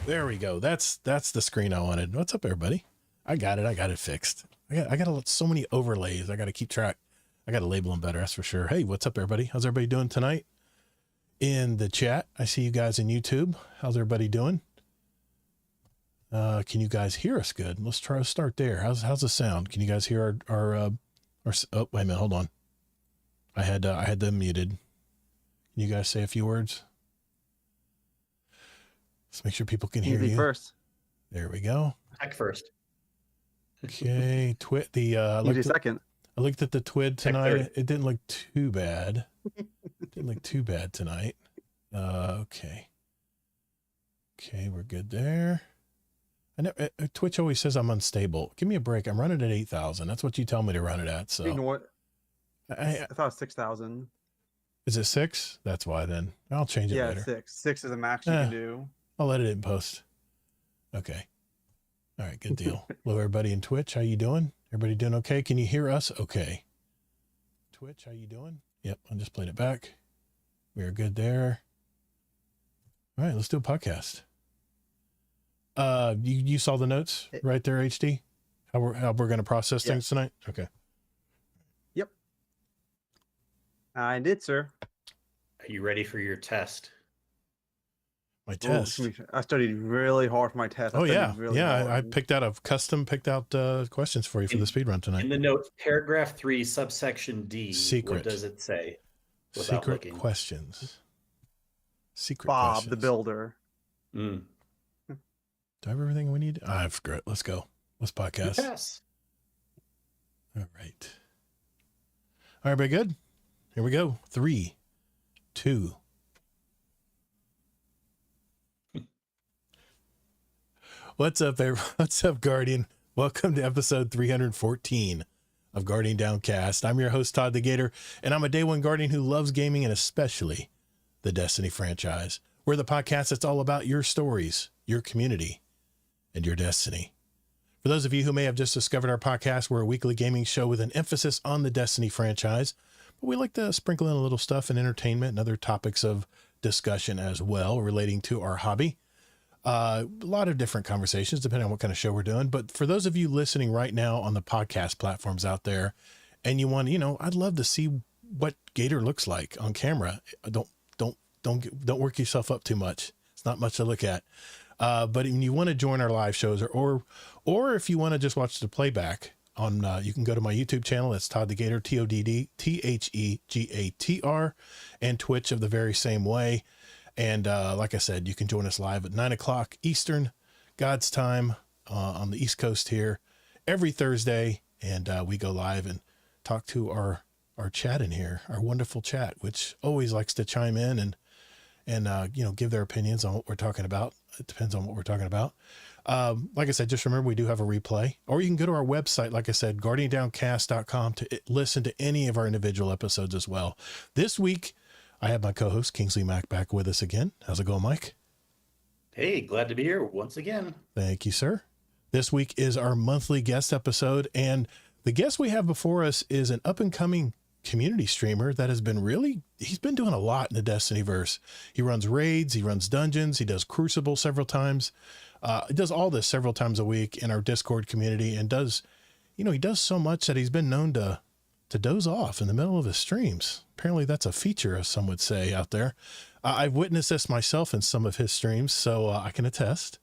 There we go. That's the screen I wanted. What's up, everybody? I got it fixed. I got so many overlays. I got to keep track. I got to label them better. That's for sure. Hey, what's up, everybody? How's everybody doing tonight? In the chat, I see you guys in YouTube. How's everybody doing? Can you guys hear us good? Let's try to start there. How's the sound? Can you guys hear our oh, wait a minute, hold on. I had them muted. Can you guys say a few words? Let's make sure people can hear you First. There we go. Tech first. Okay, Second. I looked at the TWID tonight. It didn't look too bad. Didn't look too bad tonight. Okay. Okay, we're good there. I know Twitch always says I'm unstable. Give me a break. I'm running at 8,000. That's what you tell me to run it at. So Ignore it. I thought it was 6,000. Is it 6? That's why then. I'll change it later. 6. 6 is the max you can do. I'll edit it in post. Okay. All right, good deal. Hello, everybody in Twitch. How you doing? Everybody doing okay? Can you hear us? Okay. Twitch, how you doing? Yep, I just played it back. We are good there. All right, let's do a podcast. You saw the notes right there, HD? How we're going to process things tonight? Okay. Yep. I did, sir. Are you ready for your test? My test. I studied really hard for my test. I picked out questions for you for the speed run tonight. In the notes, paragraph 3, subsection D. Secret. What does it say? Secret questions. Secret Bob questions. the Builder. Do I have everything we need? I forgot. Let's go. Let's podcast. Yes. All right. All right, everybody good? Here we go. 3, 2. What's up, everyone? What's up, Guardian? Welcome to episode 314 of Guardian Downcast. I'm your host, Todd the Gator, and I'm a day one Guardian who loves gaming and especially the Destiny franchise. We're the podcast that's all about your stories, your community, and your destiny. For those of you who may have just discovered our podcast, we're a weekly gaming show with an emphasis on the Destiny franchise, but we like to sprinkle in a little stuff in entertainment and other topics of discussion as well relating to our hobby. A lot of different conversations depending on what kind of show we're doing. But for those of you listening right now on the podcast platforms out there, and you want, I'd love to see what Gator looks like on camera. Don't work yourself up too much. It's not much to look at. But when you want to join our live shows or if you want to just watch the playback on, you can go to my YouTube channel. That's Todd the Gator, TODD, and Twitch of the very same way. And like I said, you can join us live at 9 o'clock Eastern, God's time, on the East Coast here every Thursday. And we go live and talk to our chat in here, our wonderful chat, which always likes to chime in and give their opinions on what we're talking about. It depends on what we're talking about. Like I said, just remember we do have a replay, or you can go to our website, like I said, guardiandowncast.com, to listen to any of our individual episodes as well. This week, I have my co-host Kingsley Mack back with us again. How's it going, Mike? Hey, glad to be here once again. Thank you, sir. This week is our monthly guest episode, and the guest we have before us is an up-and-coming community streamer that has been he's been doing a lot in the Destinyverse. He runs raids, he runs dungeons, he does Crucible several times. He does all this several times a week in our Discord community, and he does so much that he's been known to doze off in the middle of his streams. Apparently that's a feature, as some would say out there. I've witnessed this myself in some of his streams, so I can attest.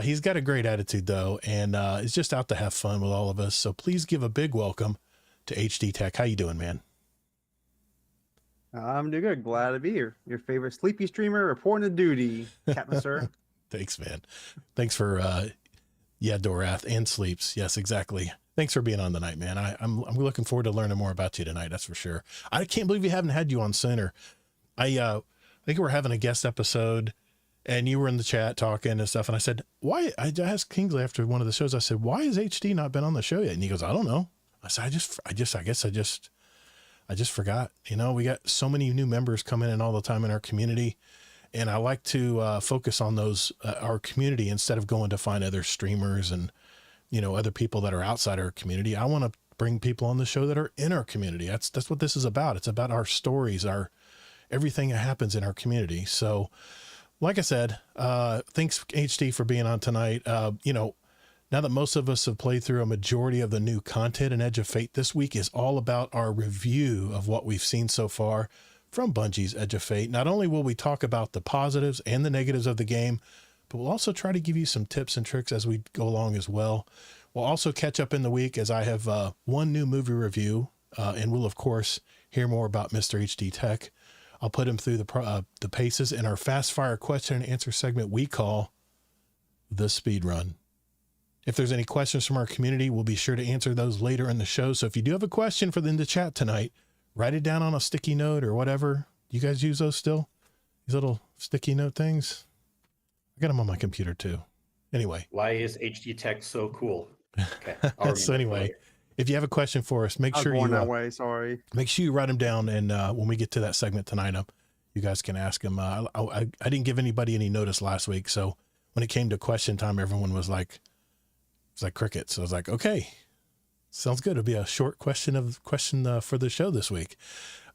He's got a great attitude though, and is just out to have fun with all of us. So please give a big welcome to HD Tech. How you doing, man? I'm doing good. Glad to be here. Your favorite sleepy streamer reporting to duty, Captain Sir. Thanks, man. Thanks for Dorath and Sleeps. Yes, exactly. Thanks for being on tonight, man. I'm looking forward to learning more about you tonight. That's for sure. I can't believe we haven't had you on sooner. I think we're having a guest episode, and you were in the chat talking and stuff. And I said, why? I asked Kingsley after one of the shows. I said, why has HD not been on the show yet? And he goes, I don't know. I said, I guess I just forgot. We got so many new members coming in all the time in our community. And I like to focus on those, our community, instead of going to find other streamers and, other people that are outside our community. I want to bring people on the show that are in our community. That's what this is about. It's about our stories, everything that happens in our community. So like I said, thanks HD for being on tonight. Now that most of us have played through a majority of the new content in Edge of Fate, this week is all about our review of what we've seen so far from Bungie's Edge of Fate. Not only will we talk about the positives and the negatives of the game, but we'll also try to give you some tips and tricks as we go along as well. We'll also catch up in the week as I have one new movie review, and we'll, of course, hear more about Mr. HD Tech. I'll put him through the paces in our fast fire question and answer segment we call the Speed Run. If there's any questions from our community, we'll be sure to answer those later in the show. So if you do have a question for them to chat tonight, write it down on a sticky note or whatever. You guys use those still? These little sticky note things? I got them on my computer too. Anyway. Why is HD Tech so cool? Okay. So anyway, if you have a question for us, make sure you that way. Sorry. Make sure you write them down. And when we get to that segment tonight, you guys can ask them. I didn't give anybody any notice last week. So when it came to question time, everyone was like, it's like crickets. So I was like, okay, sounds good. It'll be a short question for the show this week.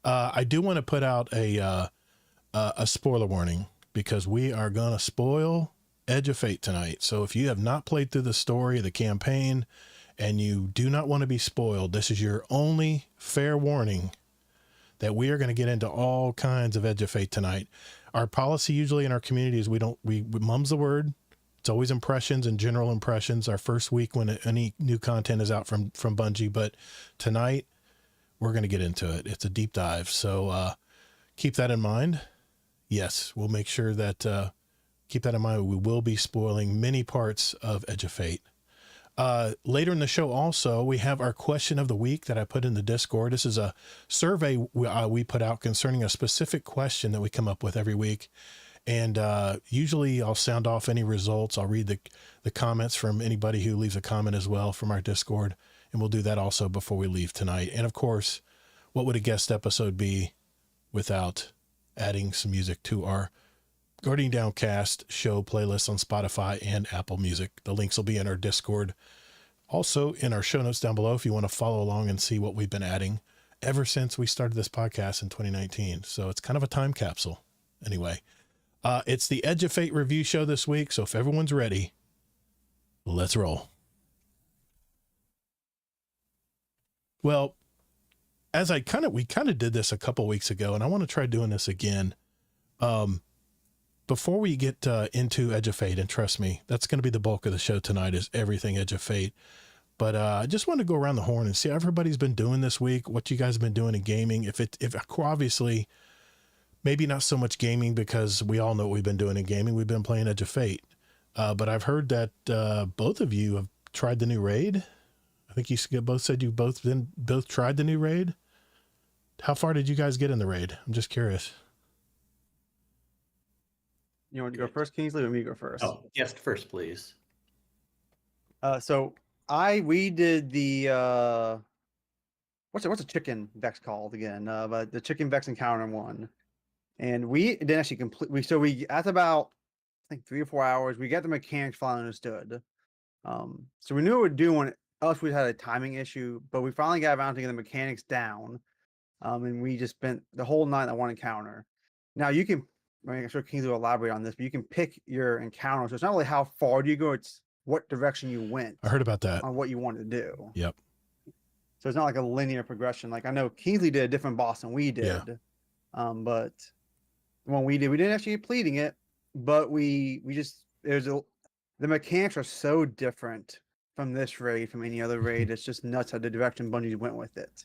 I do want to put out a spoiler warning because we are going to spoil Edge of Fate tonight. So if you have not played through the story, the campaign, and you do not want to be spoiled, this is your only fair warning that we are going to get into all kinds of Edge of Fate tonight. Our policy usually in our community is we mum's the word. It's always impressions and general impressions our first week when any new content is out from Bungie. But tonight we're going to get into it. It's a deep dive. So keep that in mind. Yes, we'll make sure that keep that in mind. We will be spoiling many parts of Edge of Fate. Later in the show also, we have our question of the week that I put in the Discord. This is a survey we put out concerning a specific question that we come up with every week. And usually I'll sound off any results. I'll read the comments from anybody who leaves a comment as well from our Discord. And we'll do that also before we leave tonight. And of course, what would a guest episode be without adding some music to our Guardian Downcast show playlist on Spotify and Apple Music? The links will be in our Discord. Also in our show notes down below if you want to follow along and see what we've been adding ever since we started this podcast in 2019. So it's kind of a time capsule. Anyway, it's the Edge of Fate review show this week. So if everyone's ready, let's roll. Well, as we kind of did this a couple weeks ago, and I want to try doing this again. Before we get into Edge of Fate, and trust me, that's going to be the bulk of the show tonight is everything Edge of Fate. But I just want to go around the horn and see how everybody's been doing this week, what you guys have been doing in gaming. If obviously, maybe not so much gaming because we all know what we've been doing in gaming. We've been playing Edge of Fate. But I've heard that both of you have tried the new raid. I think you both said you both tried the new raid. How far did you guys get in the raid? I'm just curious. You want to go first, Kingsley, or me go first? Oh, guest first, please. So we did the what's a chicken Vex called again? But the chicken Vex encounter one, and we didn't actually complete. We after about I think 3 or 4 hours, we got the mechanics finally understood. So we knew what we'd do when else we had a timing issue, but we finally got around to getting the mechanics down. And we just spent the whole night on one encounter. Now you can. I'm sure Kingsley will elaborate on this, but you can pick your encounter. So it's not really how far do you go, it's what direction you went. I heard about that. On what you wanted to do. Yep. So it's not like a linear progression. Like I know Kingsley did a different boss than we did. Yeah. But the one we didn't actually get pleading it, but the mechanics are so different from this raid, from any other raid. It's just nuts how the direction Bungie went with it.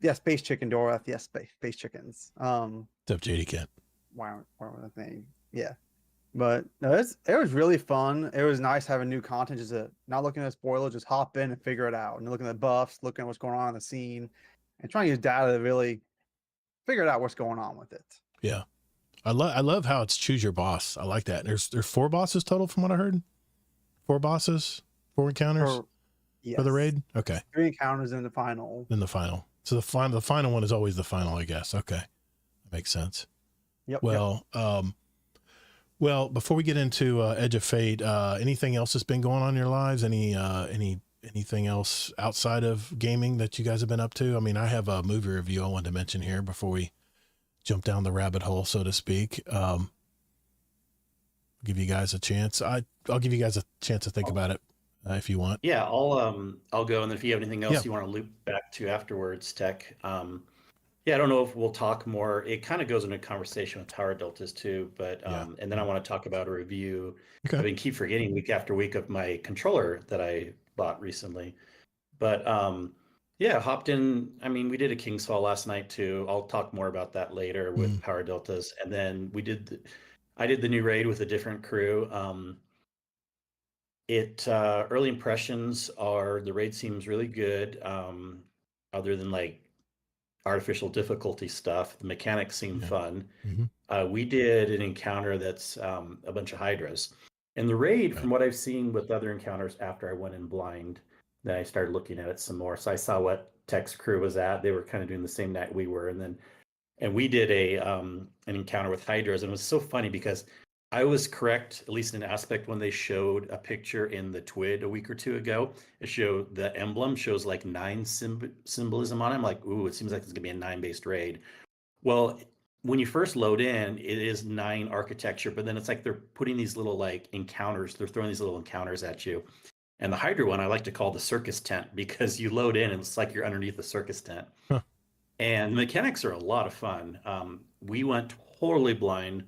Yeah, Space Chicken Dora. Yes, Space Chickens. What's up, JD Kent? Why the thing? Yeah, but no, it was really fun. It was nice having new content. Just not looking at spoilers, just hop in and figure it out. And looking at buffs, looking at what's going on in the scene, and trying to use data to really figure out what's going on with it. Yeah, I love how it's choose your boss. I like that. There's 4 bosses total from what I heard. 4 bosses, 4 encounters for the raid. Okay, 3 encounters in the final. So the final one is always the final, I guess. Okay, that makes sense. Yep. Well, before we get into Edge of Fate, anything else that's been going on in your lives? Anything else outside of gaming that you guys have been up to? I mean, I have a movie review I wanted to mention here before we jump down the rabbit hole, so to speak. give you guys a chance. I'll give you guys a chance to think about it if you want. Yeah, I'll go, and then if you have anything else Yeah. you want to loop back to afterwards, Tech. Yeah, I don't know if we'll talk more. It kind of goes into a conversation with Tower Deltas too, but Yeah. and then I want to talk about a review. Okay. I've been keep forgetting week after week of my controller that I bought recently. But yeah, hopped in. I mean, we did a King's Fall last night too. I'll talk more about that later with Power Deltas. And then I did the new raid with a different crew. Early impressions are the raid seems really good. Other than like artificial difficulty stuff, the mechanics seem fun. We did an encounter that's a bunch of Hydras. And the raid, from what I've seen with other encounters after I went in blind, then I started looking at it some more. So I saw what Tech's crew was at. They were kind of doing the same night we were. And we did an encounter with Hydras. And it was so funny because I was correct, at least in an aspect, when they showed a picture in the TWID a week or two ago. It showed the emblem shows like 9 symbolism on it. I'm like, ooh, it seems like it's gonna be a 9-based raid. Well, when you first load in, it is 9 architecture, but then it's like they're putting these little like encounters. They're throwing these little encounters at you. And the Hydra one I like to call the circus tent because you load in and it's like you're underneath the circus tent. Huh. And the mechanics are a lot of fun. We went totally blind.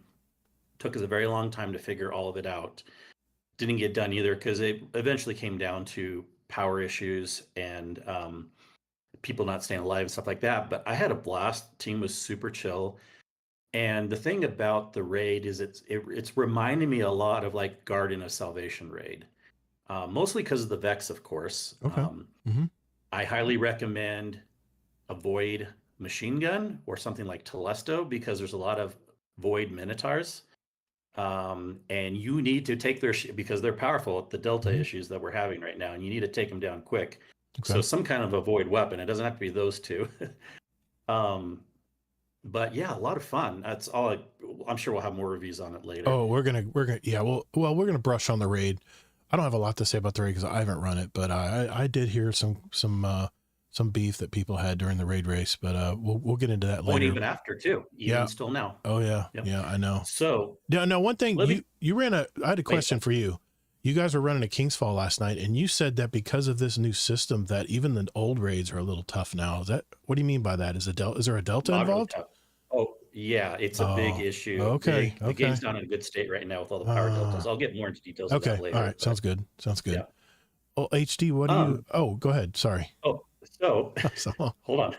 Took us a very long time to figure all of it out. Didn't get done either because it eventually came down to power issues and people not staying alive and stuff like that. But I had a blast. Team was super chill. And the thing about the raid is it's reminding me a lot of like Garden of Salvation raid, mostly because of the Vex, of course. Okay. I highly recommend a Void machine gun or something like Telesto because there's a lot of Void Minotaurs. And you need to take their because they're powerful at the Delta issues that we're having right now, and you need to take them down quick. Okay. So some kind of a Void weapon. It doesn't have to be those two. But yeah, a lot of fun. That's all. I'm sure we'll have more reviews on it later. Oh, we're gonna yeah. Well, we're gonna brush on the raid. I don't have a lot to say about the raid because I haven't run it, but I did hear some beef that people had during the raid race. But we'll get into that later. And even after too. Even still now. Oh yeah, Yep. yeah. I know. So no. One thing you ran I had a question Wait. for you. You guys were running a King's Fall last night, and you said that because of this new system, that even the old raids are a little tough now. Is that what do you mean by that? Is there a Delta not really involved? tough. Oh yeah, it's a big issue. Okay, The game's not in a good state right now with all the power deltas. I'll get more into details of that later. All right, but- sounds good. Yeah. Oh, HD, what do you? Oh, go ahead. Sorry. Oh, so So, hold on.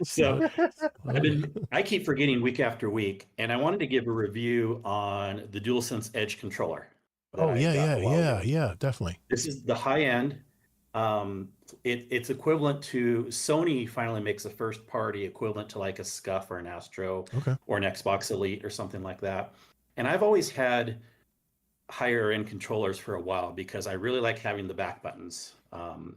So I keep forgetting week after week, and I wanted to give a review on the DualSense Edge controller. that oh I yeah, got a while ago. yeah, definitely. This is the high end. It's equivalent to Sony finally makes a first party equivalent to like a Scuf or an Astro Okay. or an Xbox Elite or something like that. And I've always had higher end controllers for a while because I really like having the back buttons.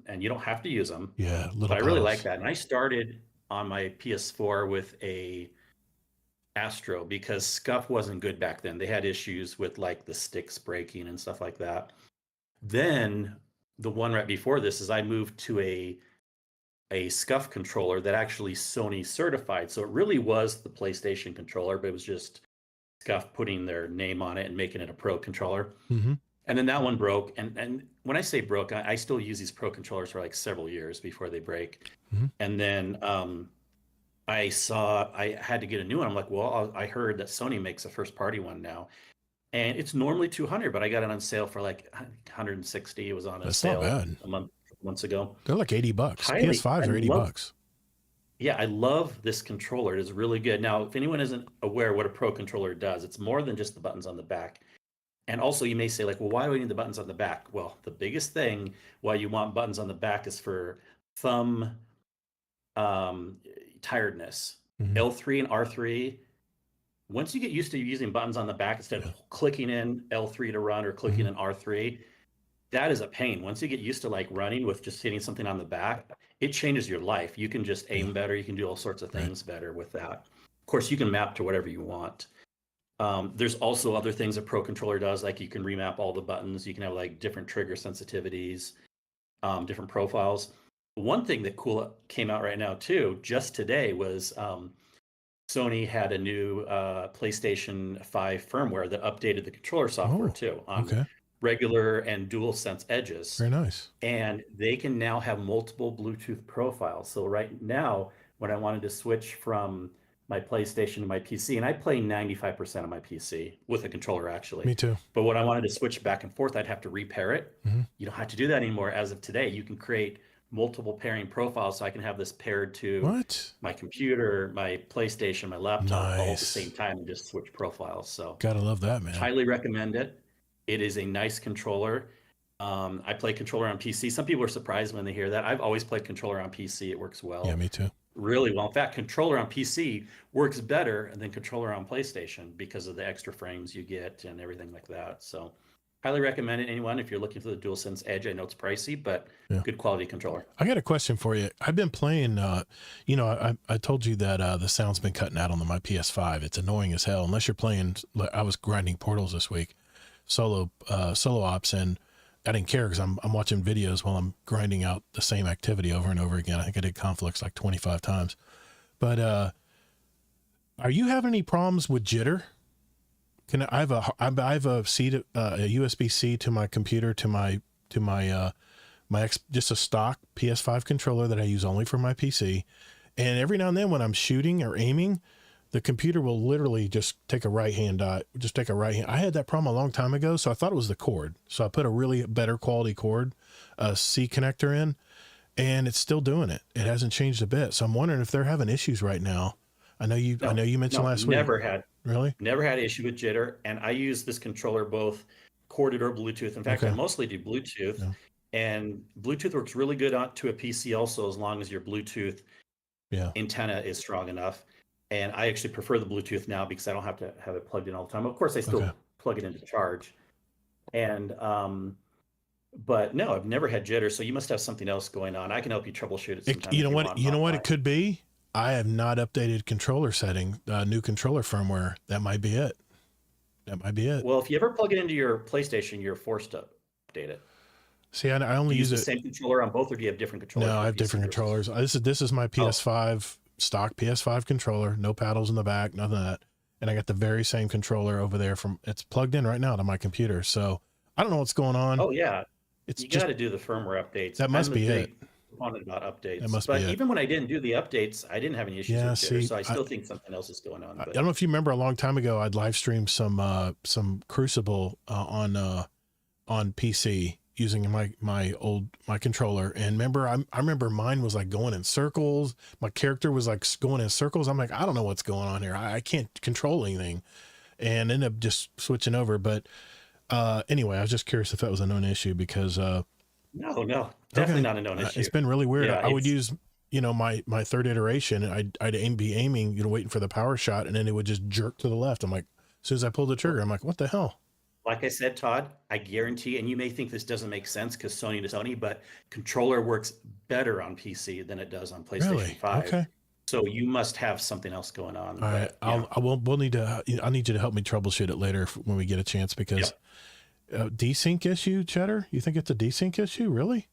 And you don't have to use them. Yeah, little. But I really paddles. like that. And I started on my PS4 with a Astro because Scuf wasn't good back then. They had issues with like the sticks breaking and stuff like that. Then the one right before this is I moved to a Scuf controller that actually Sony certified. So it really was the PlayStation controller, but it was just Scuf putting their name on it and making it a pro controller. Mm-hmm. And then that one broke. And when I say broke, I still use these pro controllers for like several years before they break. Mm-hmm. And then I had to get a new one. I'm like, well, I heard that Sony makes a first party one now. And it's normally $200, but I got it on sale for like $160. It was on a That's sale not bad. a months ago. They're like $80. Highly- PS5s are I $80. Yeah, I love this controller. It is really good. Now, if anyone isn't aware what a pro controller does, it's more than just the buttons on the back. And also you may say like, well, why do we need the buttons on the back? Well, the biggest thing why you want buttons on the back is for thumb tiredness. Mhm. L3 and R3, once you get used to using buttons on the back instead of clicking in L3 to run or clicking in R3, that is a pain. Once you get used to like running with just hitting something on the back, it changes your life. You can just aim better. You can do all sorts of things better with that. Of course, you can map to whatever you want. There's also other things a pro controller does, like you can remap all the buttons. You can have like different trigger sensitivities, different profiles. One thing that came out right now too, just today, was Sony had a new PlayStation 5 firmware that updated the controller software Oh, too on okay. regular and DualSense edges. Very nice. And they can now have multiple Bluetooth profiles. So right now, when I wanted to switch from my PlayStation to my PC, and I play 95% of my PC with a controller actually. Me too. But when I wanted to switch back and forth, I'd have to repair it. Mhm. You don't have to do that anymore. As of today, you can create multiple pairing profiles, so I can have this paired to What? my computer, my PlayStation, my laptop all at the Nice. same time and just switch profiles. So Gotta love that, man. highly recommend it. It is a nice controller. I play controller on PC. Some people are surprised when they hear that. I've always played controller on PC. It works well. Yeah, me too. Really well. In fact, controller on PC works better than controller on PlayStation because of the extra frames you get and everything like that. So highly recommend it, anyone, if you're looking for the DualSense Edge. I know it's pricey, but Yeah. good quality controller. I got a question for you. I've been playing, I told you that the sound's been cutting out on my PS5. It's annoying as hell, unless you're playing. I was grinding Portals this week, solo ops, and I didn't care because I'm watching videos while I'm grinding out the same activity over and over again. I think I did conflicts like 25 times. But are you having any problems with jitter? I have a USB-C to my computer to my just a stock PS5 controller that I use only for my PC. And every now and then when I'm shooting or aiming, the computer will literally just take a right hand. I had that problem a long time ago, so I thought it was the cord. So I put a really better quality cord, C connector in, and it's still doing it. It hasn't changed a bit. So I'm wondering if they're having issues right now. I know you mentioned last week. Never had issue with jitter. And I use this controller both corded or Bluetooth. In fact, I mostly do Bluetooth. Yeah. And Bluetooth works really good to a PC also, as long as your Bluetooth antenna is strong enough. And I actually prefer the Bluetooth now because I don't have to have it plugged in all the time. Of course, I still plug it into charge. And but no, I've never had jitter. So you must have something else going on. I can help you troubleshoot it sometime. You know what it could be? I have not updated controller setting, new controller firmware. That might be it. Well, if you ever plug it into your PlayStation, you're forced to update it. See, I only use the same controller on both, or do you have different controllers? No, I have different controllers. This is my PS5 stock PS5 controller, no paddles in the back, none of that. And I got the very same controller over there it's plugged in right now to my computer. So I don't know what's going on. Oh yeah, you got to do the firmware updates. That must be it. Wanted about updates. That must be it. Even when I didn't do the updates, I didn't have any issues with jitter, so I still think something else is going on. I don't know if you remember a long time ago, I'd live streamed some Crucible on PC using my controller. And remember, I remember mine was like going in circles. My character was like going in circles. I'm like, I don't know what's going on here. I can't control anything, and ended up just switching over. But anyway, I was just curious if that was a known issue because no, definitely not a known issue. It's been really weird. Yeah, I would use my third iteration, and I'd be aiming, waiting for the power shot, and then it would just jerk to the left. I'm like, as soon as I pulled the trigger, I'm like, what the hell? Like I said, Todd, I guarantee, and you may think this doesn't make sense because Sony to Sony, but controller works better on PC than it does on PlayStation 5. Okay. So you must have something else going on. All right. We'll need to, I need you to help me troubleshoot it later when we get a chance, because desync issue, Cheddar? You think it's a desync issue? Really?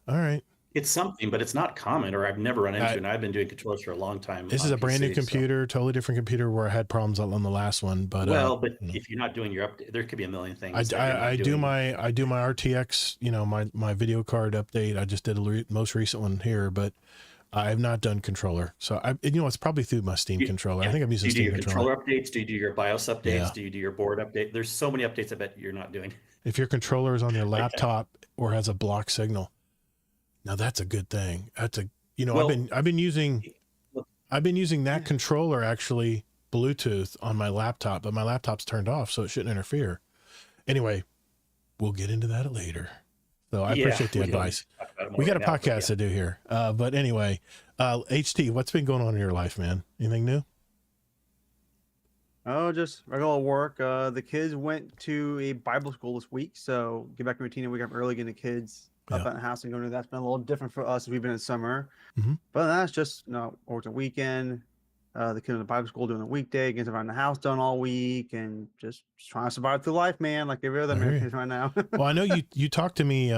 All right. It's something, but it's not common, or I've never run into it. And I've been doing controllers for a long time. This is a brand new computer, totally different computer where I had problems on the last one. But if you're not doing your update, there could be a million things. I do my RTX, my video card update. I just did a most recent one here, but I have not done controller. So it's probably through my Steam controller. I think I'm using Steam controller. Do you do your controller updates? Do you do your BIOS updates? Yeah. Do you do your board update? There's so many updates I bet you're not doing. If your controller is on your laptop or has a block signal, now that's a good thing. That's I've been using that controller, actually Bluetooth, on my laptop, but my laptop's turned off, so it shouldn't interfere. Anyway, we'll get into that later. So I appreciate the advice. We got a podcast to do here. But anyway, HT, what's been going on in your life, man? Anything new? Oh, just regular work. The kids went to a Bible school this week, so get back in routine and wake up early, getting the kids up at the house and going to that's been a little different for us. We've been in summer, but that's just worked a weekend. The kids in the Bible school doing the weekday, getting around the house done all week, and just trying to survive through life, man, like every other American right now. Well, I know you talked to me.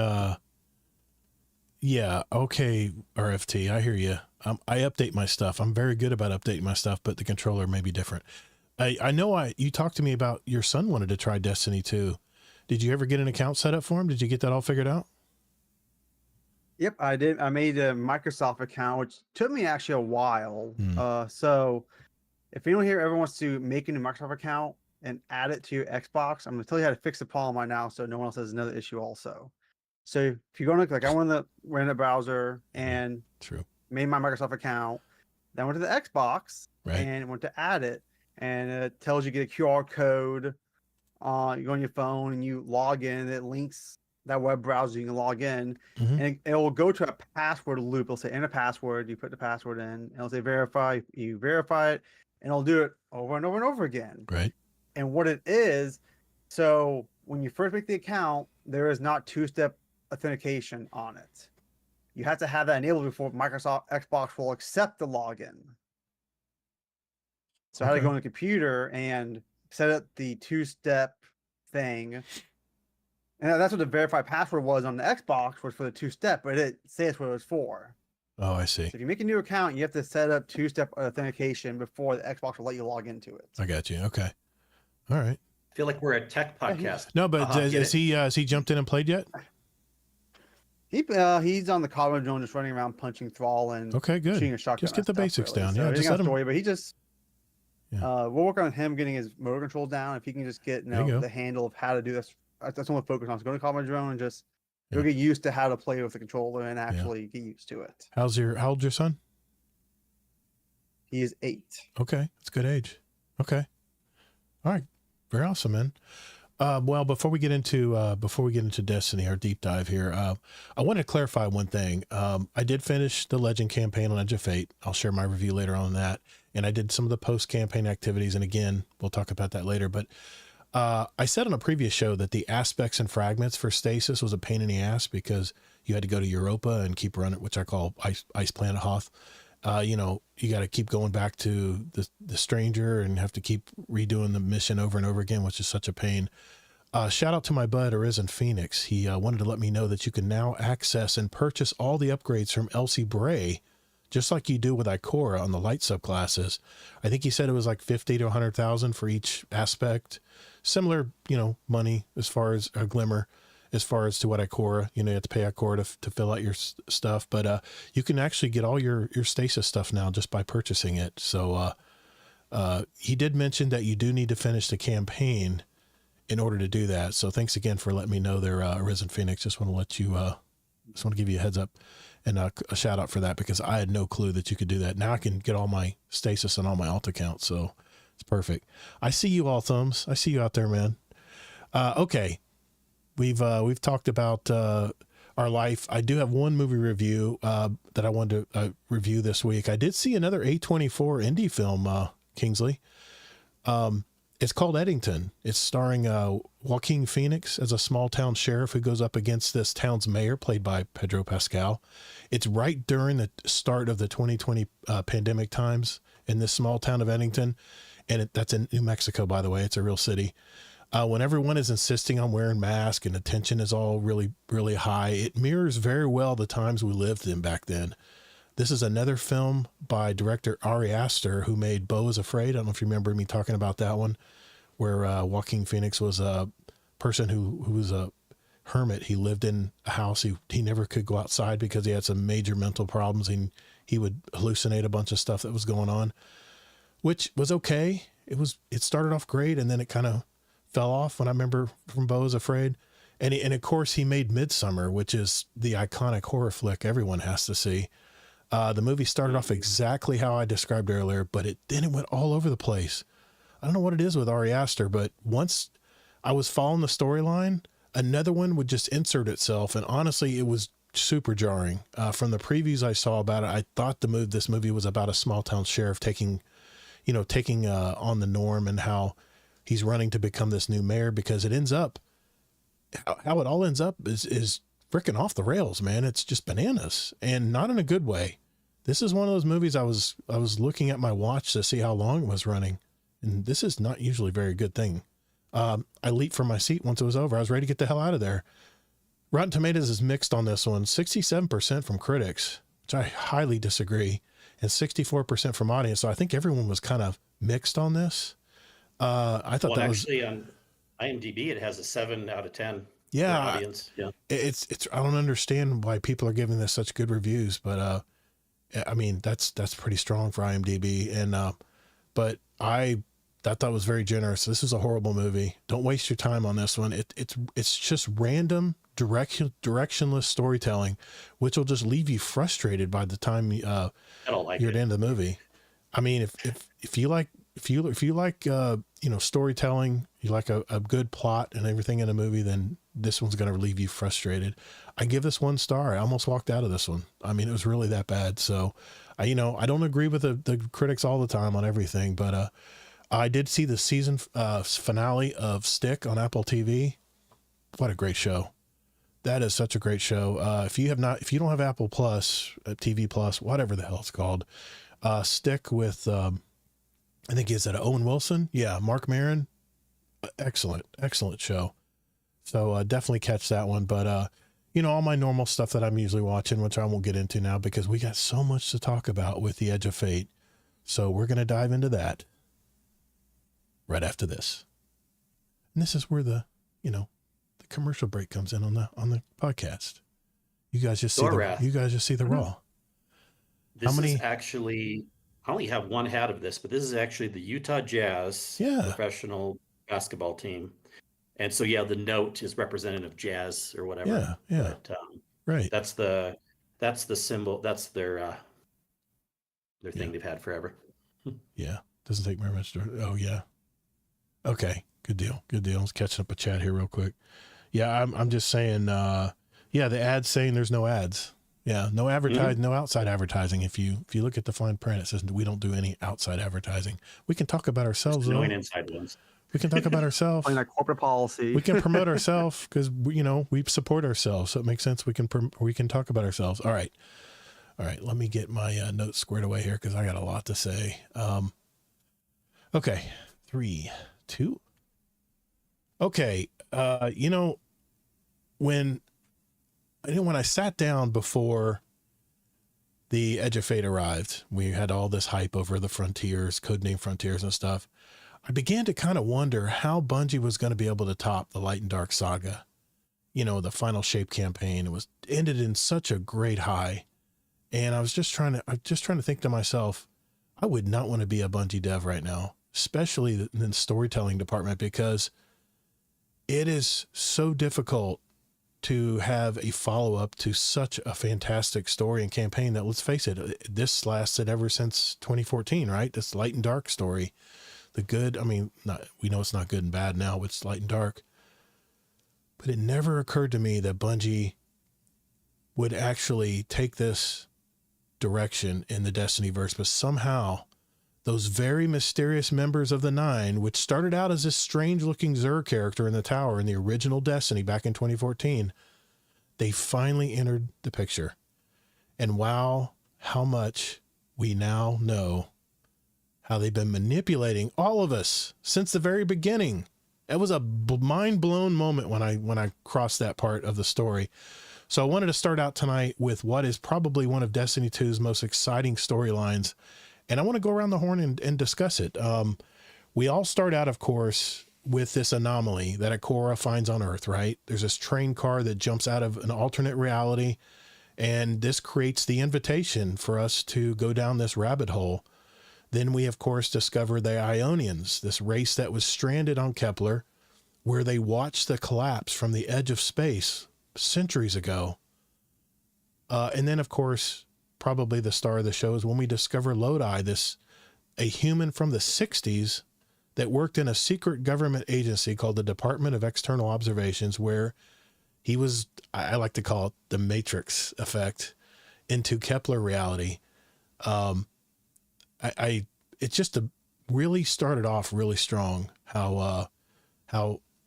Yeah. Okay. RFT. I hear you. I update my stuff. I'm very good about updating my stuff, but the controller may be different. I know you talked to me about your son wanted to try Destiny 2. Did you ever get an account set up for him? Did you get that all figured out? Yep, I did. I made a Microsoft account, which took me actually a while. So if anyone here ever wants to make a new Microsoft account and add it to your Xbox, I'm going to tell you how to fix the problem right now so no one else has another issue also. So if you go to, like, I went in the browser and made my Microsoft account, then went to the Xbox and went to add it, and it tells you get a QR code. You go on your phone and you log in, it links that web browser, you can log in, and it will go to a password loop. It'll say enter password, you put the password in, and it'll say verify, you verify it, and it'll do it over and over and over again. Right. And what it is, so when you first make the account, there is not two-step authentication on it. You have to have that enabled before Microsoft Xbox will accept the login. So I had to go on the computer and set up the two-step thing. And that's what the verified password was on the Xbox, was for the two-step, but it says what it was for. Oh, I see. So if you make a new account, you have to set up two-step authentication before the Xbox will let you log into it. I got you. Okay. All right. I feel like we're a tech podcast. No, but has he jumped in and played yet? He's on the Cosmo Drone, just running around punching thrall and shooting a shotgun. Just get the basics down. So yeah, just let him. Story, but he just we'll work on him getting his motor control down. If he can just get the handle of how to do this, that's what we'll focus on. So go to Cosmo Drone and just he'll get used to how to play with the controller and actually get used to it. How old's your son? He is 8. Okay, that's a good age. Okay, all right, very awesome, man. Well, before we get into Destiny, our deep dive here, I want to clarify one thing. I did finish the Legend campaign on Edge of Fate. I'll share my review later on that, and I did some of the post-campaign activities. And again, we'll talk about that later. But I said on a previous show that the aspects and fragments for Stasis was a pain in the ass because you had to go to Europa and keep running, which I call Ice Planet Hoth. You got to keep going back to the stranger and have to keep redoing the mission over and over again, which is such a pain. Shout out to my bud, Arisen Phoenix. He wanted to let me know that you can now access and purchase all the upgrades from Elsie Bray, just like you do with Ikora on the light subclasses. I think he said it was like 50 to 100,000 for each aspect. Similar, money as far as a Glimmer, as far as to what Ikora, you have to pay Ikora to fill out your stuff, but you can actually get all your Stasis stuff now just by purchasing it. So he did mention that you do need to finish the campaign in order to do that. So thanks again for letting me know there, Arisen Phoenix. Just want to let you, just want to give you a heads up and a shout out for that, because I had no clue that you could do that. Now I can get all my Stasis and all my alt accounts. So it's perfect. I see you all, Thumbs. I see you out there, man. Okay. We've talked about our life. I do have one movie review that I wanted to review this week. I did see another A24 indie film, Kingsley. It's called Eddington. It's starring Joaquin Phoenix as a small town sheriff who goes up against this town's mayor, played by Pedro Pascal. It's right during the start of the 2020 pandemic times in this small town of Eddington. And that's in New Mexico, by the way. It's a real city. When everyone is insisting on wearing masks and attention is all really, really high, it mirrors very well the times we lived in back then. This is another film by director Ari Aster, who made Beau is Afraid. I don't know if you remember me talking about that one, where Joaquin Phoenix was a person who was a hermit. He lived in a house. He never could go outside because he had some major mental problems, and he would hallucinate a bunch of stuff that was going on, which was okay. It started off great, and then it kind of fell off when I remember from Beau is Afraid. And of course he made Midsommar, which is the iconic horror flick everyone has to see. The movie started off exactly how I described earlier, but then it went all over the place. I don't know what it is with Ari Aster, but once I was following the storyline, another one would just insert itself. And honestly, it was super jarring. From the previews I saw about it, I thought this movie was about a small town sheriff taking on the norm and how he's running to become this new mayor, because it ends up, how it all ends up is freaking off the rails, man. It's just bananas, and not in a good way. This is one of those movies I was looking at my watch to see how long it was running, and this is not usually a very good thing. I leaped from my seat once it was over. I was ready to get the hell out of there. Rotten Tomatoes is mixed on this one. 67% from critics, which I highly disagree, and 64% from audience. So I think everyone was kind of mixed on this. I thought that actually on IMDb it has a 7 out of 10. Yeah, audience. Yeah, it's. I don't understand why people are giving this such good reviews, but I mean that's pretty strong for IMDb, and but I thought that was very generous. This is a horrible movie. Don't waste your time on this one. It's just random directionless storytelling, which will just leave you frustrated by the time I don't like you're it. at the end of the movie. I mean, if you like storytelling, you like a good plot and everything in a movie, then this one's going to leave you frustrated. I give this 1 star. I almost walked out of this one. I mean, it was really that bad. So I don't agree with the critics all the time on everything, but I did see the season finale of Stick on Apple TV. What a great show. That is such a great show. If you don't have Apple Plus, TV Plus, whatever the hell it's called, Stick with, I think is that Owen Wilson? Yeah. Mark Maron. Excellent show. So definitely catch that one. But, all my normal stuff that I'm usually watching, which I won't get into now because we got so much to talk about with The Edge of Fate. So we're going to dive into that right after this. And this is where the commercial break comes in on the podcast. You guys just see the raw. This is actually, I only have one hat of this, but this is actually the Utah Jazz professional basketball team. And so, the note is representative of Jazz or whatever. Yeah. But, right. That's the symbol. That's their thing they've had forever. Yeah. Doesn't take very much to, oh yeah. Okay. Good deal. I was catching up a chat here real quick. Yeah. I'm just saying, the ad's saying there's no ads. Yeah. No advertising, no outside advertising. If you look at the fine print, it says we don't do any outside advertising. We can talk about ourselves. No inside ones. We can talk about ourselves. Like corporate policy. We can promote ourselves because we support ourselves, so it makes sense. We can talk about ourselves. All right. Let me get my notes squared away here because I got a lot to say. Okay, 3, 2. Okay, when I sat down before The Edge of Fate arrived, we had all this hype over the Frontiers, codename Frontiers and stuff. I began to kind of wonder how Bungie was going to be able to top the Light and Dark saga. The Final Shape campaign, it ended in such a great high. And I was just trying to think to myself, I would not want to be a Bungie dev right now, especially in the storytelling department, because it is so difficult to have a follow-up to such a fantastic story and campaign that, let's face it, this lasted ever since 2014, right? This Light and Dark story. The good, we know it's not good and bad now, it's Light and Dark. But it never occurred to me that Bungie would actually take this direction in the Destinyverse, but somehow those very mysterious members of the Nine, which started out as this strange-looking Xur character in the tower in the original Destiny back in 2014, they finally entered the picture. And wow, how much we now know how they've been manipulating all of us since the very beginning. It was a mind-blown moment when I crossed that part of the story. So I wanted to start out tonight with what is probably one of Destiny 2's most exciting storylines. And I want to go around the horn and discuss it. We all start out, of course, with this anomaly that Ikora finds on Earth, right? There's this train car that jumps out of an alternate reality. And this creates the invitation for us to go down this rabbit hole. Then we, of course, discover the Ionians, this race that was stranded on Kepler, where they watched the collapse from the edge of space centuries ago. And then, of course, probably the star of the show is when we discover Lodi, a human from the 60s that worked in a secret government agency called the Department of External Observations, where he was, I like to call it the Matrix effect into Kepler reality. It just really started off really strong how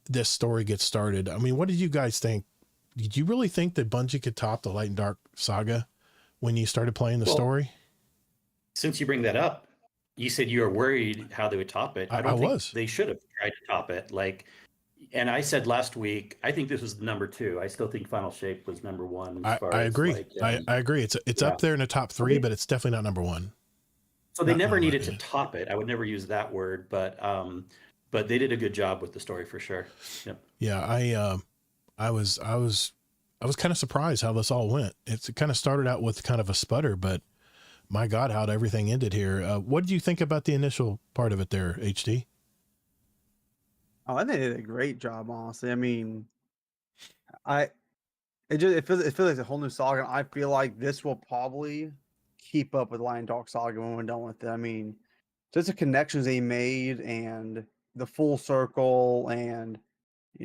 this story gets started. I mean, what did you guys think? Did you really think that Bungie could top the Light and Dark saga when you started playing the story? Since you bring that up, you said you were worried how they would top it. I don't think was. They should have tried to top it. Like, And I said last week, I think this was number 2. I still think Final Shape was number 1 as far I as agree. like, I agree. It's yeah. up there in the top 3, but it's definitely not number 1. So they Not never in my needed to opinion. top it. I would never use that word, but they did a good job with the story for sure. Yep. Yeah, I was kind of surprised how this all went. It kind of started out with kind of a sputter, but my God, how everything ended here. What did you think about the initial part of it there, HD? Oh, I think they did a great job, honestly. I mean, it feels like a whole new saga. And I feel like this will probably keep up with Lion Dog Saga when we're done with it. I mean, just the connections they made and the full circle, and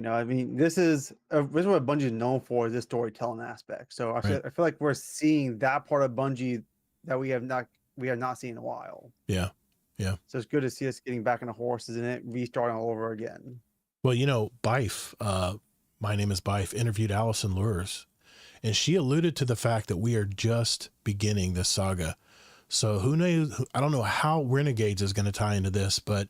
I mean, this is what Bungie is known for, is this storytelling aspect. So I feel like we're seeing that part of Bungie that we have not seen in a while. Yeah. So it's good to see us getting back into horses and it restarting all over again. Well, Bife, My Name is Bife, interviewed Allison Lures, and she alluded to the fact that we are just beginning this saga. So who knows? I don't know how Renegades is going to tie into this, but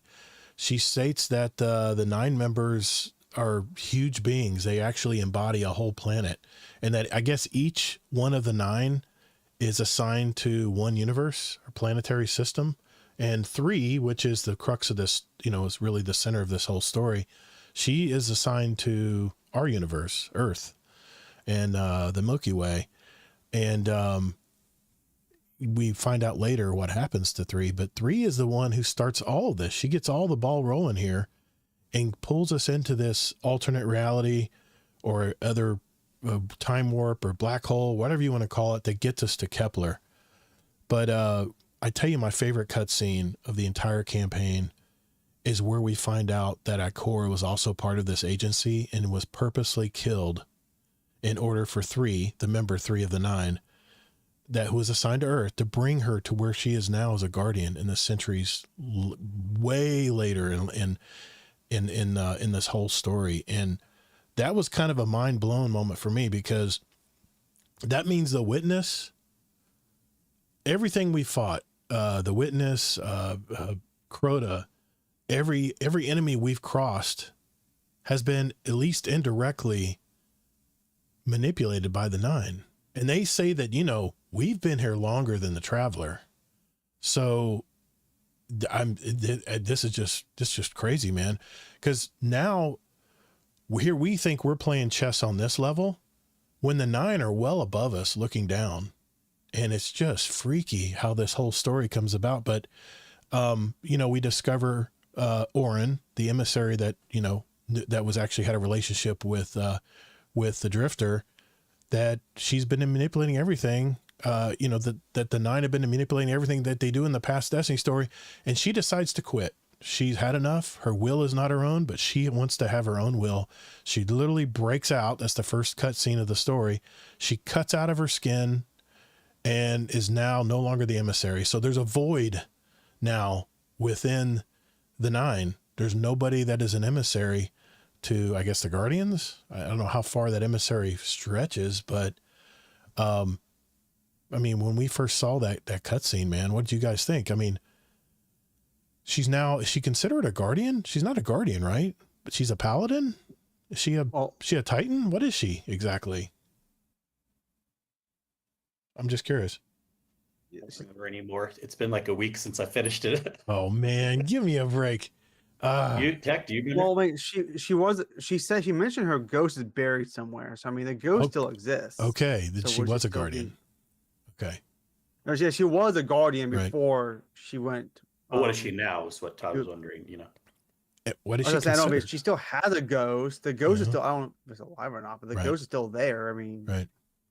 she states that the 9 members are huge beings. They actually embody a whole planet, and that I guess each one of the 9 is assigned to one universe or planetary system. And 3, which is the crux of this, is really the center of this whole story. She is assigned to our universe, Earth, and the Milky Way. And we find out later what happens to 3, but 3 is the one who starts all of this. She gets all the ball rolling here and pulls us into this alternate reality or other time warp or black hole, whatever you want to call it, that gets us to Kepler. But I tell you, my favorite cutscene of the entire campaign is where we find out that Ikora was also part of this agency and was purposely killed in order for 3, the member 3 of the 9, that was assigned to Earth, to bring her to where she is now as a guardian in the centuries way later in this whole story. And that was kind of a mind blown moment for me, because that means the Witness, everything we fought, the Witness, Crota, every enemy we've crossed has been at least indirectly manipulated by the 9. And they say that, we've been here longer than the Traveler. So this is just crazy, man. Cause now here we think we're playing chess on this level when the 9 are well above us looking down. And it's just freaky how this whole story comes about. But, we discover Orin, the emissary that, that was actually had a relationship with the Drifter, that she's been manipulating everything, that the 9 have been manipulating everything that they do in the past Destiny story. And she decides to quit. She's had enough. Her will is not her own, but she wants to have her own will. She literally breaks out. That's the first cutscene of the story. She cuts out of her skin and is now no longer the emissary. So there's a void now within the 9. There's nobody that is an emissary to, I guess, the Guardians. I don't know how far that emissary stretches, but I mean, when we first saw that cutscene, man, what did you guys think? I mean, is she considered a Guardian? She's not a Guardian, right? But she's a Paladin? Is she a Titan? What is she exactly? I'm just curious. I don't remember anymore. It's been like a week since I finished it. Oh man, give me a break. You remember? Well, I mean, she mentioned her ghost is buried somewhere. So I mean, the ghost still exists. Okay, So she would was she a still Guardian. Okay. No, she was a Guardian Right. before she went. What is she now? Is what Todd was wondering. What is I she was gonna say, I don't know considered? if she still has a ghost. The ghost is Mhm. still, I don't know if it's alive or not, but the Right. ghost is still there. I mean, Right.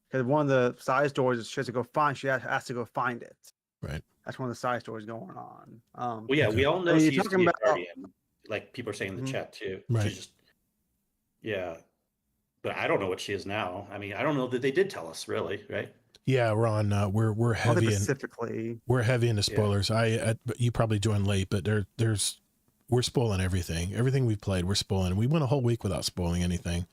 because one of the side stories is she has to go find. She has to go find it. Right. That's one of the side stories going on. Well, yeah, Okay. we all know I mean, she you're used to talking be a about- Guardian. Like people are saying in the Mhm. chat too. Right. She's just, yeah. But I don't know what she is now. I mean, I don't know that they did tell us really, right? Yeah, Ron, we're I don't heavy think in specifically. we're heavy into Yeah. spoilers. But you probably joined late, but we're spoiling everything we've played. We're spoiling. We went a whole week without spoiling anything.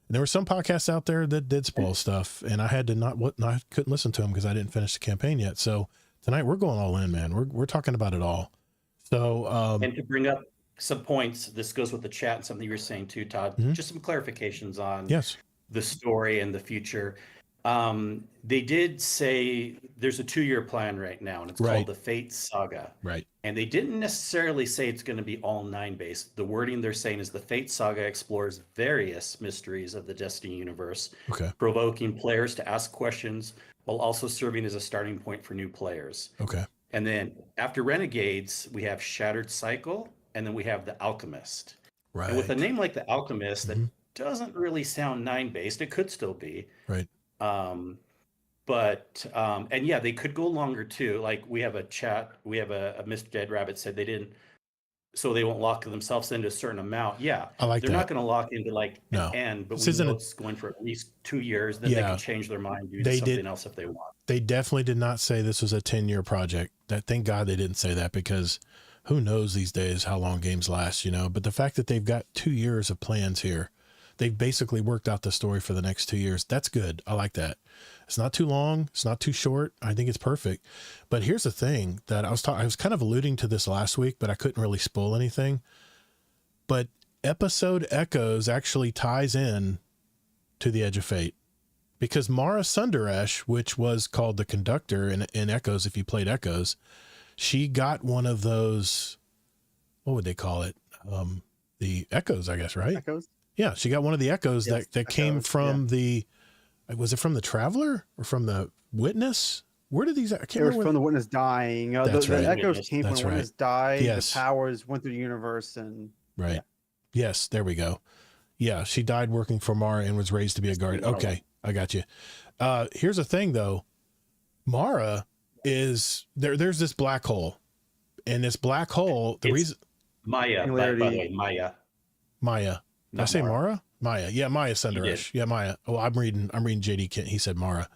And there were some podcasts out there that did spoil stuff, and I had to I couldn't listen to them because I didn't finish the campaign yet. So tonight we're going all in, man. We're talking about it all. So And to bring up some points. This goes with the chat and something you were saying too, Todd. Mhm. Just some clarifications on Yes. the story and the future. They did say there's a 2-year plan right now, and it's Right. called the Fate Saga. Right. And they didn't necessarily say it's going to be all 9 based. The wording they're saying is the Fate Saga explores various mysteries of the Destiny universe, Okay. provoking players to ask questions while also serving as a starting point for new players. Okay. And then after Renegades, we have Shattered Cycle, and then we have The Alchemist. Right. And with a name like The Alchemist, Mhm. that doesn't really sound 9 based. It could still be. Right. And yeah, they could go longer too. Like we have a chat, we have a Mr. Dead Rabbit said they didn't, so they won't lock themselves into a certain amount. Yeah, I like they're that. not going to lock into like No. an end, but This we isn't know a- it's going for at least 2 years. Then they Yeah. can change their mind, do They something did- else if they want. They definitely did not say this was a 10-year project. Thank God they didn't say that, because who knows these days how long games last, you know? But the fact that they've got 2 years of plans here, they've basically worked out the story for the next 2 years. That's good. I like that. It's not too long. It's not too short. I think it's perfect. But here's the thing that I was kind of alluding to this last week, but I couldn't really spoil anything. But Episode Echoes actually ties in to the Edge of Fate, because Mara Sundaresh, which was called the Conductor in Echoes, if you played Echoes, she got one of those, what would they call it? The Echoes, I guess, right? Echoes. Yeah, she got one of the Echoes Yes, that came Echoes, from was it from the Traveler or from the Witness? Where did these? I can't It was remember. from the witness dying. That's the right. echoes came from That's the right. witness died. Yes. The powers went through the universe, and Right. Yeah. Yes, there we go. Yeah, she died working for Mara and was raised to be a guardian. Okay, I got you. Here's the thing, though. Mara is there's this black hole, and this black hole, the It's reason Maya, by the Singularity. way, Maya. Maya. Did I not say Mara. Mara? Maya. Yeah, Maya did. Sundaresh. Yeah, Maya. Oh, I'm reading JD Kent. He said Mara.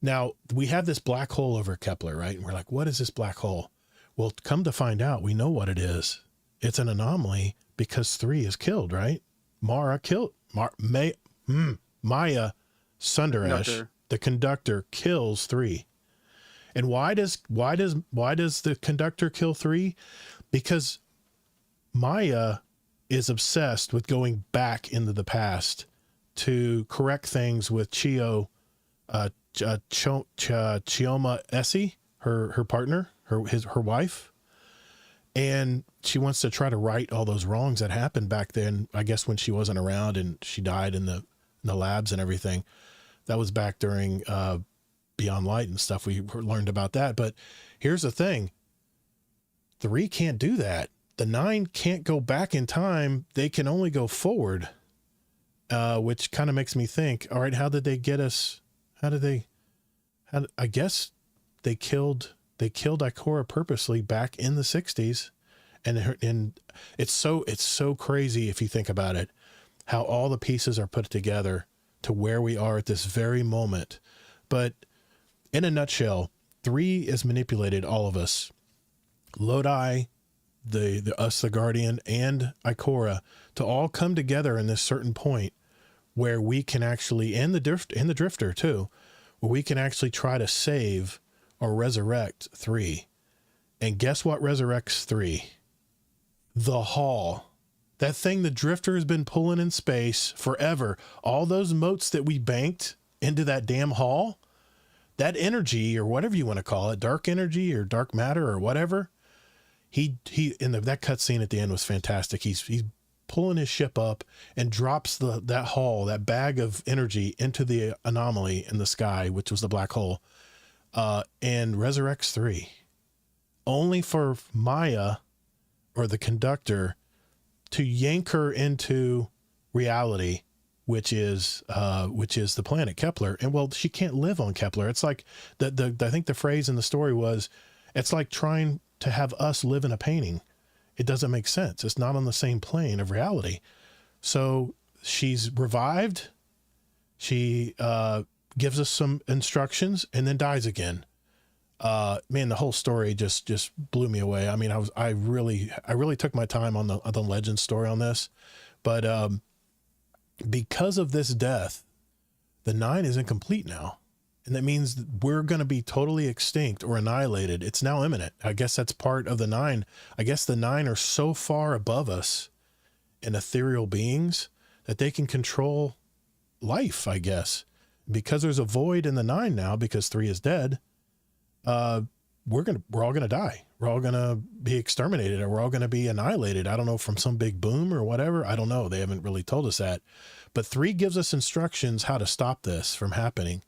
Now we have this black hole over Kepler, right? And we're like, what is this black hole? Well, come to find out, we know what it is. It's an anomaly because 3 is killed, right? Mara killed Maya Sundaresh, Conductor. the Conductor, kills 3. And why does the Conductor kill 3? Because Maya is obsessed with going back into the past to correct things with Chioma Essie, her partner, her wife. And she wants to try to right all those wrongs that happened back then, I guess, when she wasn't around and she died in the labs and everything. That was back during Beyond Light and stuff. We learned about that. But here's the thing. 3 can't do that. The 9 can't go back in time. They can only go forward, which kind of makes me think, all right, how did they get us? I guess they killed Ikora purposely back in the 60s. And it's so crazy if you think about it, how all the pieces are put together to where we are at this very moment. But in a nutshell, 3 is manipulated all of us. Lodi, the Guardian, and Ikora to all come together in this certain point where we can actually, and the Drifter too, where we can actually try to save or resurrect 3. And guess what resurrects 3? The Hall. That thing the Drifter has been pulling in space forever. All those motes that we banked into that damn Hall, that energy, or whatever you want to call it, dark energy or dark matter or whatever, that cutscene at the end was fantastic. He's pulling his ship up and drops that Hall, that bag of energy, into the anomaly in the sky, which was the black hole, and resurrects 3, only for Maya, or the Conductor, to yank her into reality, which is the planet Kepler. And well, she can't live on Kepler. It's like I think the phrase in the story was, it's like trying to have us live in a painting. It doesn't make sense. It's not on the same plane of reality. So she's revived. She gives us some instructions and then dies again. Man, the whole story just blew me away. I mean, I really took my time on the legend story on this, but because of this death, the 9 is incomplete now. and that means that we're going to be totally extinct or annihilated. It's now imminent. I guess that's part of the 9. I guess the 9 are so far above us in ethereal beings that they can control life, I guess. Because there's a void in the 9 now, because 3 is dead, we're all gonna die. We're all gonna be exterminated, or we're all gonna be annihilated. I don't know, from some big boom or whatever. I don't know. They haven't really told us that. But 3 gives us instructions how to stop this from happening,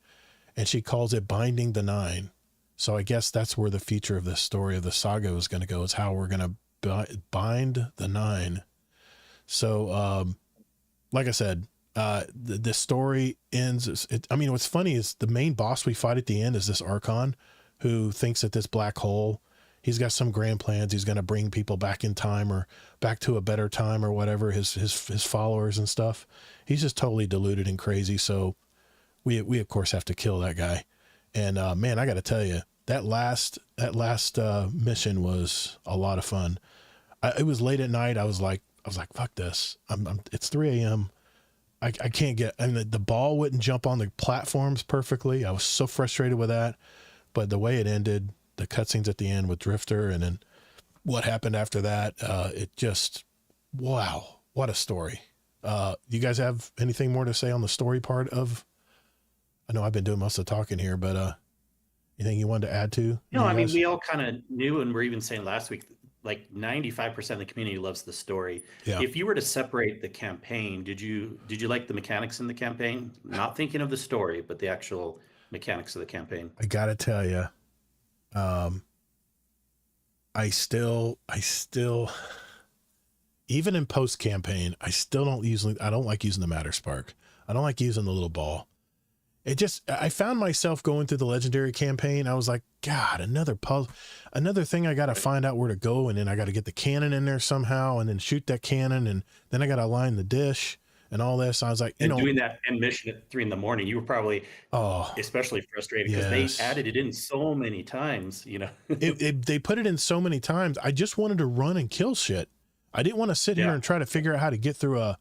and she calls it binding the 9. So I guess that's where the future of this story of the saga is going to go, is how we're going to bind the 9. So, like I said, the story ends. I mean, what's funny is the main boss we fight at the end is this Archon, who thinks that this black hole, he's got some grand plans. He's going to bring people back in time, or back to a better time, or whatever, his followers and stuff. He's just totally deluded and crazy. So we of course have to kill that guy. And man, I got to tell you, that last mission was a lot of fun. It was late at night. I was like, fuck this. It's 3 a.m. I can't get, I mean, the ball wouldn't jump on the platforms perfectly. I was so frustrated with that. But the way it ended, the cutscenes at the end with Drifter, and then what happened after that, it just, wow, what a story. You guys have anything more to say on the story part of, I know I've been doing most of the talking here, but anything you wanted to add to? No, I mean, we all kind of knew, and we're even saying last week, like 95% of the community loves the story. Yeah. If you were to separate the campaign, did you like the mechanics in the campaign? Not thinking of the story, but the actual mechanics of the campaign. I gotta tell you, I still, even in post campaign, I don't like using the Matter Spark. I don't like using the little ball. I found myself going through the legendary campaign. I was like, God, another puzzle, another thing. I got to find out where to go. And then I got to get the cannon in there somehow, and then shoot that cannon. And then I got to align the dish and all this. I was like, doing that end mission at 3 a.m, you were probably especially frustrated, because they added it in so many times, they put it in so many times. I just wanted to run and kill shit. I didn't want to sit here and try to figure out how to get through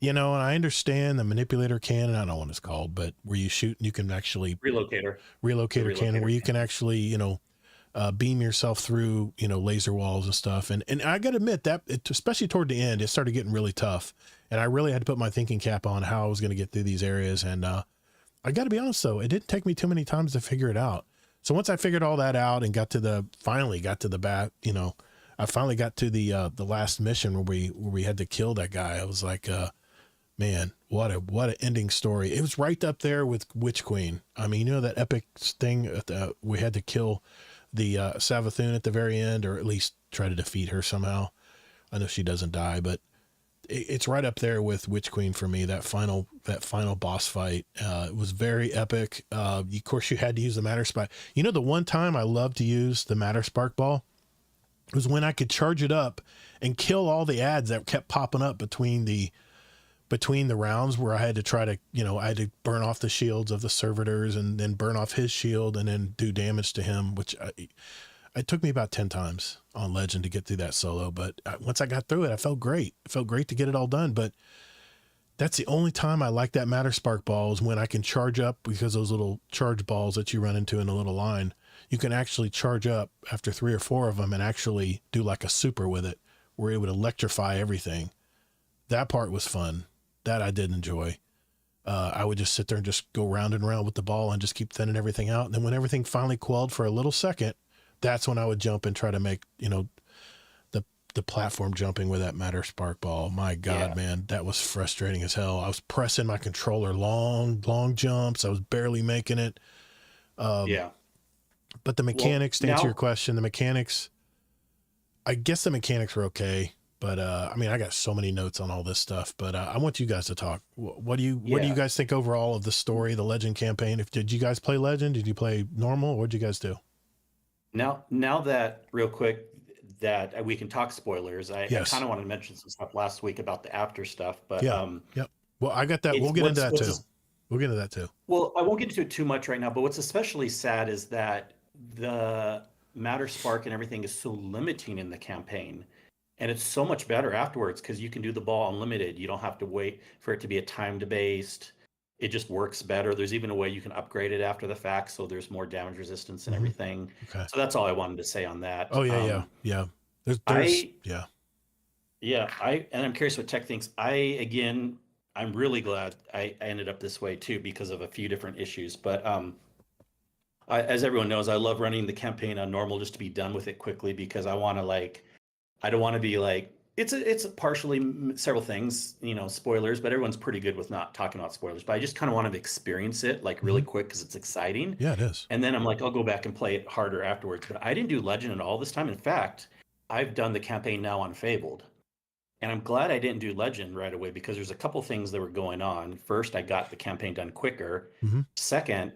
and I understand the manipulator cannon. I don't know what it's called, but where you shoot and you can actually relocator cannon, where you can actually, beam yourself through, laser walls and stuff. And I got to admit that especially toward the end, it started getting really tough, and I really had to put my thinking cap on how I was going to get through these areas. And, I got to be honest though, it didn't take me too many times to figure it out. So once I figured all that out and finally got to the bat, I finally got to the last mission where we had to kill that guy. I was like, man, what an ending story. It was right up there with Witch Queen. I mean, that epic thing, we had to kill the Savathun at the very end, or at least try to defeat her somehow. I know she doesn't die, but it's right up there with Witch Queen for me. That final boss fight, it was very epic. Of course, you had to use the Matter Spark. The one time I loved to use the Matter Spark ball was when I could charge it up and kill all the ads that kept popping up between the rounds, where I had to try to, I had to burn off the shields of the servitors and then burn off his shield and then do damage to him, which it took me about 10 times on Legend to get through that solo. But once I got through it, I felt great. It felt great to get it all done. But that's the only time I like that Matter Spark ball, is when I can charge up, because those little charge balls that you run into in a little line, you can actually charge up after 3 or 4 of them and actually do like a super with it, where it would electrify everything. That part was fun. That I did enjoy. I would just sit there and just go round and round with the ball and just keep thinning everything out. And then when everything finally quelled for a little second, that's when I would jump and try to make, the platform jumping with that Matter Spark ball. My God, man, that was frustrating as hell. I was pressing my controller long jumps. I was barely making it. But the mechanics, to answer your question, I guess the mechanics were okay. But I got so many notes on all this stuff, but I want you guys to talk. What do you guys think overall of the story, the Legend campaign? Did you guys play Legend? Did you play normal? What did you guys do? Now that real quick, that we can talk spoilers. I kind of wanted to mention some stuff last week about the after stuff, but well, I got that. We'll get into that too. Well, I won't get into it too much right now, but what's especially sad is that the Matter Spark and everything is so limiting in the campaign. And it's so much better afterwards, because you can do the ball unlimited. You don't have to wait for it to be a timed based. it just works better. There's even a way you can upgrade it after the fact, so there's more damage resistance and Mhm. everything. Okay. So that's all I wanted to say on that. Oh yeah. There's I yeah. Yeah, and I'm curious what Tech thinks. I'm really glad I ended up this way too because of a few different issues. But as everyone knows, I love running the campaign on normal just to be done with it quickly because I want to I don't want to be it's partially several things, spoilers, but everyone's pretty good with not talking about spoilers. But I just kind of want to experience it really quick because it's exciting. Yeah, it is. And then I'm like, I'll go back and play it harder afterwards. But I didn't do Legend at all this time. In fact, I've done the campaign now on Fabled. And I'm glad I didn't do Legend right away because there's a couple things that were going on. First, I got the campaign done quicker. Second,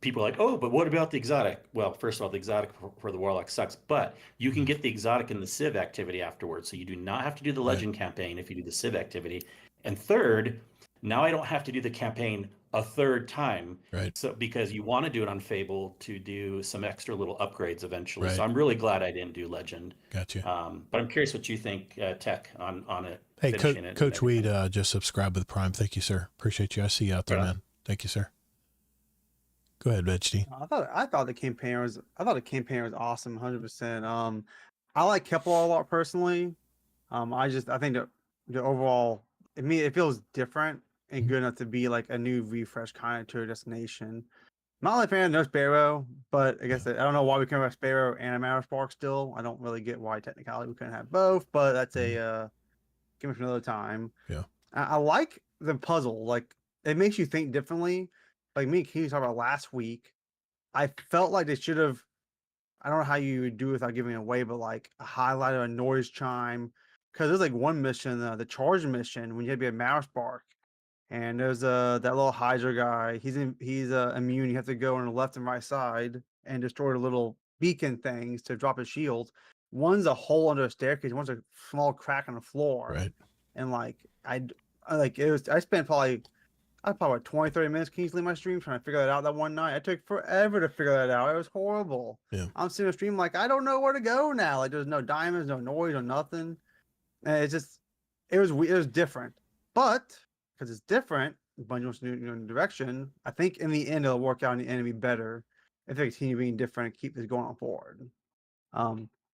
people are like, oh, but what about the exotic? Well, first of all, the exotic for the Warlock sucks, but you can get the exotic in the Civ activity afterwards. So you do not have to do the Legend campaign if you do the Civ activity. And third, now I don't have to do the campaign a third time. Right. So because you want to do it on Fable to do some extra little upgrades eventually. Right. So I'm really glad I didn't do Legend. Gotcha. But I'm curious what you think, Tech, on it. Hey, finishing it Coach Weed just subscribed with Prime. Thank you, sir. Appreciate you. I see you out there, man. Thank you, sir. Go ahead, Veggie. I thought the campaign was awesome, 100%. I like Kepler a lot personally. I think the overall, it feels different and good enough to be like a new refresh kind of to a destination. I'm not a fan of No Sparrow, but I guess I don't know why we couldn't have Sparrow and a Marrowspark still. I don't really get why technically we couldn't have both, but that's a give me for another time. Yeah. I like the puzzle. Like it makes you think differently. Like me and Keith talked about last week. I felt like they should have, I don't know how you would do it without giving it away, but like a highlight or a noise chime. Because there's like one mission, the charge mission, when you had to be a Marrowspark. And there's that little Hydra guy. He's immune. You have to go on the left and right side and destroy the little beacon things to drop his shield. One's a hole under a staircase. One's a small crack on the floor. Right. And I spent probably 20, 30 minutes easily my stream trying to figure that out that one night. It took forever to figure that out. It was horrible. Yeah. I'm sitting on stream like, I don't know where to go now. Like there's no diamonds, no noise, no nothing. And it was different. But because it's different, Bungie wants to do new direction. I think in the end it'll work out in the end and be better if they continue being different and keep this going on forward.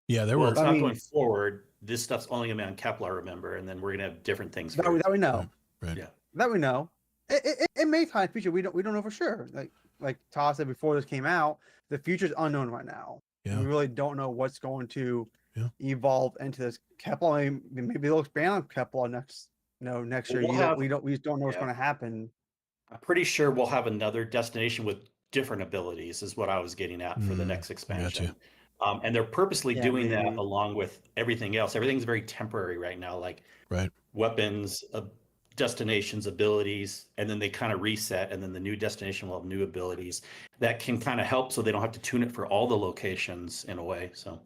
Yeah, it's not going forward. This stuff's only gonna be on Kepler, remember, and then we're gonna have different things. That we know. Right. Yeah. That we know. It may tie future. We don't know for sure. Like Todd said before this came out, the future's unknown right now. Yeah. We really don't know what's going to evolve into this. Kepler, maybe they'll expand on Kepler next year. We just don't know what's going to happen. I'm pretty sure we'll have another destination with different abilities, is what I was getting at for the next expansion. And they're purposely doing that along with everything else. Everything's very temporary right now, like weapons, destinations, abilities, and then they kind of reset, and then the new destination will have new abilities that can kind of help so they don't have to tune it for all the locations in a way. So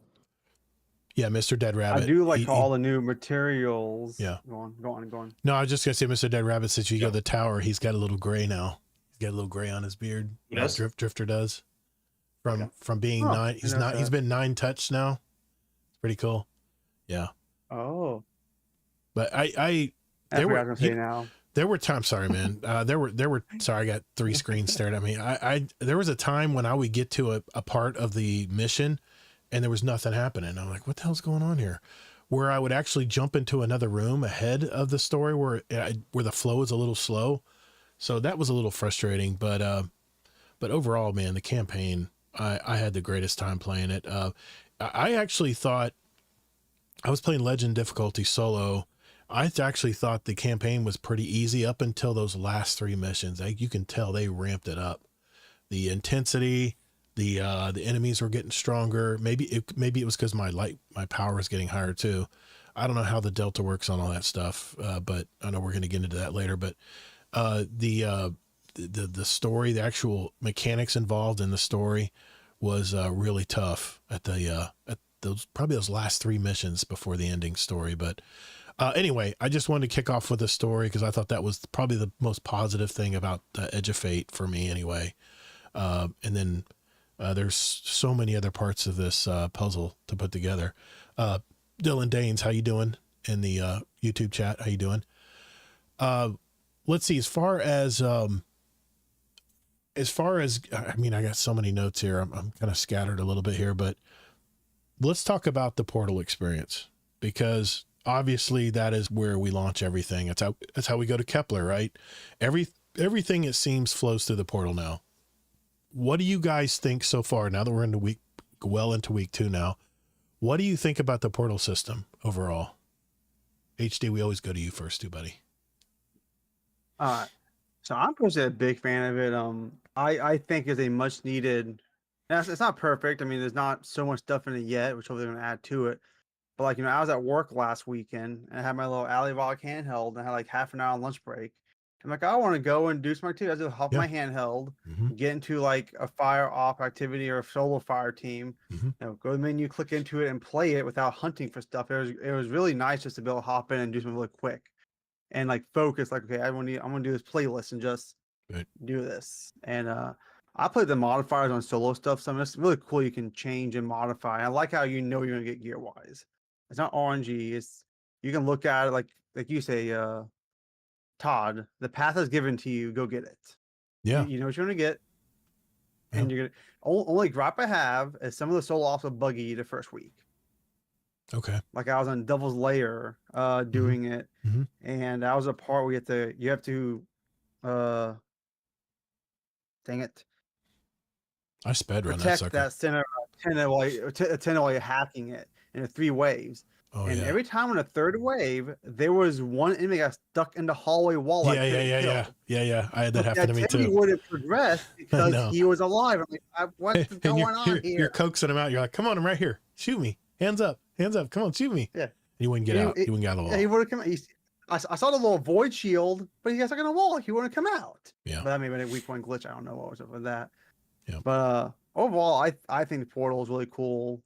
yeah, Mr. Dead Rabbit. I do like all the new materials. Yeah. Go on. No, I was just gonna say, Mr. Dead Rabbit, since you go to the tower, he's got a little gray now. He's got a little gray on his beard. Yes. Drifter does. From being 9, he's been 9 touched now. It's pretty cool. Yeah. Oh. But there were times, sorry, man. Sorry, I got 3 screens stared at me. There was a time when I would get to a part of the mission and there was nothing happening. I'm like, what the hell's going on here? Where I would actually jump into another room ahead of the story where the flow is a little slow. So that was a little frustrating, but overall, man, the campaign, I had the greatest time playing it. I actually thought I was playing Legend difficulty solo. I actually thought the campaign was pretty easy up until those last 3 missions. You can tell they ramped it up. The intensity, the enemies were getting stronger. Maybe it was because my power was getting higher too. I don't know how the Delta works on all that stuff, but I know we're going to get into that later. But the story, the actual mechanics involved in the story was really tough at those last 3 missions before the ending story. But anyway, I just wanted to kick off with the story because I thought that was probably the most positive thing about Edge of Fate for me anyway. And then there's so many other parts of this puzzle to put together. Dylan Danes, how you doing in the YouTube chat? How you doing? let's see, I mean, I got so many notes here. I'm kind of scattered a little bit here, but let's talk about the Portal experience, because obviously that is where we launch everything. That's how we go to Kepler, right? Everything, it seems, flows through the Portal now. What do you guys think so far, now that we're into week 2 now? What do you think about the Portal system overall? HD, we always go to you first, too, buddy. So I'm personally a big fan of it. I think it's a much needed. It's not perfect. I mean, there's not so much stuff in it yet, which hopefully they're going to add to it. But like, I was at work last weekend and I had my little AliVoc handheld and I had like half an hour on lunch break. I'm like, I want to go and do some activity. I just hop my handheld, get into like a fire off activity or a solo fire team. Go to the menu, click into it, and play it without hunting for stuff. It was really nice just to be able to hop in and do something really quick, and like focus. Like, okay, I'm gonna do this playlist and just do this. And I played the modifiers on solo stuff. So it's really cool. You can change and modify. I like how you're gonna get gear wise. It's not RNG. It's you can look at it like you say. Todd, the path is given to you. Go get it. Yeah, you know what you're gonna get, and you're gonna only gripe I have is some of the solo ops will buggy you the first week. Okay. Like I was on Devil's Lair doing it, and that was a part where you have to dang it. I sped run protect that sucker. Center while you're hacking it in 3 waves. Oh, and every time on a 3rd wave, there was one enemy got stuck in the hallway wall. Yeah. I had that happen to me too. He would have progressed because he was alive. I'm like, what's going on here? You're coaxing him out. You're like, come on, I'm right here. Shoot me. Hands up. Come on, shoot me. Yeah. And he wouldn't get out. He wouldn't get out of the wall. Yeah, he would have come. I saw the little void shield, but he got stuck in a wall. He wouldn't come out. Yeah. But that may have been a week 1 glitch. I don't know what was up with that. Yeah. But overall, I think the Portal is really cool.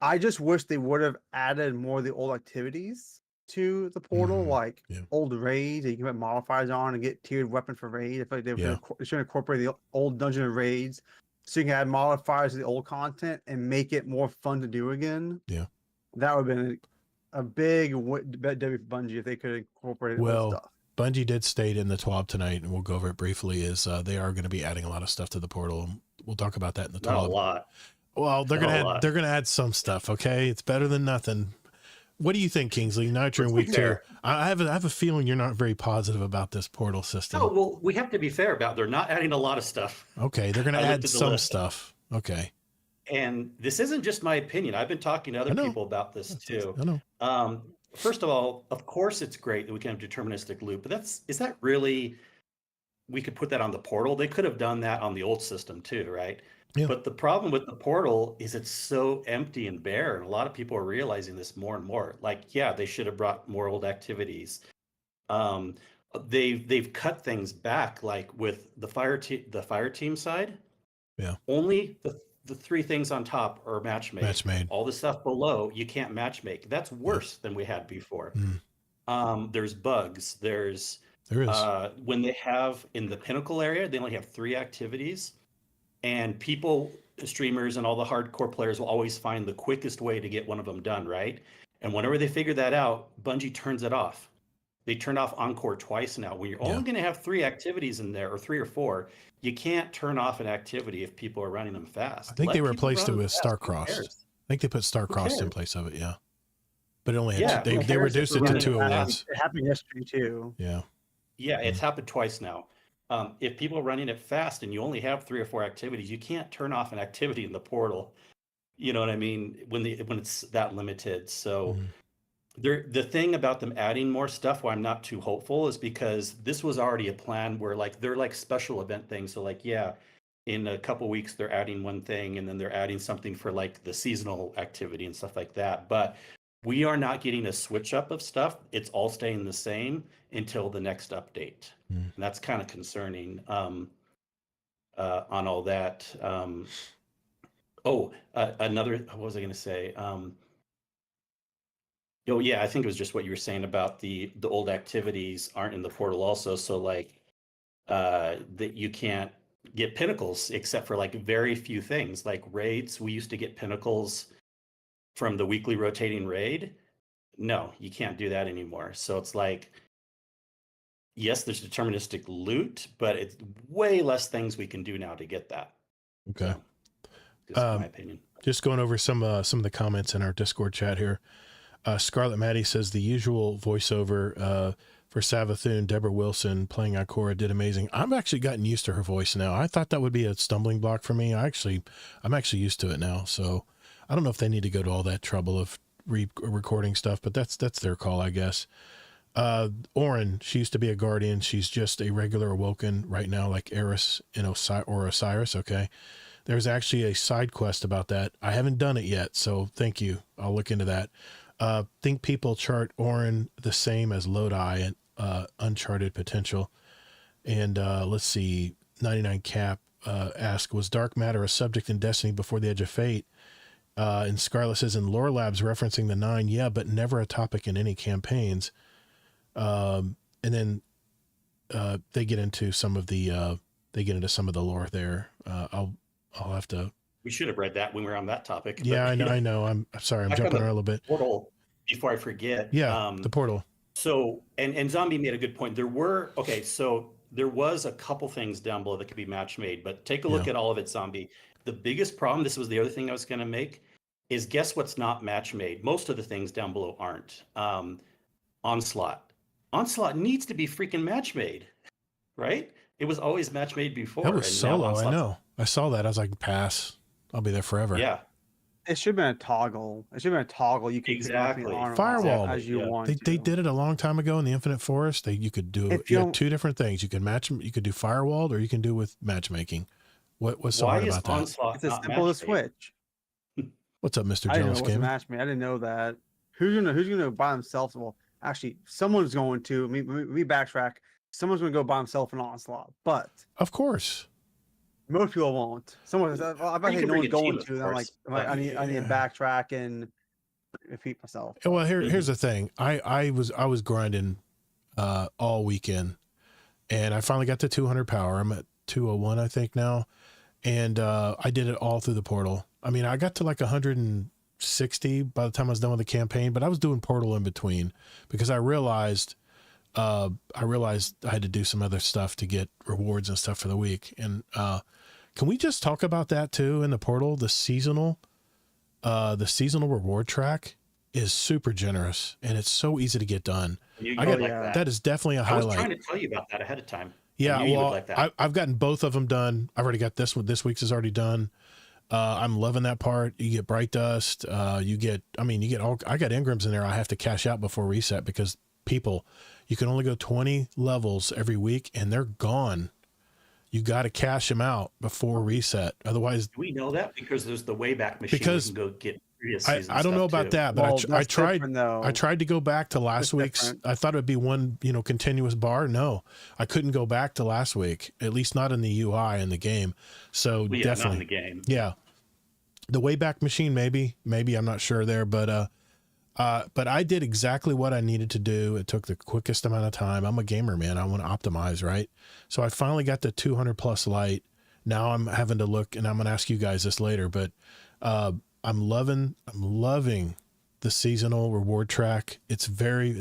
I just wish they would have added more of the old activities to the Portal, like old raids that you can put modifiers on and get tiered weapon for raid. I feel like they should incorporate the old dungeon raids so you can add modifiers to the old content and make it more fun to do again. Yeah. That would have been a big W for Bungie if they could incorporate old stuff. Bungie did state in the TWAB tonight, and we'll go over it briefly, is they are going to be adding a lot of stuff to the Portal. We'll talk about that in the TWAB. Not a lot. Well, they're gonna add some stuff. Okay, it's better than nothing. What do you think, Kingsley? Now you're in week 2. I have a feeling you're not very positive about this Portal system. Oh well, we have to be fair about. They're not adding a lot of stuff. Okay, they're gonna add some stuff. Okay. And this isn't just my opinion. I've been talking to other people about this too. I know. First of all, of course, it's great that we can have deterministic loop, but is that really? We could put that on the Portal. They could have done that on the old system too, right? Yeah. But the problem with the Portal is it's so empty and bare, and a lot of people are realizing this more and more. Like, yeah, they should have brought more old activities. They've cut things back, like with the fire team side. Yeah. Only the 3 things on top are match made. All the stuff below you can't match make. That's worse than we had before. There's bugs. There is when they have in the Pinnacle area, they only have 3 activities. And streamers and all the hardcore players will always find the quickest way to get one of them done, right? And whenever they figure that out, Bungie turns it off. They turn off Encore twice now. When you're only going to have 3 activities in there, or 3 or 4, you can't turn off an activity if people are running them fast. I think they replaced it with Starcrossed. I think they put Starcrossed in place of it, But it only had they reduced it to 2 at once. It happened yesterday too. Yeah. Yeah, it's happened twice now. If people are running it fast and you only have 3 or 4 activities, you can't turn off an activity in the Portal. You know what I mean? When it's that limited. So the thing about them adding more stuff, why I'm not too hopeful, is because this was already a plan where they're like special event things. So in a couple weeks they're adding one thing, and then they're adding something for like the seasonal activity and stuff like that. But we are not getting a switch up of stuff. It's all staying the same until the next update. And that's kind of concerning on all that. Another, what was I going to say? I think it was just what you were saying about the old activities aren't in the Portal also. So that you can't get pinnacles except for very few things, like raids. We used to get pinnacles from the weekly rotating raid. No, you can't do that anymore. So it's yes, there's deterministic loot, but it's way less things we can do now to get that. Okay. So, just my opinion. Just going over some of the comments in our Discord chat here. Scarlet Maddie says the usual voiceover for Savathun, Deborah Wilson playing Ikora did amazing. I've actually gotten used to her voice now. I thought that would be a stumbling block for me. I'm actually used to it now. So I don't know if they need to go to all that trouble of recording stuff, but that's their call, I guess. Orin, she used to be a guardian. She's just a regular awoken right now, like Eris or Osiris. Okay. There's actually a side quest about that. I haven't done it yet, so thank you. I'll look into that. Think people chart Orin the same as Lodi and Uncharted Potential. And let's see, 99 Cap asked, was Dark Matter a subject in Destiny before the Edge of Fate? And Scarlet says, in Lore Labs referencing the 9, yeah, but never a topic in any campaigns. And then they get into some of the lore there. I'll have to. We should have read that when we were on that topic. Yeah, I know. I'm sorry. I'm jumping around a little bit. Portal, before I forget. Yeah, the portal. So, and Zombie made a good point. There was a couple things down below that could be match made, but take a look at all of it, Zombie. The biggest problem, this was the other thing I was going to make, is guess what's not match made? Most of the things down below aren't. Onslaught. Onslaught needs to be freaking match made, right? It was always match made before. That was solo, I know. I saw that. I was like, pass. I'll be there forever. Yeah. It should have been a toggle. You could Exactly. Firewall as you want. They did it a long time ago in the Infinite Forest. You could do you had two different things. You could match them. You could do firewalled, or you can do with matchmaking. What's so hard about that? Onslaught it's as simple as switch. What's up, Mr. I didn't know Jealous it was Game? match me. I didn't know that. Who's gonna by themselves? Well, actually, someone's going to. We backtrack. Someone's gonna go by himself in Onslaught, but of course. Most people won't. Someone, I bet no one's going to. I'm like, I need to backtrack and repeat myself. Well, here's the thing. I was grinding all weekend, and I finally got to 200 power. I'm at 201, I think now, and I did it all through the portal. I mean, I got to like 160 by the time I was done with the campaign, but I was doing portal in between because I realized I had to do some other stuff to get rewards and stuff for the week. And can we just talk about that too in the portal? The seasonal reward track is super generous and it's so easy to get done. That is definitely a highlight. I was trying to tell you about that ahead of time. Yeah, well, I've gotten both of them done. I've already got this one. This week's is already done. I'm loving that part. You get Bright Dust. I got Engrams in there. I have to cash out before reset because you can only go 20 levels every week and they're gone. You got to cash them out before reset. Otherwise, do we know that? Because there's the Wayback Machine. Because you can go get previous season I don't know about too. that, but I tried to go back to last week's. Different. I thought it would be one, continuous bar. No, I couldn't go back to last week, at least not in the UI in the game. So definitely not in the game. Yeah. The Wayback Machine, maybe I'm not sure there, but I did exactly what I needed to do. It took the quickest amount of time. I'm a gamer, man. I want to optimize, right? So I finally got the 200 plus light. Now I'm having to look, and I'm going to ask you guys this later, but I'm loving the seasonal reward track. It's very,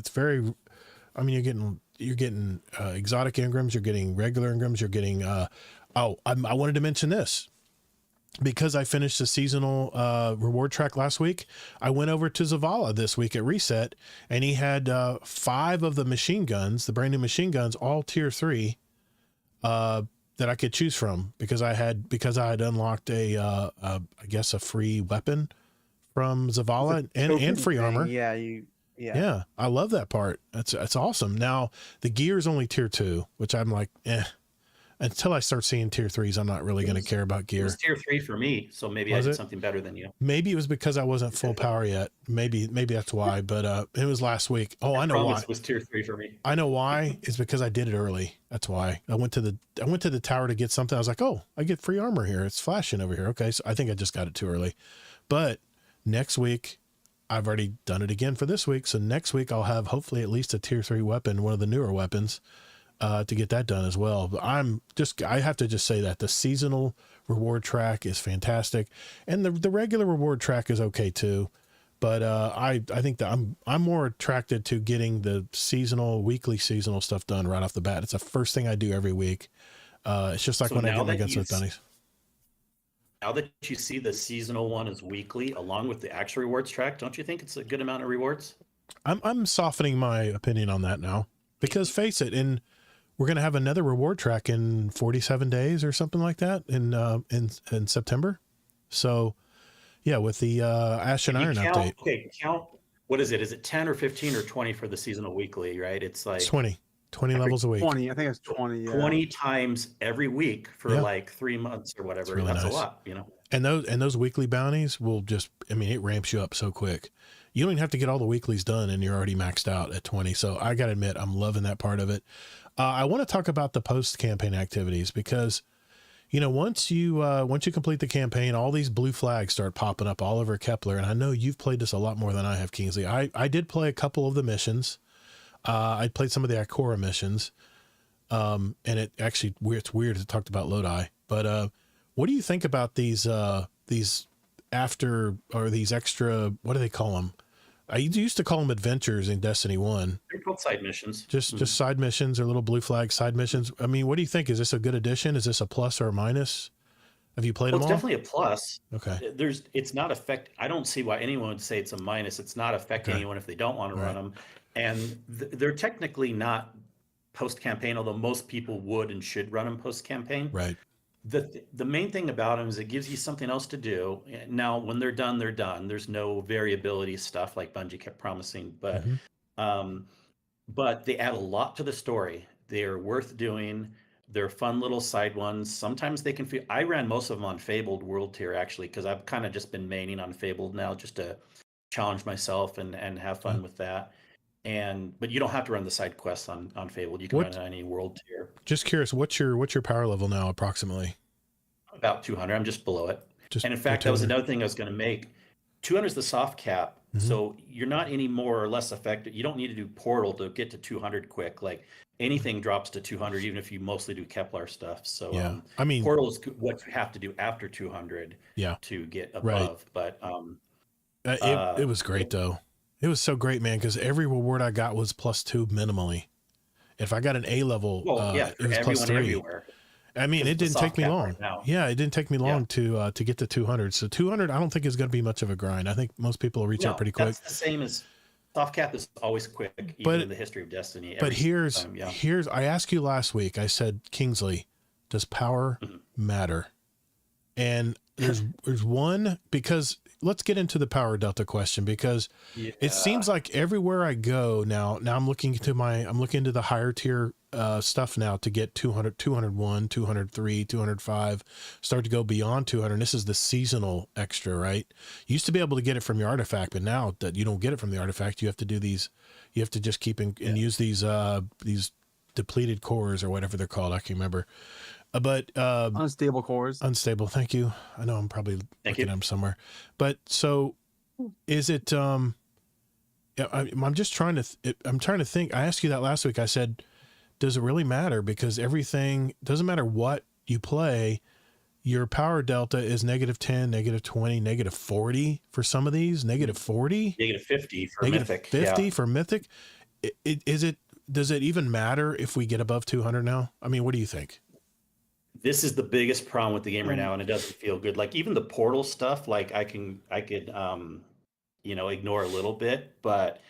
I mean, you're getting exotic Engrams, you're getting regular Engrams, you're getting, I wanted to mention this. Because I finished the seasonal reward track last week, I went over to Zavala this week at Reset, and he had 5 of the machine guns, the brand new machine guns, all tier 3, that I could choose from because I had unlocked I guess a free weapon from Zavala and free armor. Yeah. I love that part. That's awesome. Now the gear is only tier 2, which I'm like, until I start seeing tier 3s, I'm not really going to care about gear. It was tier 3 for me, so maybe I did something better than you. Maybe it was because I wasn't full power yet. Maybe that's why. But it was last week. Oh, I know why. It was tier 3 for me. I know why. It's because I did it early. That's why. I went to the tower to get something. I was like, oh, I get free armor here. It's flashing over here. Okay, so I think I just got it too early. But next week, I've already done it again for this week. So next week I'll have hopefully at least a tier 3 weapon, one of the newer weapons. To get that done as well. But I have to just say that the seasonal reward track is fantastic. And the regular reward track is okay too. But I think that I'm more attracted to getting the weekly seasonal stuff done right off the bat. It's the first thing I do every week. It's just like So when I now get my that Gunsmith you bounties. now that you see the seasonal one is weekly, along with the actual rewards track, don't you think it's a good amount of rewards? I'm softening my opinion on that now, because face it, we're going to have another reward track in 47 days or something like that in September. So yeah, with the Ash and Iron update. Okay, count. What is it? Is it 10 or 15 or 20 for the seasonal weekly, right? It's like It's 20 levels a week. 20. I think it's 20. Yeah. 20 times every week for Yeah. like 3 months or whatever. really That's nice. a lot, you know. And those weekly bounties will just, I mean, it ramps you up so quick. You don't even have to get all the weeklies done and you're already maxed out at 20. So I got to admit, I'm loving that part of it. I want to talk about the post campaign activities because, you know, once you complete the campaign, all these blue flags start popping up all over Kepler. And I know you've played this a lot more than I have, Kingsley. I did play a couple of the missions. I played some of the Ikora missions. And it's weird to talk about Lodi, but, what do you think about these extra, what do they call them? I used to call them adventures in Destiny 1. They're called side missions. Just side missions or little blue flag side missions. I mean, what do you think? Is this a good addition? Is this a plus or a minus? Have you played Well, them it's all? definitely a plus. Okay. It's not I don't see why anyone would say it's a minus. It's not affecting Okay. anyone if they don't want to Right. run them. And they're technically not post-campaign, although most people would and should run them post-campaign. Right. The main thing about them is it gives you something else to do. Now, when they're done, they're done. There's no variability stuff like Bungie kept promising, but they add a lot to the story. They are worth doing. They're fun little side ones. Sometimes they can feel. I ran most of them on Fabled World Tier actually, because I've kind of just been maining on Fabled now just to challenge myself and have fun with that. But you don't have to run the side quests on Fabled. You can run any world tier. Just curious, what's your power level now approximately? About 200. I'm just below it. Just and in fact, that was another thing I was going to make. 200 is the soft cap. So you're not any more or less effective. You don't need to do Portal to get to 200 quick. Like anything drops to 200, even if you mostly do Kepler stuff. So yeah, I mean, Portal is what you have to do after 200 to get above. But it was great though. It was so great, man, because every reward I got was +2 minimally. If I got an A level, it was +3. Everywhere. I mean, it didn't take me long. Right yeah, it didn't take me long to get to 200. So 200, I don't think is going to be much of a grind. I think most people will reach out pretty quick. That's the same as soft cap is always quick, even in the history of Destiny. But here's I asked you last week. I said, Kingsley, does power matter? And there's one, because let's get into the power delta question, because it seems like everywhere I go now I'm looking into the higher tier stuff now to get 200, 201, 203, 205, start to go beyond 200. This is the seasonal extra, right? You used to be able to get it from your artifact, but now that you don't get it from the artifact, you have to do these, you have to just keep and use these depleted cores or whatever they're called. I can't remember. But unstable cores. Unstable. Thank you. I know I'm probably looking at them somewhere. But so is it I'm just trying to I'm trying to think. I asked you that last week. I said, does it really matter? Because everything doesn't matter what you play, your power delta is -10, -20, -40 for some of these, -40, -50 for Mythic. 50 for Mythic. Does it even matter if we get above 200 now? I mean, what do you think? This is the biggest problem with the game right now, and it doesn't feel good. Like even the Portal stuff, like I could ignore a little bit, but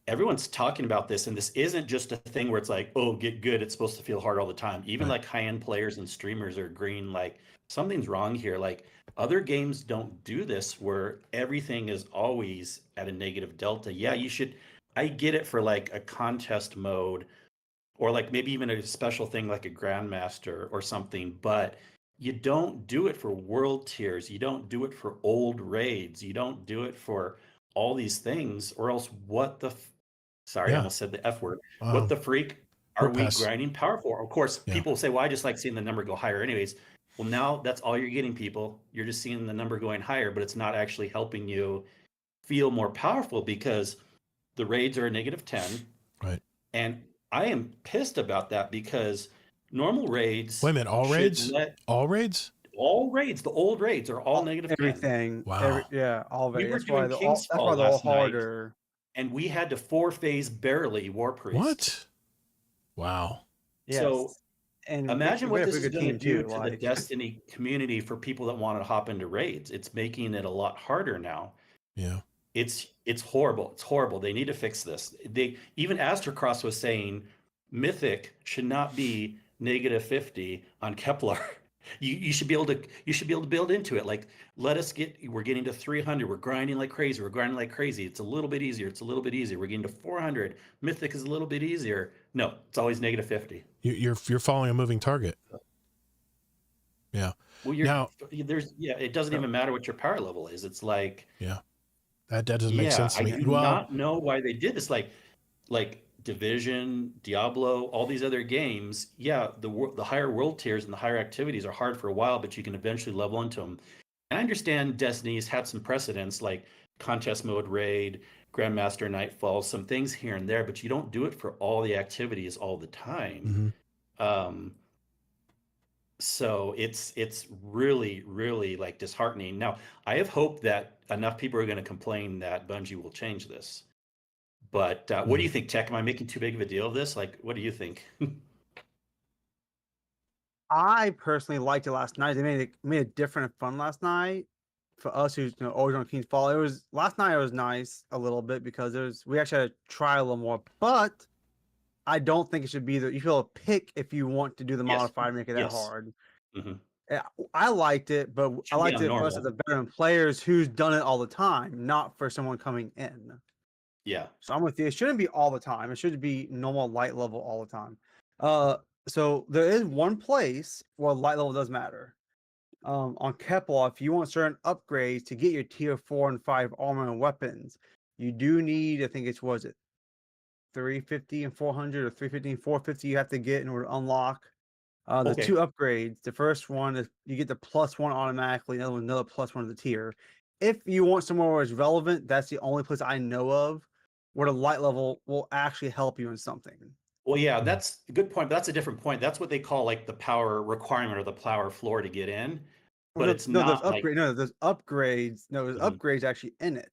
everyone's talking about this, and this isn't just a thing where it's like, oh, get good, it's supposed to feel hard all the time. Even like high-end players and streamers are agreeing like something's wrong here. Like other games don't do this where everything is always at a negative delta. Yeah, you should. I get it for like a contest mode, or like maybe even a special thing like a Grandmaster or something, but you don't do it for world tiers. You don't do it for old raids. You don't do it for all these things, or else what the... Sorry, I almost said the F word. What the freak are we grinding power for? Of course, people say, well, I just like seeing the number go higher anyways. Well, now that's all you're getting, people. You're just seeing the number going higher, but it's not actually helping you feel more powerful because the raids are a -10. Right. And I am pissed about that because normal raids... Wait a minute, all raids? All raids? all raids, the old raids are all negative 10. everything. Wow. All of We it. were That's why doing the King's that's Fall why they're all last night, harder. and we had to 4-phase barely War Priest. What? Wow. So Yes. And imagine what we have this a is good going to team do too. to the Destiny community for people that want to hop into raids. It's making it a lot harder now. Yeah. It's horrible. It's horrible. They need to fix this. They even Astrocross was saying Mythic should not be -50 on Kepler. You should be able to build into it. Like, we're getting to 300. We're grinding like crazy. It's a little bit easier. We're getting to 400. Mythic is a little bit easier. No, it's always -50. You're following a moving target. Yeah. Well, it doesn't even matter what your power level is. It's like, yeah, that doesn't make sense to me. I do not know why they did this. Like Division, Diablo, all these other games. Yeah, the higher world tiers and the higher activities are hard for a while, but you can eventually level into them. And I understand Destiny's had some precedents, like contest mode raid, Grandmaster Nightfall, some things here and there, but you don't do it for all the activities all the time. Mm-hmm. So it's really, really like disheartening. Now, I have hope that enough people are going to complain that Bungie will change this. But what do you think, Tech? Am I making too big of a deal of this? Like, what do you think? I personally liked it last night. They made it different and fun last night. For us who's always on King's Fall, last night. It was nice a little bit because we actually had to try a little more. But I don't think it should be that you feel a pick if you want to do the modifier, make it that hard. Mm-hmm. Yeah, I liked it, but I liked it for us as the veteran players who's done it all the time, not for someone coming in. Yeah. So I'm with you. It shouldn't be all the time. It should be normal light level all the time. So there is one place where light level does matter. On Kepler, if you want certain upgrades to get your tier 4 and 5 armor and weapons, you do need, I think it's, 350 and 400 or 350 and 450 you have to get in order to unlock. The two upgrades. The first one is you get the +1 automatically, the other one another +1 to the tier. If you want somewhere where it's relevant, that's the only place I know of where the light level will actually help you in something. Well, yeah, that's a good point, but that's a different point. That's what they call like the power requirement or the power floor to get in. But it's not there's upgrades. No, there's upgrades actually in it.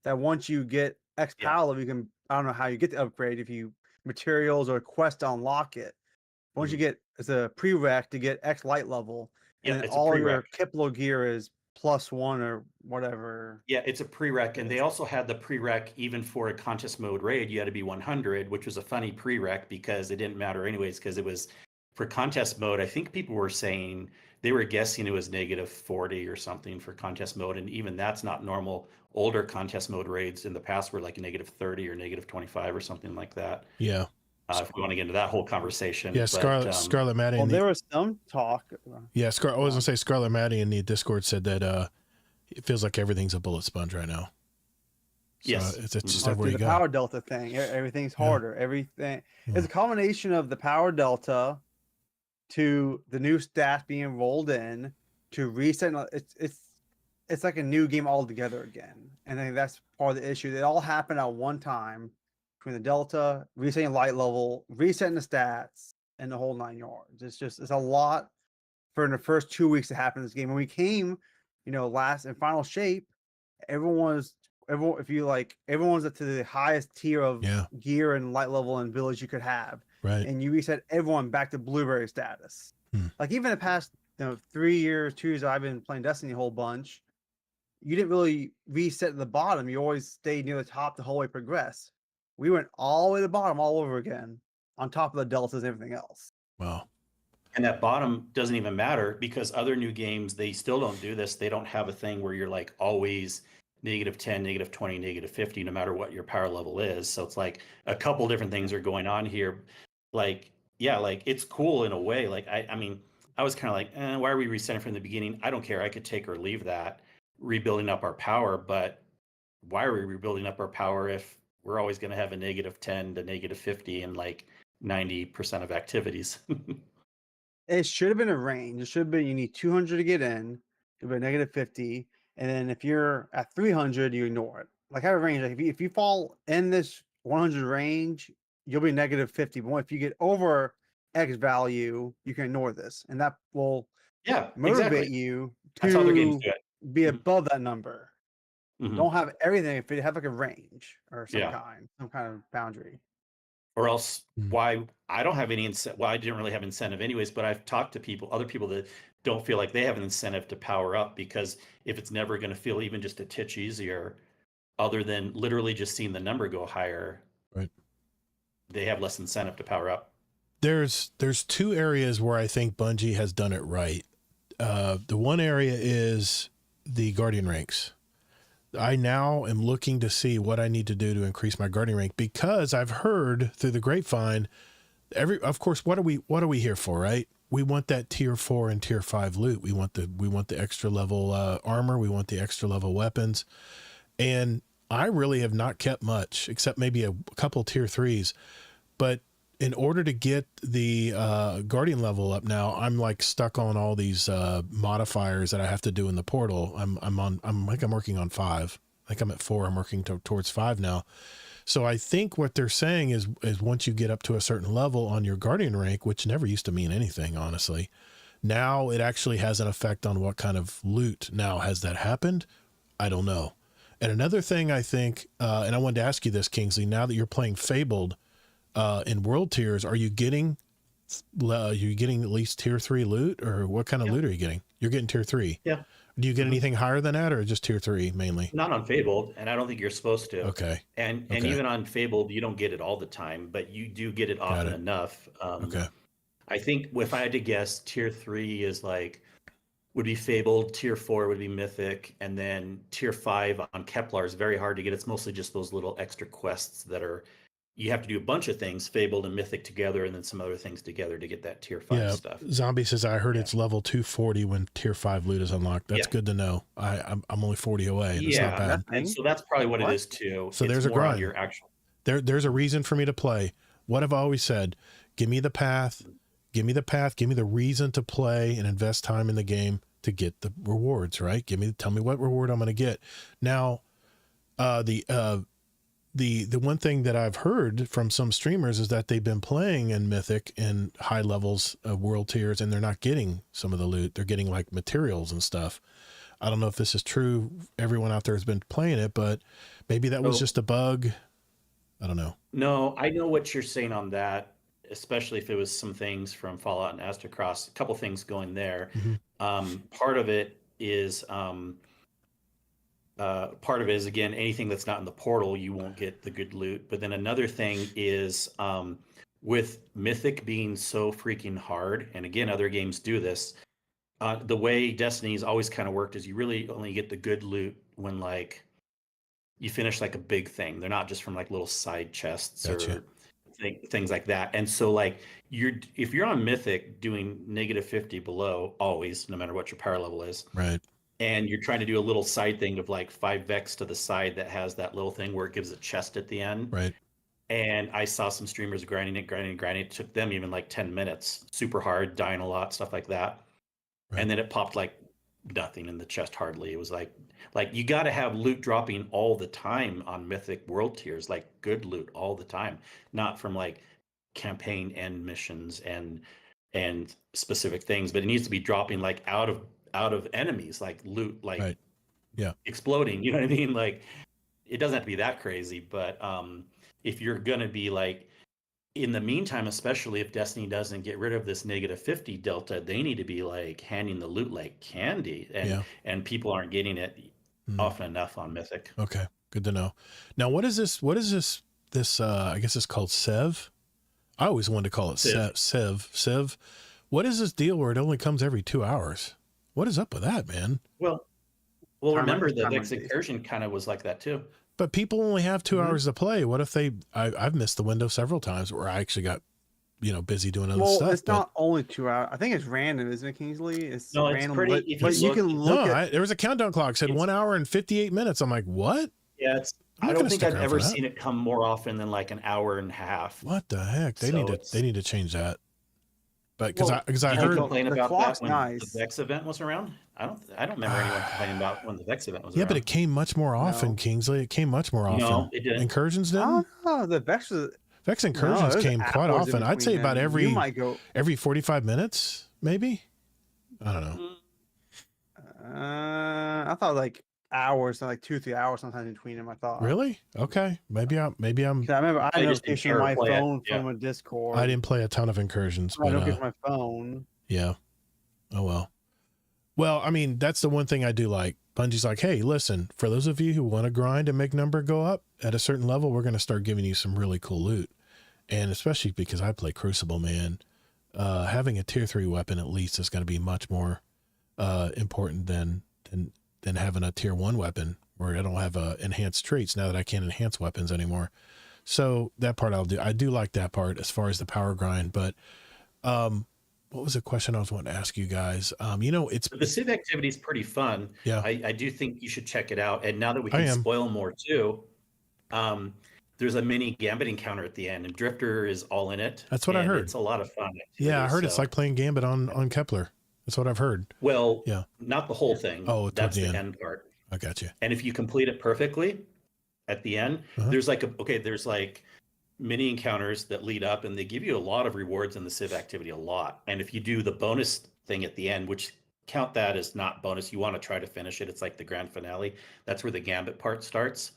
That once you get X power level, you can, I don't know how you get the upgrade, if you materials or quest to unlock it. Once you get, it's a prereq to get X light level, and then all your Kepler gear is +1 or whatever. Yeah, it's a prereq, and they also had the prereq even for a contest mode raid. You had to be 100, which was a funny prereq because it didn't matter anyways, because it was for contest mode. I think people were saying they were guessing it was -40 or something for contest mode, and even that's not normal. Older contest mode raids in the past were like -30 or -25 or something like that. Yeah. If we want to get into that whole conversation. Yeah, Scarlet Maddie. Well, there was some talk. Yeah, I was gonna say Scarlet Maddie in the Discord said that it feels like everything's a bullet sponge right now. So yes, it's just everywhere you the go. power delta thing. Everything's harder. Everything. It's a combination of the power delta to the new stats being rolled in to reset. It's like a new game altogether again, and I think that's part of the issue. They all happen at one time. Between the delta, resetting light level, resetting the stats, and the whole 9 yards. It's a lot for in the first 2 weeks to happen in this game. When we came, last in final shape, everyone's up to the highest tier of gear and light level and village you could have. Right. And you reset everyone back to blueberry status. Like even the past 3 years, 2 years I've been playing Destiny a whole bunch, you didn't really reset at the bottom. You always stayed near the top the whole way progress. We went all the way to the bottom all over again, on top of the deltas and everything else. Wow. And that bottom doesn't even matter because other new games, they still don't do this. They don't have a thing where you're like always -10, -20, -50, no matter what your power level is. So it's like a couple different things are going on here. Like, yeah, like it's cool in a way. Like, I mean, I was kind of like, why are we resetting from the beginning? I don't care. I could take or leave that, rebuilding up our power. But why are we rebuilding up our power if we're always going to have a -10 to -50 in like 90% of activities? It should have been a range. It should have been, you need 200 to get in, it'll be -50. And then if you're at 300, you ignore it. Like have a range. Like if you fall in this 100 range, you'll be -50. But if you get over X value, you can ignore this. And that will Yeah, motivate exactly. you That's how other games to do it. be Mhm. above that number. Mhm. Don't have everything if you have like a range or some Yeah. kind of boundary. Or else Mm. why I don't have any incentive. Well, I didn't really have incentive anyways, but I've talked to people, other people that don't feel like they have an incentive to power up, because if it's never going to feel even just a titch easier, other than literally just seeing the number go higher, Right. they have less incentive to power up. There's two areas where I think Bungie has done it right. The one area is the Guardian ranks. I now am looking to see what I need to do to increase my Guardian rank, because I've heard through the grapevine, of course, what are we here for, right? We want that tier 4 and tier 5 loot. We want the extra level armor. We want the extra level weapons. And I really have not kept much, except maybe a couple tier 3s. But in order to get the Guardian level up now, I'm like stuck on all these modifiers that I have to do in the portal. I'm working on 5. I think I'm at 4. I'm working towards 5 now. So I think what they're saying is once you get up to a certain level on your Guardian rank, which never used to mean anything, honestly, now it actually has an effect on what kind of loot. Now, has that happened? I don't know. And another thing I think, and I wanted to ask you this, Kingsley, now that you're playing Fabled in world tiers, are you getting at least tier 3 loot, or what kind of loot are you getting? You're getting tier 3. Yeah. Do you get anything higher than that, or just tier 3 mainly? Not on Fabled, and I don't think you're supposed to. Okay. And even on Fabled, you don't get it all the time, but you do get it often enough. Okay. I think if I had to guess, tier 3 is would be Fabled, tier 4 would be Mythic, and then tier 5 on Kepler is very hard to get. It's mostly just those little extra quests that you have to do a bunch of things, Fabled and Mythic together, and then some other things together to get that tier 5 stuff. Zombie says, I heard it's level 240 when tier 5 loot is unlocked. That's good to know. I'm only 40 away. That's not bad. And so that's probably what it is too. So there's a grind. Your actual... There's a reason for me to play. What I've always said, give me the path, give me the reason to play and invest time in the game to get the rewards, right? Tell me what reward I'm going to get. Now, the one thing that I've heard from some streamers is that they've been playing in Mythic and high levels of world tiers, and they're not getting some of the loot. They're getting like materials and stuff. I don't know if this is true. Everyone out there has been playing it, but maybe that was just a bug. I don't know. No, I know what you're saying on that, especially if it was some things from Fallout and Aztecross, a couple things going there. Mm-hmm. Part of it is again, anything that's not in the portal, you won't get the good loot. But then another thing is with Mythic being so freaking hard, and again, other games do this, the way Destiny's always kind of worked is you really only get the good loot when you finish a big thing. They're not just from little side chests or things like that. And so if you're on Mythic doing -50 below always, no matter what your power level is, right, and you're trying to do a little side thing of 5 Vex to the side that has that little thing where it gives a chest at the end. Right. And I saw some streamers grinding it. It took them even 10 minutes, super hard, dying a lot, stuff like that. Right. And then it popped nothing in the chest hardly. It was like you got to have loot dropping all the time on Mythic world tiers, good loot all the time, not from campaign end missions and specific things, but it needs to be dropping out of enemies, loot, right. exploding. You know what I mean? It doesn't have to be that crazy, but if you're gonna be in the meantime, especially if Destiny doesn't get rid of this -50 delta, they need to be handing the loot like candy, and people aren't getting it often enough on Mythic. Okay, good to know. Now, what is this? I guess it's called Sev. I always wanted to call it Sev. What is this deal where it only comes every 2 hours? What is up with that, man? Well, remember the Vex Incursion kind of was like that too. But people only have 2 hours to play. What if I've missed the window several times where I actually got, busy doing other stuff. It's not only 2 hours. I think it's random, isn't it, Kingsley? It's random. Pretty, you can look there was a countdown clock said 1 hour and 58 minutes. I'm like, what? Yeah, I don't think I've ever seen it come more often than an hour and a half. What the heck? They need to change that. But because I heard complain about that when the Vex event was around. I don't remember anyone complaining about when the Vex event was around. Yeah, but it came much more often, Kingsley. It came much more often. No, it didn't. Incursions didn't? Oh, the Vex Incursions came quite often. I'd say about every 45 minutes, maybe. I don't know. I thought like hours, like 2-3 hours sometimes in between them. I thought. Really? Okay. Maybe I'm 'Cause I remember I had They a just didn't notification on care to my play it, phone yeah. from a Discord. I didn't play a ton of incursions, I had a but notification on my phone. yeah. Oh well. Well, I mean, that's the one thing I do like. Bungie's like, hey, listen, for those of you who want to grind and make number go up at a certain level, we're going to start giving you some really cool loot. And especially because I play Crucible, man, having a tier 3 weapon at least is going to be much more important than having a tier 1 weapon where I don't have enhanced traits now that I can't enhance weapons anymore. So that part I'll do. I do like that part as far as the power grind, but what was the question I was wanting to ask you guys? You know, The Civ activity is pretty fun. Yeah. I do think you should check it out. And now that we I can am. spoil more too, there's a mini Gambit encounter at the end, and Drifter is all in it. That's what I and heard. It's a lot of fun. Yeah, I heard it's so- like playing Gambit on Kepler. That's what I've heard. Well, Yeah. not the whole thing. Oh, towards that's the the end. end part. I got you. And if you complete it perfectly at the end, Uh-huh. there's like mini encounters that lead up, and they give you a lot of rewards in the Civ activity, a lot. And if you do the bonus thing at the end, which count that as not bonus, you want to try to finish it. It's like the grand finale. That's where the Gambit part starts.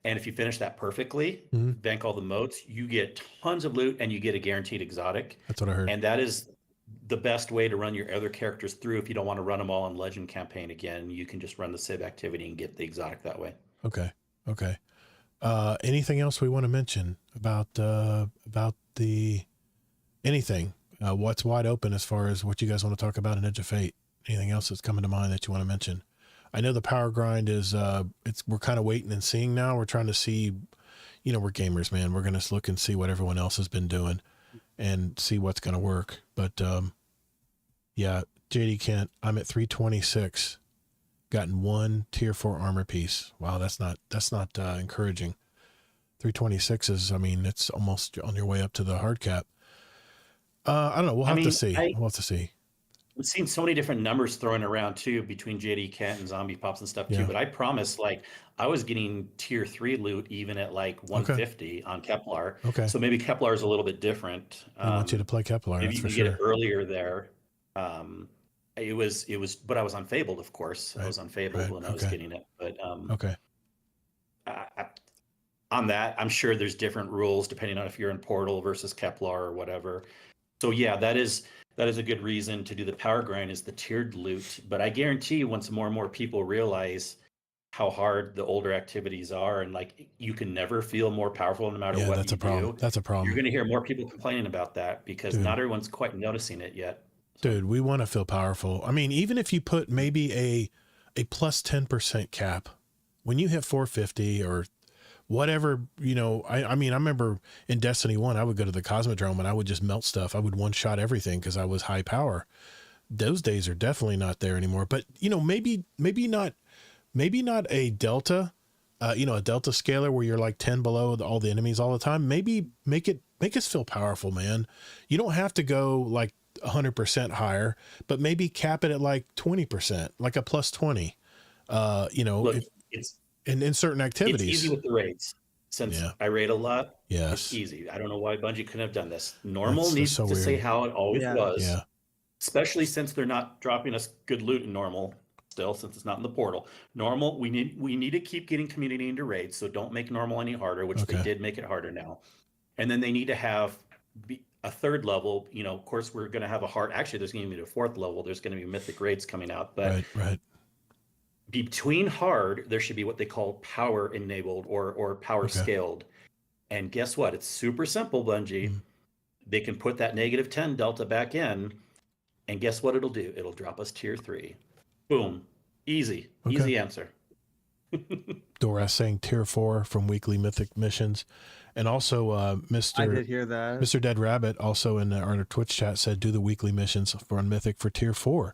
And if you finish that perfectly, Mhm. bank all the motes, you get tons of loot and you get a guaranteed exotic. That's what I heard. And that is the best way to run your other characters through. If you don't want to run them all in Legend campaign again, you can just run the Civ activity and get the exotic that way. Okay. Anything else we want to mention about the anything? What's wide open as far as what you guys want to talk about in Edge of Fate? Anything else that's coming to mind that you want to mention? I know the power grind is we're kind of waiting and seeing now. We're trying to see, you know, we're gamers, man. We're going to look and see what everyone else has been doing and see what's going to work. But yeah, JD Kent, I'm at 326. Gotten one tier 4 armor piece. Wow, that's not encouraging. 326 is, I mean, it's almost on your way up to the hard cap. I don't know. We'll have to see. We'll have to see. I've seen so many different numbers thrown around too between JD Kent and Zombie Pops and stuff too. Yeah. But I promise, like, I was getting tier 3 loot even at like 150 on Kepler. Okay. So maybe Kepler is a little bit different. I want you to play Kepler. Maybe That's you for can sure. get it earlier there. It was, but I was unfabled, of course. Right, I was unfabled when I was okay. getting it. But Okay. On that, I'm sure there's different rules depending on if you're in Portal versus Kepler or whatever. So yeah, that is a good reason to do the power grind, is the tiered loot. But I guarantee once more and more people realize how hard the older activities are, and like you can never feel more powerful no matter Yeah, what that's you a problem. do. That's a problem. You're going to hear more people complaining about that because Dude. not everyone's quite noticing it yet. Dude, we want to feel powerful. I mean, even if you put maybe a plus 10% cap, when you hit 450 or whatever, you know, I mean, I remember in Destiny 1, I would go to the Cosmodrome and I would just melt stuff. I would one-shot everything because I was high power. Those days are definitely not there anymore. But, you know, maybe not a delta, a delta scaler where you're like 10 below all the enemies all the time. Maybe make us feel powerful, man. You don't have to go like 100% higher, but maybe cap it at like 20%, like a plus 20. Look, it's in certain activities. It's easy with the raids. Since Yeah. I raid a lot, Yes. it's easy. I don't know why Bungie couldn't have done this. Normal That's needs so to say weird. how it always Yeah. was. Yeah. Especially since they're not dropping us good loot in normal still, since it's not in the portal. Normal, we need to keep getting community into raids, so don't make normal any harder, which Okay. they did make it harder now. And then they need to have a third level. You know, of course, we're going to have actually, there's going to be a fourth level. There's going to be mythic raids coming out, but Right. between hard, there should be what they call power enabled or power Okay. scaled. And guess what? It's super simple, Bungie. Mhm. They can put that -10 delta back in, and guess what it'll do? It'll drop us tier 3. Boom. Easy. Okay. Easy answer. Dora saying tier 4 from weekly mythic missions. And also I did Mr. hear that. Mr. Dead Rabbit also in our Twitch chat said do the weekly missions for mythic for tier 4.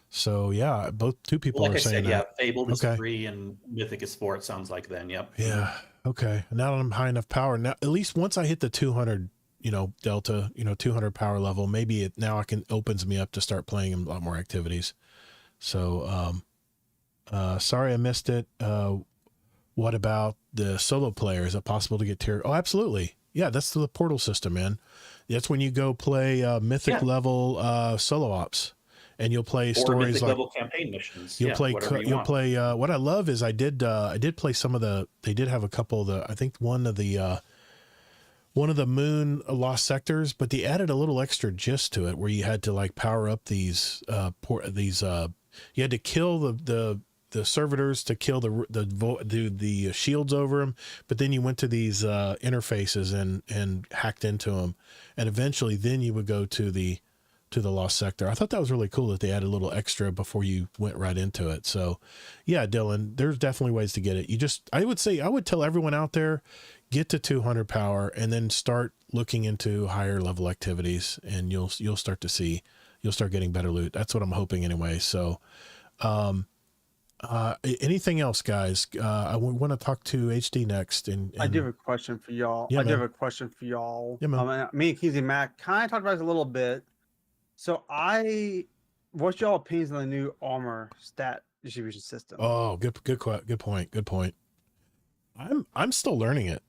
So yeah, two people Like are I saying said, yeah, that. Fabled is Okay. 3 and Mythic is 4, it sounds like then. Yep. Yeah. Okay. Now that I'm high enough power, now at least once I hit the 200, delta, 200 power level, maybe opens me up to start playing a lot more activities. So, sorry I missed it. What about the solo player? Is it possible to get tier? Oh, absolutely. Yeah. That's the portal system, man. That's when you go play mythic Yeah. level solo ops. and you'll play Or stories Mythic like level campaign missions. you'll Yeah, play whatever you you'll want. play. What I love is I did play some of the. They did have a couple of the. I think one of the moon lost sectors, but they added a little extra gist to it where you had to like power up these you had to kill the servitors to kill the shields over them, but then you went to these interfaces and hacked into them, and eventually then you would go to the lost sector. I thought that was really cool that they added a little extra before you went right into it. So yeah, Dylan, there's definitely ways to get it. I would tell everyone out there, get to 200 power and then start looking into higher level activities, and you'll start getting better loot. That's what I'm hoping anyway. So, anything else, guys? I want to talk to HD next. And I do have a question for y'all. Yeah, I do man. have a question for y'all. Yeah, man. Me and Kingsley Mac kind of talked about this a little bit. So what's y'all opinions on the new armor stat distribution system? Oh, good point. I'm still learning it.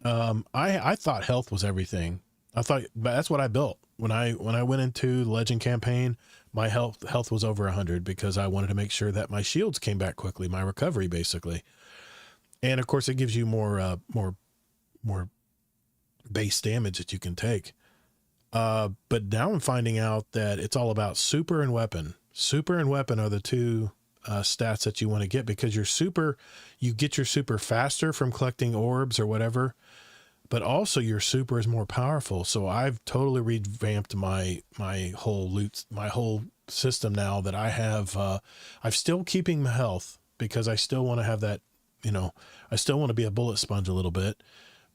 I thought health was everything. But that's what I built when I went into the Legend campaign. My health was over 100 because I wanted to make sure that my shields came back quickly, my recovery basically. And of course it gives you more base damage that you can take. But now I'm finding out that it's all about super and weapon. Super and weapon are the two stats that you want to get, because you get your super faster from collecting orbs or whatever, but also your super is more powerful. So I've totally revamped my whole system now that I have. I'm still keeping my health because I still want to have that, I still want to be a bullet sponge a little bit,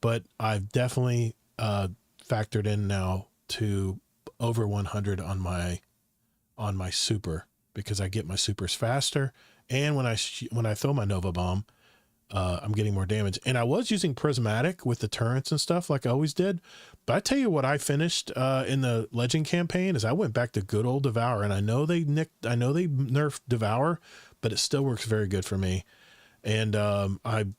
but I've definitely factored in now to over 100 on my super, because I get my supers faster, and when I throw my Nova Bomb, I'm getting more damage. And I was using prismatic with the turrets and stuff like I always did, but I tell you what, I finished in the Legend campaign is I went back to good old Devour, and I know they nerfed Devour, but it still works very good for me. And I've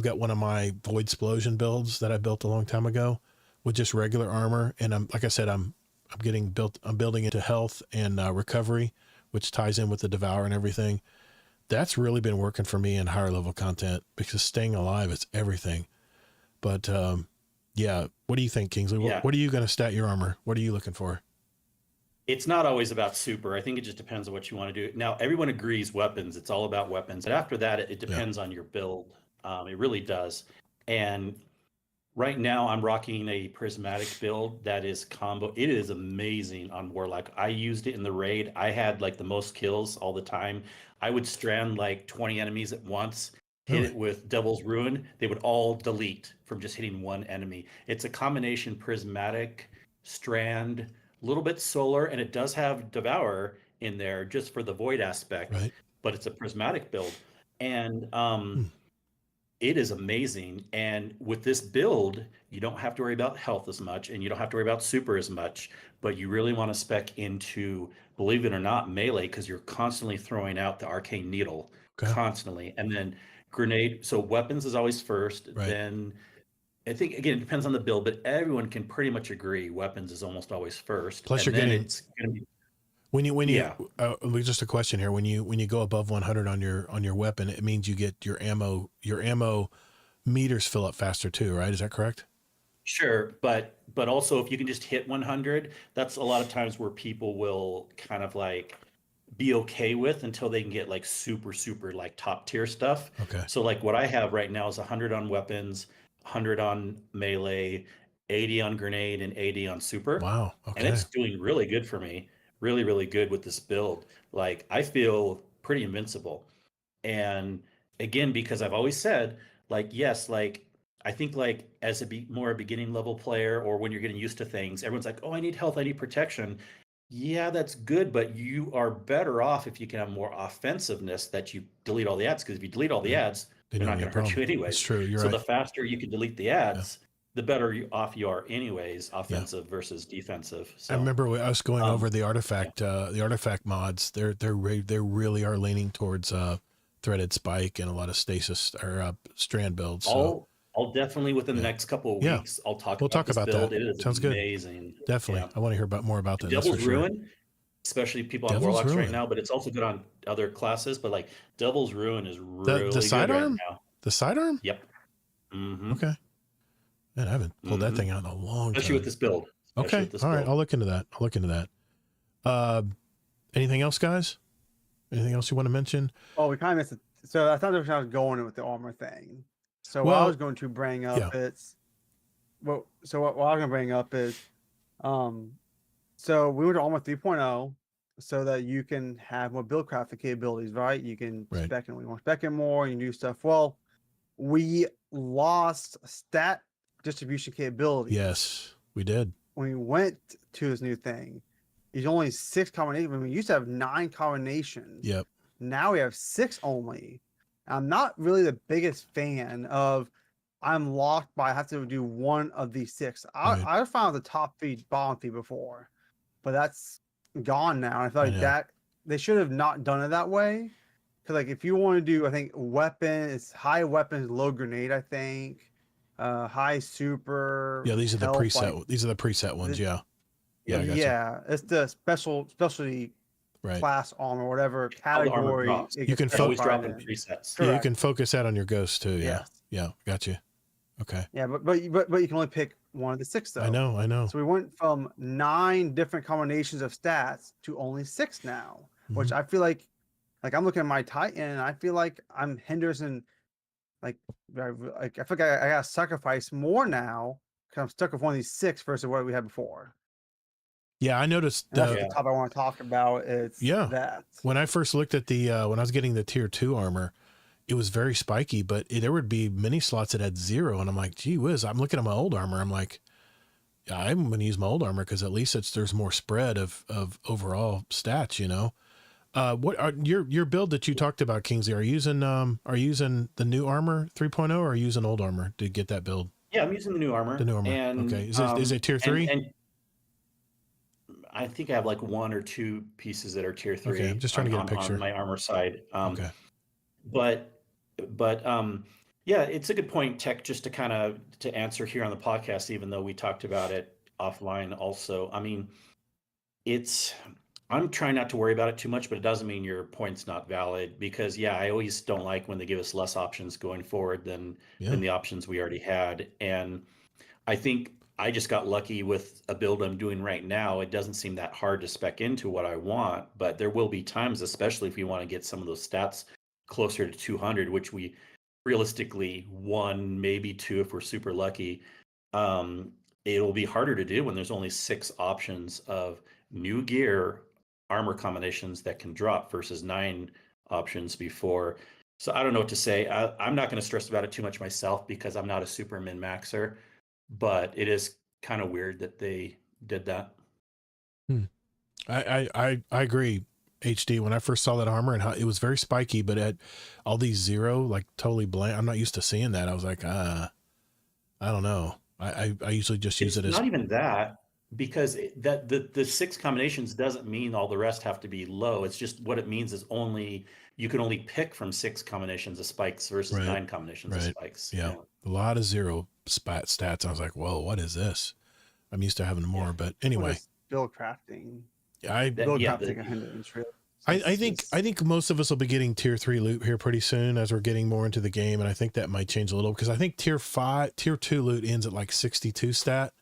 got one of my Void Explosion builds that I built a long time ago with just regular armor, and I'm building into health and recovery, which ties in with the Devour and everything. That's really been working for me in higher level content, because staying alive is everything. But yeah, what do you think, Kingsley? Yeah. What are you going to stat your armor? What are you looking for? It's not always about super. I think it just depends on what you want to do. Now, everyone agrees weapons. It's all about weapons. And after that, it depends on your build. It really does. And right now, I'm rocking a prismatic build that is combo. It is amazing on Warlock. I used it in the raid. I had like the most kills all the time. I would strand like 20 enemies at once, hit it with Devil's Ruin. They would all delete from just hitting one enemy. It's a combination prismatic, strand, a little bit solar, and it does have Devour in there just for the void aspect, Right. but it's a prismatic build. And it is amazing. And with this build, you don't have to worry about health as much, and you don't have to worry about super as much, but you really want to spec into, believe it or not, melee, because you're constantly throwing out the arcane needle, constantly. And then grenade. So weapons is always first. Right. Then I think, again, it depends on the build, but everyone can pretty much agree weapons is almost always first. Plus and you're then getting, it's going to be, when you just a question here, when you go above 100 on your weapon, it means you get your ammo meters fill up faster too, right? Is that correct? sure, but also if you can just hit 100, that's a lot of times where people will kind of like be okay with until they can get like super like top tier stuff. Okay. So like what I have right now is 100 on weapons, 100 on melee, 80 on grenade, and 80 on super. Wow. Okay. And it's doing really good for me. Really good with this build. Like I feel pretty invincible. And again, because I've always said, like, yes, like I think like as more a beginning level player, or when you're getting used to things, everyone's like, oh, I need health, I need protection. Yeah, that's good, but you are better off if you can have more offensiveness, that you delete all the ads, because if you delete all the ads, they're not going to hurt you anyways. That's true. You're so right. the faster you can delete the ads, the better off you are anyways, offensive versus defensive. So I remember I was going over the artifact mods. They really are leaning towards threaded spike and a lot of stasis or strand builds. So. I'll definitely within the next couple of weeks, I'll talk. We'll talk about build. that. It is Sounds good. amazing. Definitely, I want to hear more about that. Devil's Ruin. especially people on Devil's warlocks right Ruin. now, but it's also good on other classes. But like Devil's Ruin is The really good sidearm? right now. The sidearm? Yep. Mm-hmm. Okay. Man, I haven't pulled that thing out in a long Especially time. with this build. Especially Okay. with this All right. build. I'll look into that. Anything else, guys? Anything else you want to mention? Oh, we kind of missed it. So I thought there was I was going with the armor thing. So what I Well, was going to bring up yeah. is, well, so what I was going to bring up is, so we went to Armor 3.0 so that you can have more build crafting capabilities, right? You can Right. spec it when you want to spec it more, you can do stuff. Well, we lost stat distribution capabilities. Yes, we did. When we went to this new thing, there's only 6 combinations. I mean, we used to have 9 combinations. Yep. Now we have 6 only. I'm not really the biggest fan of I'm locked by I have to do one of these 6. Right. I found the top feed, bottom feed before, but that's gone now. And I feel I like know. that they should have not done it that way. Because like if you want to do, I think weapon, it's high weapons, low grenade. I think high super. Yeah, these are the health, preset. like, These are the preset ones. Yeah. Yeah. I got yeah, it's the specialty you. Right. class armor, whatever All the armor category. drops. it You gets can Always specified dropping in. presets. Yeah, you Correct. can focus that on your ghost too. Yeah. Yes. Yeah. Got you. Okay. Yeah, but you can only pick one of the 6 though. I know. So we went from 9 different combinations of stats to only 6 now, which Mhm. I feel like I'm looking at my Titan and I feel like I'm Henderson. Like I feel like I gotta sacrifice more now because I'm stuck with one of these 6 versus what we had before. Yeah, I noticed. And that's Yeah. the top I want to talk about. It's Yeah. that. When I first looked at the when I was getting the tier 2 armor, it was very spiky, but there would be many slots that had 0, and I'm like, gee whiz! I'm looking at my old armor. I'm like, yeah, I'm going to use my old armor because at least there's more spread of overall stats. You know, what are your build that you talked about, Kingsley? Are you using the new armor 3.0 or are you using old armor to get that build? Yeah, I'm using the new armor. The new armor. And, Okay, is it tier 3? And I think I have like 1 or 2 pieces that are tier 3. Okay, I'm just trying to get a picture. on my armor side. Okay. But yeah, it's a good point, Tech, just to answer here on the podcast, even though we talked about it offline also. I mean, I'm trying not to worry about it too much, but it doesn't mean your point's not valid because yeah, I always don't like when they give us less options going forward than the options we already had. And I think I just got lucky with a build I'm doing right now. It doesn't seem that hard to spec into what I want, but there will be times, especially if you want to get some of those stats closer to 200, which we realistically 1, maybe 2 if we're super lucky. It'll be harder to do when there's only 6 options of new gear armor combinations that can drop versus 9 options before. So I don't know what to say. I'm not going to stress about it too much myself because I'm not a super min maxer, but it is kind of weird that they did that. I agree, HD. When I first saw that armor and how it was very spiky, but at all these 0, like totally blank. I'm not used to seeing that. I was like, I don't know. I usually just use it as not even that, because the 6 combinations doesn't mean all the rest have to be low. It's just what it means is you can only pick from 6 combinations of spikes versus 9 combinations of spikes. Yeah. A lot of 0 stats. I was like, whoa, what is this? I'm used to having more, but anyway. Build crafting. Build crafting a hindrance, really. I think most of us will be getting tier 3 loot here pretty soon as we're getting more into the game, and I think that might change a little because I think tier 2 loot ends at like 62 stat,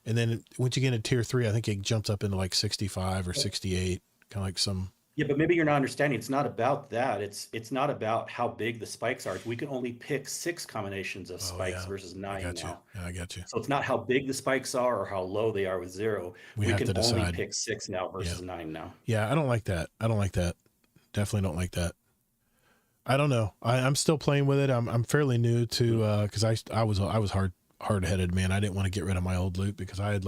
and then once you get into tier 3, I think it jumps up into like 65 or 68, kind of like some. Yeah, but maybe you're not understanding. It's not about that. It's not about how big the spikes are. We can only pick 6 combinations of spikes versus 9 now. Yeah, I got you. So it's not how big the spikes are or how low they are with 0. We have can to decide. only pick 6 now versus 9 now. Yeah, I don't like that. Definitely don't like that. I don't know. I'm still playing with it. I'm fairly new to because I was hard headed, man. I didn't want to get rid of my old loot because I had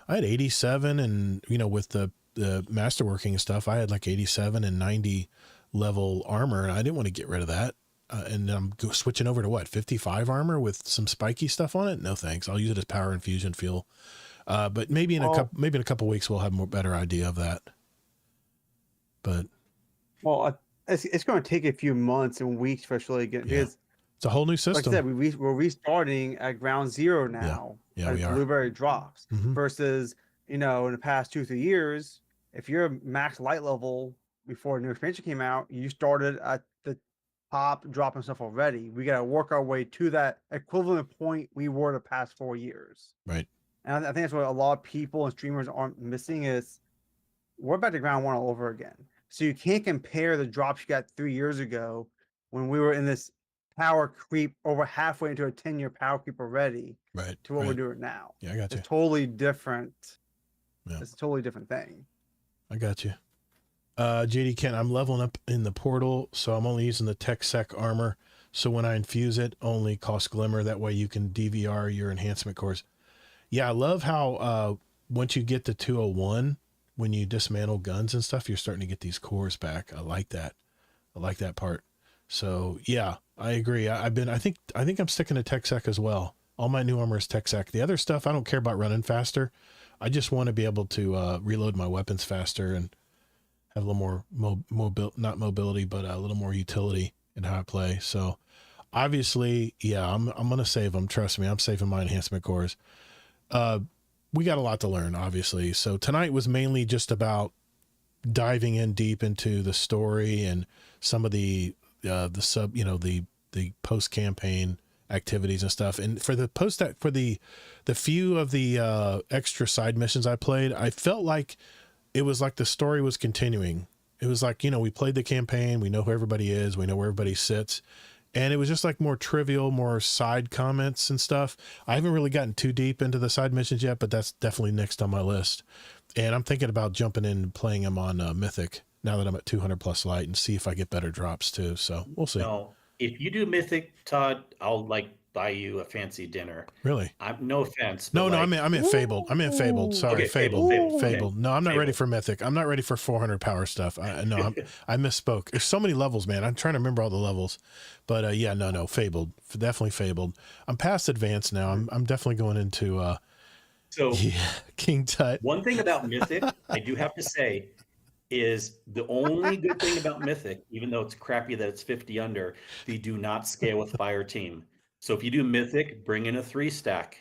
87 and with the masterworking and stuff, I had like 87 and 90 level armor, and I didn't want to get rid of that. And I'm switching over to 55 armor with some spiky stuff on it. No thanks. I'll use it as power infusion fuel. But maybe in a couple weeks we'll have a better idea of that. But it's going to take a few months and weeks for us to really get because it's a whole new system. Like I said, we're restarting at ground 0 now. Yeah, we are. Blueberry drops Mhm. versus in the past 2-3 years if you're a max light level before a new expansion came out, you started at the top dropping stuff already. We got to work our way to that equivalent point we were the past 4 years. Right. And I think that's what a lot of people and streamers aren't missing is we're back to ground one all over again. So you can't compare the drops you got 3 years ago when we were in this power creep over halfway into a 10-year power creep already Right. to what we're right. doing now. Yeah, I got you. It's totally different. Yeah. It's a totally different thing. I got you. JD Kent, I'm leveling up in the portal, so I'm only using the tech sec armor. So when I infuse it, only costs glimmer. That way you can DVR your enhancement cores. Yeah, I love how once you get to 201, when you dismantle guns and stuff, you're starting to get these cores back. I like that. I like that part. So yeah, I agree. I think I'm sticking to tech sec as well. All my new armor is tech sec. The other stuff, I don't care about running faster. I just want to be able to reload my weapons faster and have a little more not mobility, but a little more utility in how I play. So obviously, yeah, I'm going to save them. Trust me, I'm saving my enhancement cores. We got a lot to learn, obviously. So tonight was mainly just about diving in deep into the story and some of the post campaign activities and stuff. And for the few of the extra side missions I played, I felt like it was like the story was continuing. It was like, we played the campaign, we know who everybody is, we know where everybody sits. And it was just like more trivial, more side comments and stuff. I haven't really gotten too deep into the side missions yet, but that's definitely next on my list. And I'm thinking about jumping in and playing them on Mythic now that I'm at 200 plus light and see if I get better drops too. So we'll see. No, if you do Mythic, Todd, I'll buy you a fancy dinner. Really? No offense. No, I'm in Fabled. I'm in Fabled. Sorry, Okay, Fabled. Fabled. No, I'm not ready Fabled. for Mythic. I'm not ready for 400 power stuff. I misspoke. There's so many levels, man. I'm trying to remember all the levels, but yeah, no, Fabled. Definitely Fabled. I'm past advanced now. I'm definitely going into King Tut. One thing about Mythic, I do have to say, is the only good thing about Mythic, even though it's crappy that it's 50 under, they do not scale with Fire Team. So if you do Mythic, bring in a 3-stack.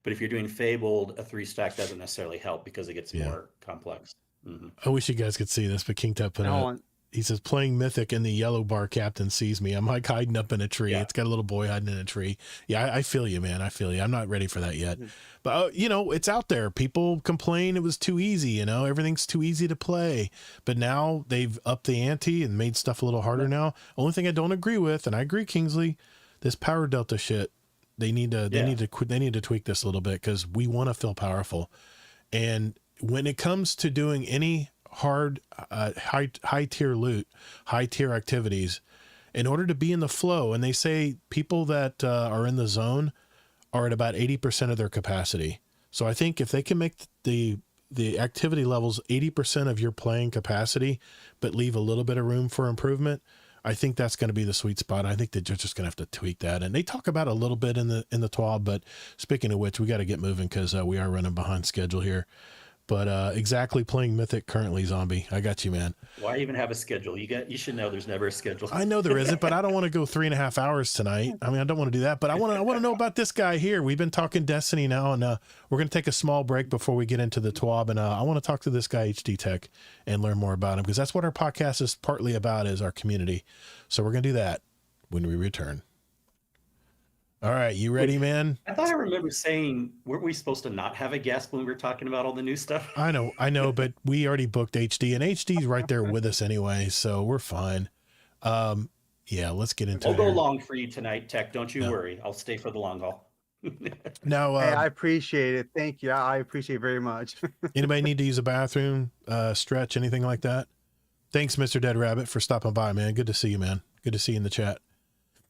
But if you're doing Fabled, a 3-stack doesn't necessarily help because it gets more complex. Mm-hmm. I wish you guys could see this, but King Tut put out. He says, playing Mythic and the yellow bar captain sees me. I'm like hiding up in a tree. Yeah. It's got a little boy hiding in a tree. Yeah, I feel you, man. I feel you. I'm not ready for that yet. But, it's out there. People complain it was too easy. Everything's too easy to play. But now they've upped the ante and made stuff a little harder now. Only thing I don't agree with, and I agree, Kingsley, this power delta shit, they need to tweak this a little bit because we want to feel powerful. And when it comes to doing any hard high tier loot, high tier activities, in order to be in the flow, and they say people that are in the zone are at about 80% of their capacity. So I think if they can make the activity levels 80% of your playing capacity, but leave a little bit of room for improvement, I think that's going to be the sweet spot. I think that you're just going to have to tweak that. And they talk about it a little bit in the TWAB, but speaking of which, we got to get moving because we are running behind schedule here. But exactly playing Mythic currently, Zombie. I got you, man. Why even have a schedule? You should know there's never a schedule. I know there isn't, but I don't want to go 3.5 hours tonight. I mean, I don't want to do that, but I want to know about this guy here. We've been talking Destiny now, and we're going to take a small break before we get into the TWAB, and I want to talk to this guy, HD Tech, and learn more about him because that's what our podcast is partly about, is our community. So we're going to do that when we return. All right, you ready, man? I thought I remember saying, weren't we supposed to not have a guest when we were talking about all the new stuff? I know, but we already booked HD, and HD's right there with us anyway, so we're fine. Yeah, let's get into it. I'll go long for you tonight, Tech. Don't you worry. I'll stay for the long haul. Now, hey, I appreciate it. Thank you. I appreciate it very much. Anybody need to use a bathroom, stretch, anything like that? Thanks, Mr. Dead Rabbit, for stopping by, man. Good to see you, man. Good to see you in the chat.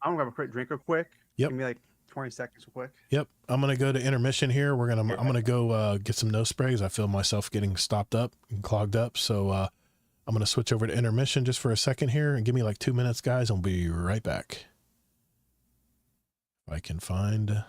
I'm gonna grab a quick drink real quick. Yep. Give me like 20 seconds real quick. Yep. I'm gonna go to intermission here. I'm gonna go get some nose sprays. I feel myself getting stopped up and clogged up. So I'm gonna switch over to intermission just for a second here and give me like 2 minutes, guys. I'll be right back. If I can find.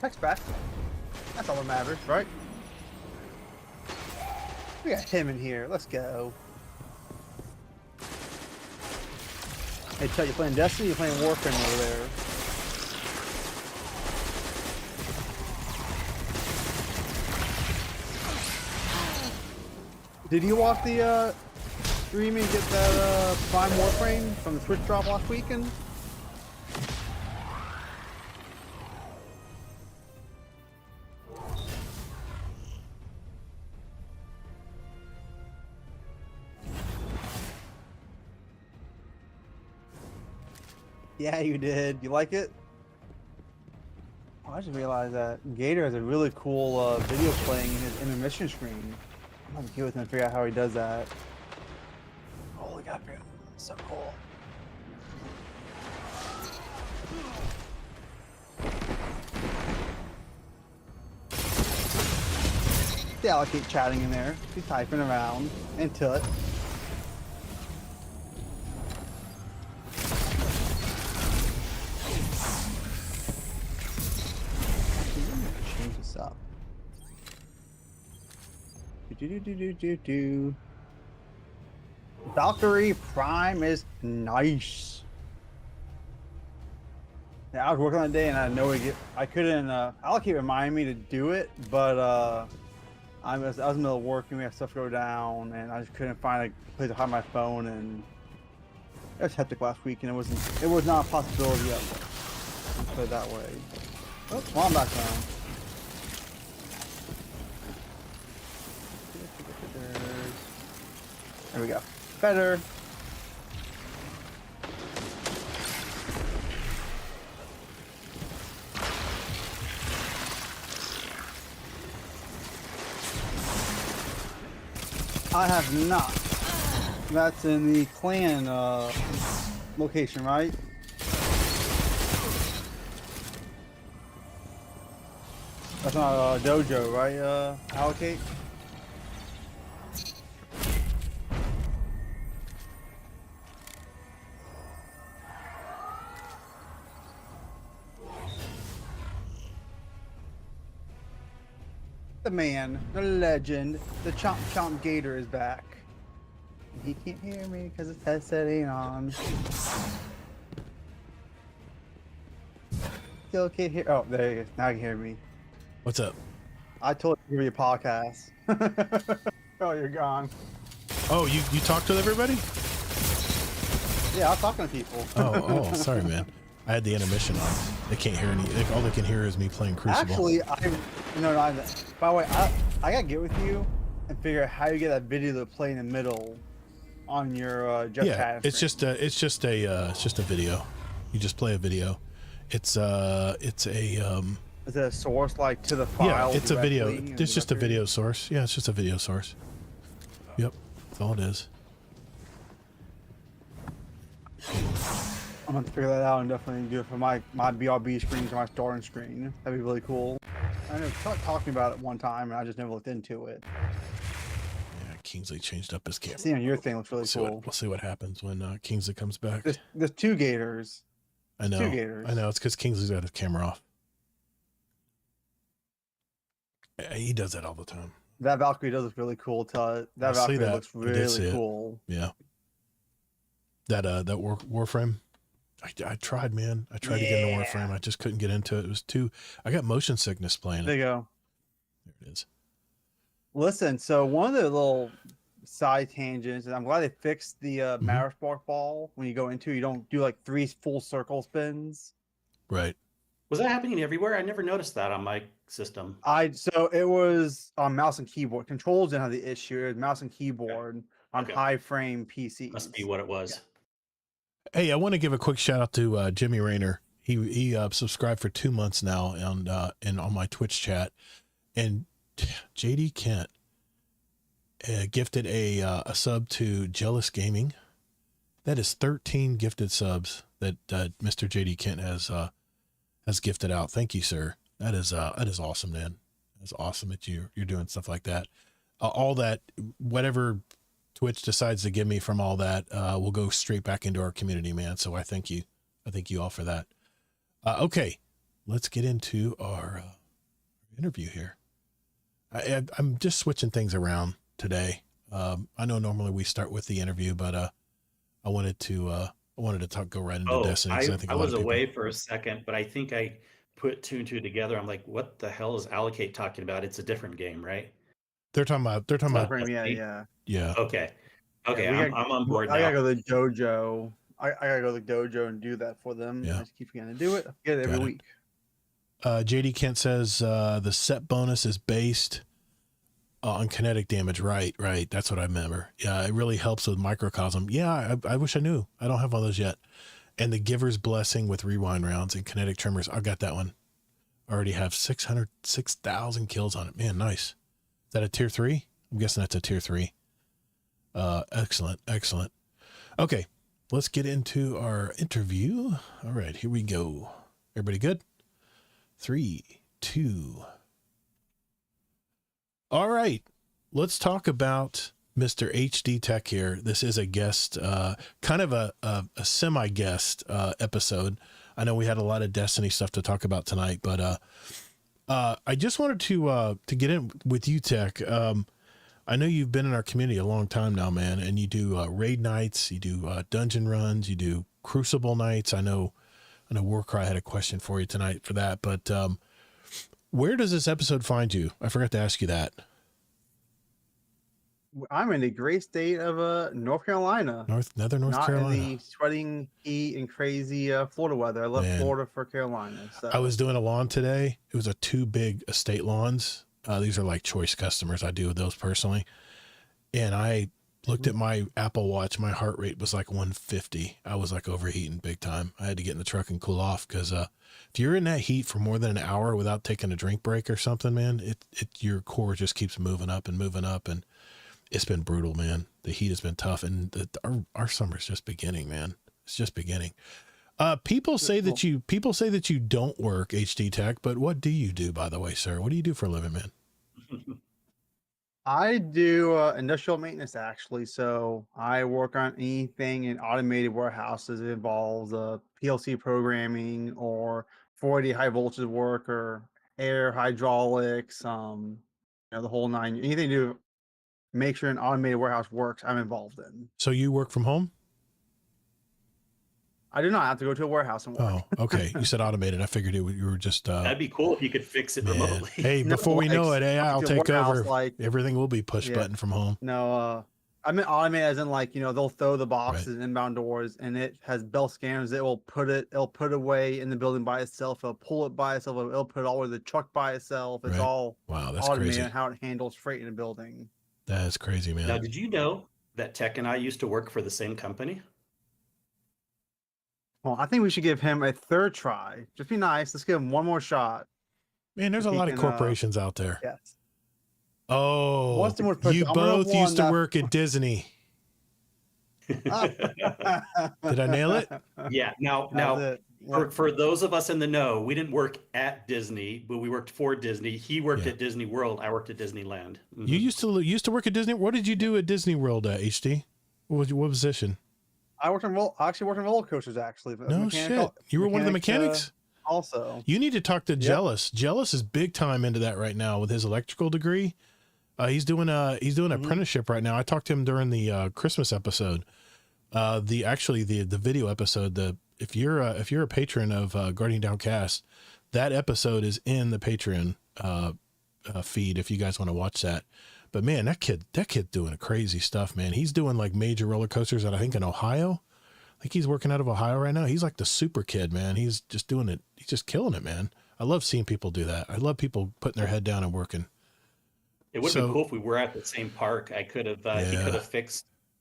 Tech's back. That's all that matters, right? We got him in here. Let's go. Hey, Tech, you playing Destiny? You playing Warframe over there? Did you watch the stream and get that Prime Warframe from the Twitch drop last weekend? Yeah, you did. You like it? Oh, I just realized that Gator has a really cool video playing in his intermission screen. I'm gonna get with him and figure out how he does that. Holy God, bro. So cool. The Allocate chatting in there. He's typing around into it. Change this up. Do. Valkyrie Prime is nice. Yeah, I was working on that day and I know I couldn't Allocate remind me to do it, but I was in the middle of working, we had stuff go down and I just couldn't find a place to hide my phone, and it was hectic last week and it was not a possibility yet. Let's put it that way. Oh, well, I'm back down. There we go. Better. I have not. That's in the clan location, right? That's not dojo, right? Allocate. The man, the legend, the Chomp Gator is back. He can't hear me because his headset ain't on. Still can't hear. Oh, there he is. Now you can hear me. What's up? I told you to give me a podcast. Oh, you're gone. Oh, you talked with everybody? Yeah, I'm talking to people. Oh, sorry, man. I had the intermission on. They can't hear all they can hear is me playing Crucible. Actually, by the way, I gotta get with you and figure out how you get that video to play in the middle on your Jeff yeah, it's just a video. You just play a video. It's a Is it a source like to the file? yeah, it's a video. directly, It's just a video source. Yeah, it's just a video source. Yep, that's all it is. I'm gonna figure that out and definitely do it for my BRB screens or my starting screen. That'd be really cool. I know talking about it one time and I just never looked into it. Yeah, Kingsley changed up his camera. Seeing your thing looks really cool. We'll see what happens when Kingsley comes back. There's two Gators. I know. Two Gators. I know. It's because Kingsley's got his camera off. He does that all the time. That Valkyrie does look really cool. That Valkyrie looks really cool. Yeah. That Warframe. I tried, man. I tried to get into Warframe. I just couldn't get into it. It was too. I got motion sickness playing There it. you go. There it is. Listen, so one of the little side tangents, and I'm glad they fixed the Marrow Spark Ball. When you go into, you don't do like 3 full circle spins. Right. Was that happening everywhere? I never noticed that on my system. So it was on mouse and keyboard. Controls didn't have the issue. It was mouse and keyboard on high frame PCs. Must be what it was. Yeah. Hey, I want to give a quick shout out to Jimmy Rayner. He subscribed for 2 months now and on my Twitch chat, and JD Kent gifted a sub to Jealous Gaming. That is 13 gifted subs that Mr. JD Kent has gifted out. Thank you, sir. That is awesome, man. That's awesome that you're doing stuff like that. All that, whatever Twitch decides to give me from all that, will go straight back into our community, man. So I thank you all for that. Okay, let's get into our interview here. I'm just switching things around today. I know normally we start with the interview, but I wanted to go right into Destiny. 'Cause I think I a lot was of people- away for a second, but I think I put two and two together. I'm like, what the hell is Allocate talking about? It's a different game, right? They're talking about Yeah. yeah. Okay. Okay, Yeah, I'm on board I now. gotta go to the dojo. I gotta go to the dojo and do that for them. Yeah. I just keep forgetting to do it. I forget it every Got it. week. JD Kent says the set bonus is based on kinetic damage. Right. That's what I remember. Yeah, it really helps with microcosm. Yeah, I wish I knew. I don't have all those yet. And the Giver's Blessing with rewind rounds and kinetic tremors. I got that one. I already have 6,000 kills on it. Man, nice. Is that a tier 3? I'm guessing that's a tier 3. Excellent. Okay, let's get into our interview. All right, here we go. Everybody good? 3, 2. All right, let's talk about Mr. HD Tech here. This is a guest, kind of a semi-guest episode. I know we had a lot of Destiny stuff to talk about tonight, but I just wanted to get in with you, Tech. I know you've been in our community a long time now, man, and you do raid nights, you do dungeon runs, you do Crucible nights. I know Warcry had a question for you tonight for that, but where does this episode find you? I forgot to ask you that. I'm in the great state of North Carolina. North Carolina. Not in the sweating heat and crazy Florida weather. I left Man. Florida for Carolina. So. I was doing a lawn today. It was 2 big estate lawns. These are like choice customers. I do those personally. And I looked at my Apple Watch. My heart rate was like 150. I was like overheating big time. I had to get in the truck and cool off because if you're in that heat for more than an hour without taking a drink break or something, man, your core just keeps moving up. And it's been brutal, man. The heat has been tough, and our summer's just beginning, man. It's just beginning. People say that you don't work, HD Tech, but what do you do, by the way, sir? What do you do for a living, man? I do industrial maintenance, actually. So I work on anything in automated warehouses that involves PLC programming or 480 high voltage work or air hydraulics, the whole 9. Anything to do make sure an automated warehouse works, I'm involved in. So you work from home? I do not have to go to a warehouse and work. Oh, okay. You said automated. I figured you were just. That'd be cool if you could fix it man. remotely. Hey, No, before we know it, AI will to a take warehouse, over. Everything will be push button from home. No, I mean automated as in they'll throw the boxes inbound doors and it has bell scanners. It'll put away in the building by itself. It'll pull it by itself. It'll put it all over the truck by itself. It's all wow. That's automated crazy. on how it handles freight in a building. That's crazy, man. Now, did you know that Tech and I used to work for the same company? Well, I think we should give him a third try. Just be nice. Let's give him one more shot. Man, there's a lot of corporations out there. Yes. Oh, What's the most you I'm gonna both have used to one work at Disney. Did I nail it? Yeah. Now, for those of us in the know, we didn't work at Disney, but we worked for Disney. He worked at Disney World. I worked at Disneyland. Mm-hmm. You used to work at Disney. What did you do at Disney World, HD? What position? I actually worked on roller coasters. Actually, No shit. You were one of the mechanics. Also, you need to talk to Jealous. Jealous is big time into that right now with his electrical degree. He's doing an apprenticeship right now. I talked to him during the Christmas episode. The video episode. If you're a patron of Guardian Downcast, that episode is in the Patreon feed if you guys want to watch that. But man, that kid doing crazy stuff, man. He's doing like major roller coasters I think in Ohio. I think he's working out of Ohio right now. He's like the super kid, man. He's just doing it. He's just killing it, man. I love seeing people do that. I love people putting their head down and working. It would have been cool if we were at the same park. I could have.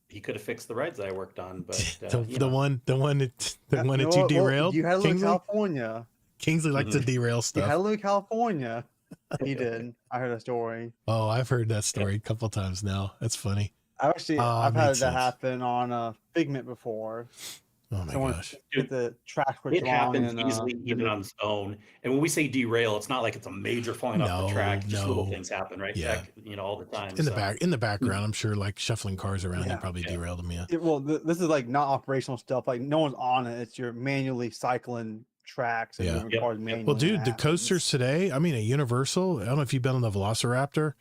He could have fixed the rides that I worked on, but the one that you derailed. You had to live in California. Kingsley likes to derail stuff. You had to live in California. He did. I heard a story. Oh, I've heard that story a couple of times now. That's funny. I've had that happen on Figment before. Oh my gosh! Get the track switch it happens easily even on its own. And when we say derail, it's not like it's a major falling off the track. Just little things happen, right? Yeah. All the time. In the background, I'm sure like shuffling cars around, you probably derailed them. Yeah. Well, this is like not operational stuff. Like no one's on it. It's you're manually cycling tracks and Yeah. moving Yep. cars Yep. manually. Well, and dude, it the happens. coasters today, I mean, at Universal, I don't know if you've been on the Velociraptor.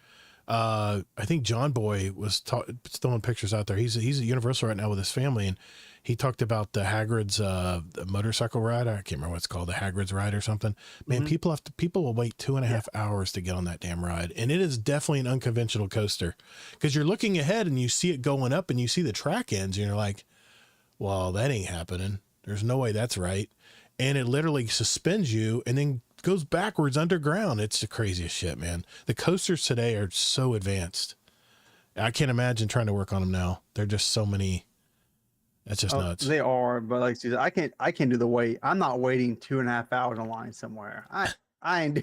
I think John Boy was throwing pictures out there. He's at Universal right now with his family, and he talked about the Hagrid's the motorcycle ride. I can't remember what it's called, the Hagrid's ride or something. Man, Mhm. people will wait 2.5 hours to get on that damn ride, and it is definitely an unconventional coaster because you're looking ahead and you see it going up, and you see the track ends, and you're like, well, that ain't happening. There's no way that's right. And it literally suspends you and then goes backwards underground. It's the craziest shit, man. The coasters today are so advanced. I can't imagine trying to work on them now. They're just so many. That's just nuts. They are, but like Susan, I can't do the wait. I'm not waiting 2.5 hours in line somewhere. I ain't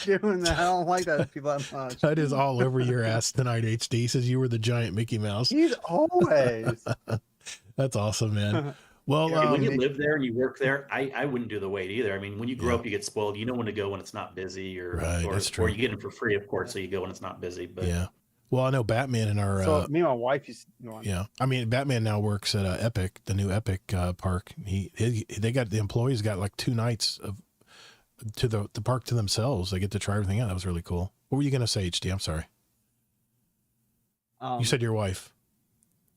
doing that. I don't like that people that much. That is all over your ass tonight, HD. Says you were the giant Mickey Mouse. He's always. That's awesome, man. Well, Yeah, When you live there and you work there, I wouldn't do the wait either. I mean, when you grow Yeah. up, you get spoiled. You know when to go when it's not busy, or Right, or, that's or true. you get them for free, of course. So you go when it's not busy. But yeah. Well, I know Batman in our So me and my wife used to go on. yeah, I mean, Batman now works at Epic, the new Epic park. They got the employees got like 2 nights of to the park to themselves. They get to try everything out. That was really cool. What were you gonna say, HD? I'm sorry. You said your wife.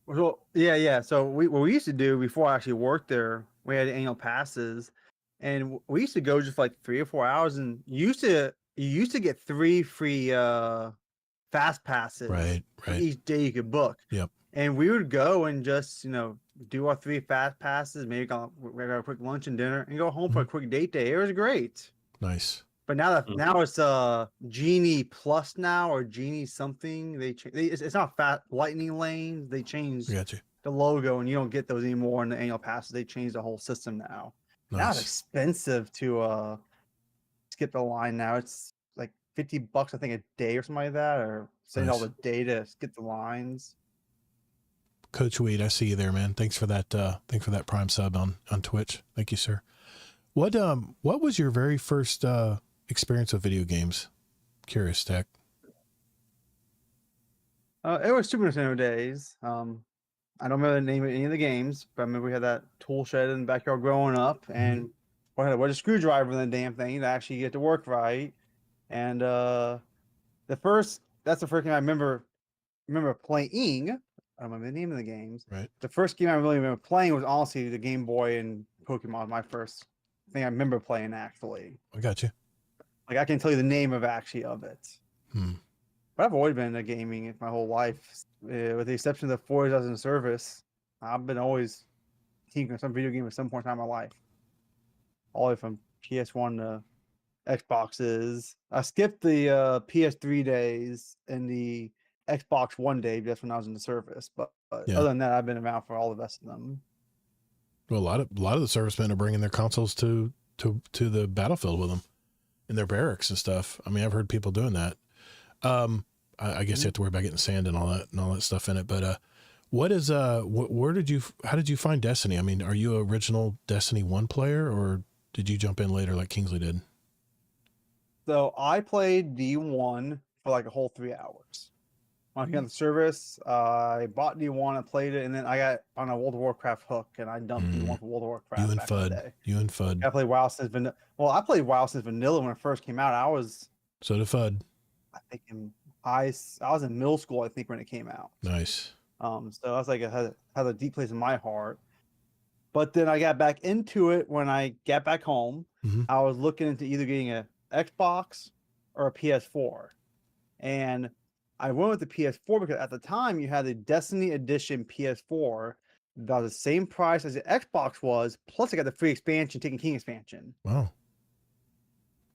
Well, yeah. So what we used to do before I actually worked there, we had annual passes, and we used to go just for like 3 or 4 hours, and you used to get 3 free fast passes Right. each day you could book. Yep. And we would go and just do our 3 fast passes, maybe go a quick lunch and dinner, and go home for a quick date day. It was great. Nice. But now it's Genie Plus now, or Genie something. It's not fat lightning lanes. They changed I got you. the logo, and you don't get those anymore in the annual passes. They changed the whole system now. Now it's Nice. expensive to skip the line. Now it's like $50, I think, a day or something like that, or send all Nice. the data, skip the lines. Coach Weed, I see you there, man. Thanks for that. Thanks for that Prime sub on Twitch. Thank you, sir. What was your very first experience with video games? Curious, Tech. It was Super Nintendo days. I don't remember the name of any of the games, but I remember we had that tool shed in the backyard growing up, and we had a screwdriver in the damn thing to actually get to work right. And that's the first game I remember playing. I don't remember the name of the games. Right. The first game I really remember playing was honestly the Game Boy and Pokemon. My first thing I remember playing, actually. I got you. Like, I can tell you the name of it. Hmm. But I've always been into gaming my whole life, with the exception of the 4 years I was in service. I've been always tinkering some video game at some point in time in my life. All the way from PS1 to Xboxes. I skipped the PS3 days and the Xbox One day. That's when I was in the service. But Yeah. other than that, I've been around for all the rest of them. Well, a lot of the servicemen are bringing their consoles to the battlefield with them in their barracks and stuff. I mean, I've heard people doing that. I guess you have to worry about getting sand and all that stuff in it. But how did you find Destiny? I mean, are you an original Destiny 1 player, or did you jump in later like Kingsley did? So I played D1 for like a whole 3 hours. When I got the service, I bought D1, I played it, and then I got on a World of Warcraft hook, and I dumped D1 for World of Warcraft. You and back in the day. You and Fudd. I played WoW since vanilla. Well, I played WoW since vanilla when it first came out. I was, So did Fudd. I think, I was in middle school, I think, when it came out. Nice. So I was like, it had a deep place in my heart. But then I got back into it when I got back home. Mhm. I was looking into either getting a Xbox or a PS4, and I went with the PS4 because at the time you had the Destiny Edition PS4 that was the same price as the Xbox was, plus I got the free expansion, Taken King expansion. Wow.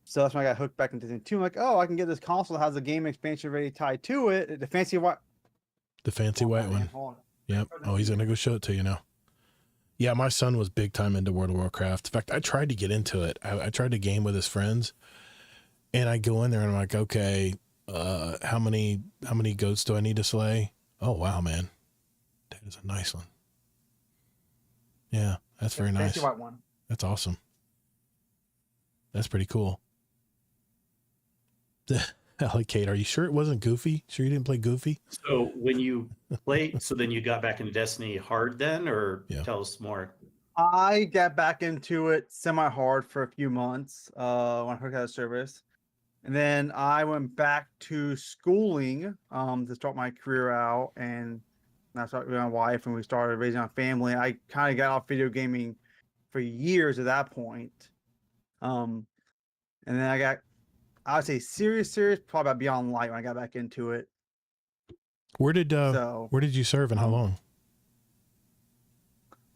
So that's when I got hooked back into the 2. I'm like, oh, I can get this console that has a game expansion already tied to it. The fancy white. The fancy white one. Hold on. Yep. Oh, he's going to go show it to you now. Yeah, my son was big time into World of Warcraft. In fact, I tried to get into it. I tried to game with his friends, and I go in there and I'm like, okay, how many goats do I need to slay? Oh, wow, man. That is a nice one. Yeah, that's very nice. Fancy white one. That's awesome. That's pretty cool. Kate, are you sure it wasn't Goofy? Sure you didn't play Goofy? So when you play, so then you got back into Destiny hard then, or Yeah. tell us more? I got back into it semi-hard for a few months when I first got out of service. And then I went back to schooling to start my career out. And I started with my wife and we started raising our family. I kind of got off video gaming for years at that point. And then I would say serious, probably about Beyond Light when I got back into it. Where did you serve and how long?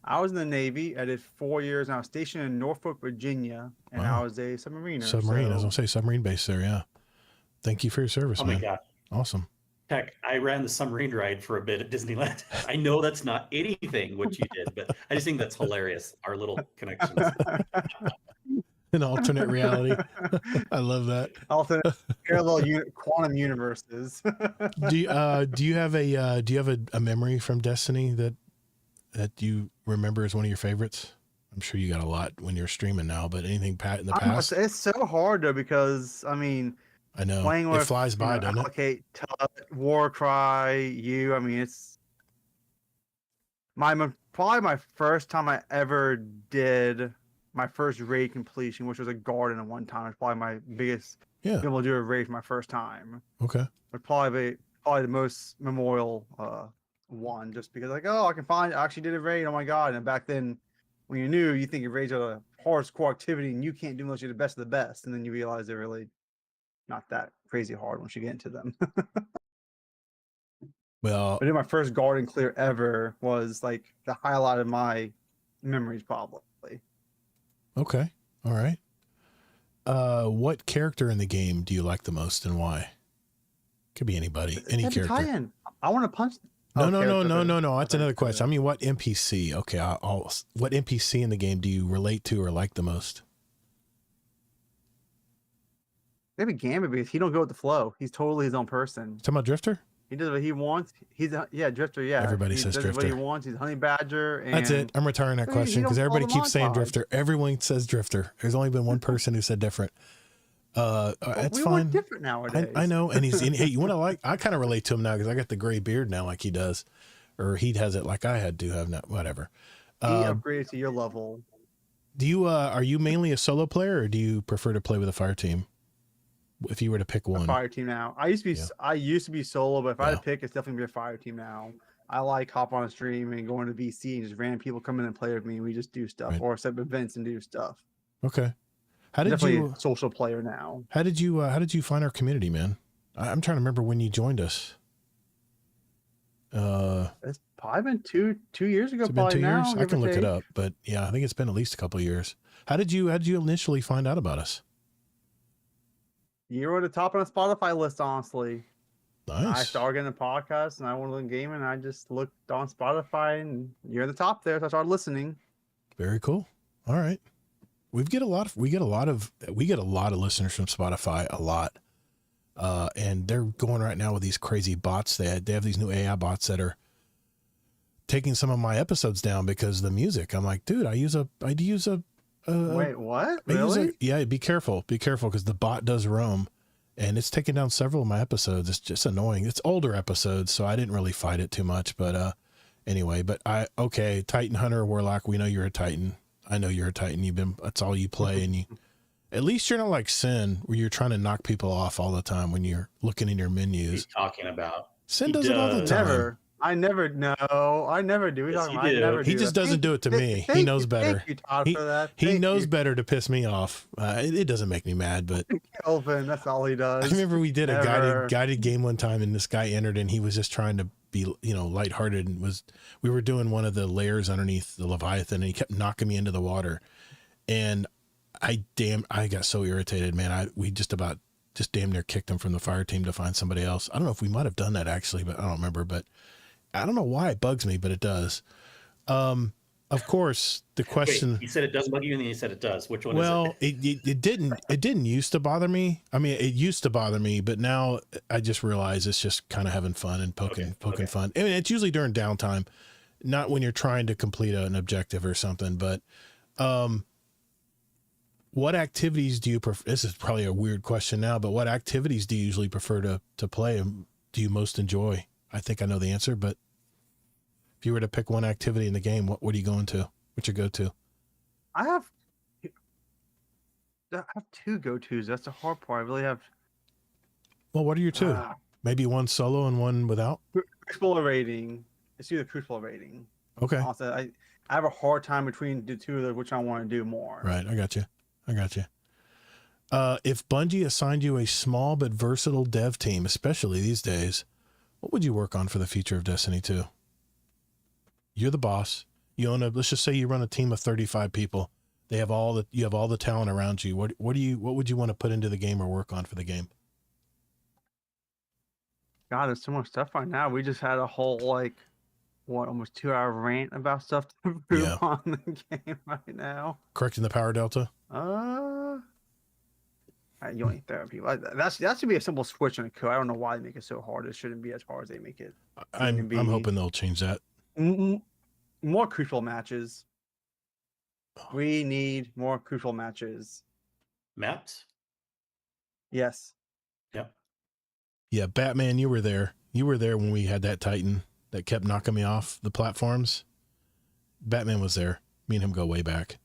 I was in the Navy. I did 4 years and I was stationed in Norfolk, Virginia, and Wow. I was a submariner. Submarine. I was so- gonna say submarine base there. Yeah. Thank you for your service, Oh man. my god. Awesome. Heck, I ran the submarine ride for a bit at Disneyland. I know that's not anything what you did, but I just think that's hilarious. Our little connections. An alternate reality. I love that. Alternate parallel quantum universes. Do you have a memory from Destiny that you remember as one of your favorites? I'm sure you got a lot when you're streaming now, but anything in the past? It's so hard though because I mean, I know playing with it flies by, doesn't it? Allocate, Warcry, I mean, it's probably my first time I ever did my first raid completion, which was a garden at one time. It's probably my biggest Yeah. being able to do a raid for my first time. Okay. Would probably the most memorial one, just because like, oh, I actually did a raid. Oh my god! And back then, when you're new, you think your raids are the hardest core activity, and you can't do unless you're the best of the best. And then you realize they're really not that crazy hard once you get into them. Well, But in my first garden clear ever was like the highlight of my memories, probably. okay. All right. What character in the game do you like the most and why? Could be anybody, any character. Tie-in. I want to punch. No. character. That's another question. I mean, what NPC? Okay, what NPC in the game do you relate to or like the most? Maybe Gambit, because he don't go with the flow. He's totally his own person. Talking about Drifter? He does what he wants. Drifter. Yeah, Everybody he says does what he Drifter. wants. He's Honey Badger. And That's it. I'm retiring that He question because don't everybody follow keeps the saying montage. Drifter. Everyone says Drifter. There's only been one person who said different. That's we fine. want different nowadays. I know. And hey, you want to I kind of relate to him now because I got the gray beard now like he does, or he has it like I had to have now. Whatever. He upgraded to your level. Do you are you mainly a solo player or do you prefer to play with a fire team? If you were to pick one. Fire team now. I used to be solo, but if I had to pick, it's definitely be a fire team now. I like hop on a stream and going to VC and just random people come in and play with me. And we just do stuff or set up events and do stuff. Okay. How did Definitely you a social player now? How did you find our community, man? I'm trying to remember when you joined us. It's probably been two years ago. Has it been 2 now, years? I give can or look it take. up, but yeah, I think it's been at least a couple of years. How did you initially find out about us? You were at the top of the Spotify list, honestly. I Nice. started getting a podcast and I wanted to learn gaming. And I just looked on Spotify and you're at the top there. So I started listening. Very cool. All right. We get a lot of listeners from Spotify, a lot. And they're going right now with these crazy bots. They have these new AI bots that are taking some of my episodes down because of the music. I'm like, dude, I'd use a Wait, what? I use Really? yeah, be careful because the bot does roam and it's taken down several of my episodes. It's just annoying. It's older episodes, so I didn't really fight it too much, but anyway, Titan Hunter Warlock, we know you're a Titan. I know you're a Titan. That's all you play, and at least you're not like Sin, where you're trying to knock people off all the time when you're looking in your menus. He's talking about. Sin He does it all the does. time. I never do. Yes, you I do. never He do just that. doesn't do it to me. He Thank knows you- better. Thank you, Todd, He- for that. He Thank knows you, better to piss me off. It doesn't make me mad, but Kelvin. That's all he does. I remember we did a Never. guided game one time, and this guy entered, and he was just trying to be, lighthearted, and we were doing one of the layers underneath the Leviathan, and he kept knocking me into the water, and I got so irritated, man. We just damn near kicked him from the fire team to find somebody else. I don't know if we might have done that actually, but I don't remember. But I don't know why it bugs me, but it does. Of course, the question. Wait, he said it doesn't bug you, and then he said it does. Which one Well, is it? it didn't used to bother me. I mean, it used to bother me, but now I just realize it's just kind of having fun and poking fun. I mean, it's usually during downtime, not when you're trying to complete an objective or something. But what activities do you prefer? This is probably a weird question now, but what activities do you usually prefer to play and do you most enjoy? I think I know the answer, but if you were to pick one activity in the game, what are you going to? What's your go-to? I have two go-tos. That's the hard part. I really have Well, what are your two? Maybe one solo and one without? Crucible rating. It's either Crucible rating. Okay. Also, I have a hard time between the two of them, which I want to do more. Right. I got you. If Bungie assigned you a small but versatile dev team, especially these days, what would you work on for the future of Destiny 2? You're the boss. You own let's just say you run a team of 35 people. You have all the talent around you. What would you want to put into the game or work on for the game? God, there's so much stuff right now. We just had a whole almost 2-hour rant about stuff to improve on the game right now. Correcting the power delta? You need therapy. That should be a simple switch in the code. I don't know why they make it so hard. It shouldn't be as hard as they make it. I'm hoping they'll change that. More crucial matches. We need more crucial matches. Maps? Yes. Yep. Yeah, Batman, you were there. You were there when we had that Titan that kept knocking me off the platforms. Batman was there. Me and him go way back.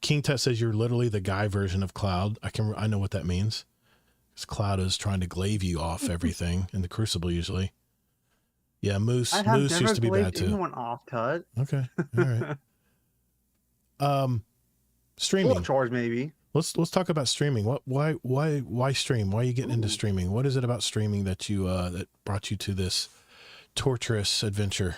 King Tut says you're literally the guy version of Cloud. I know what that means. Because Cloud is trying to glaive you off everything in the Crucible usually. Yeah, Moose used to be bad too. Anyone off, Tut. Okay. All right. Streaming. Charge maybe. Let's talk about streaming. Why stream? Why are you getting into streaming? What is it about streaming that you that brought you to this torturous adventure?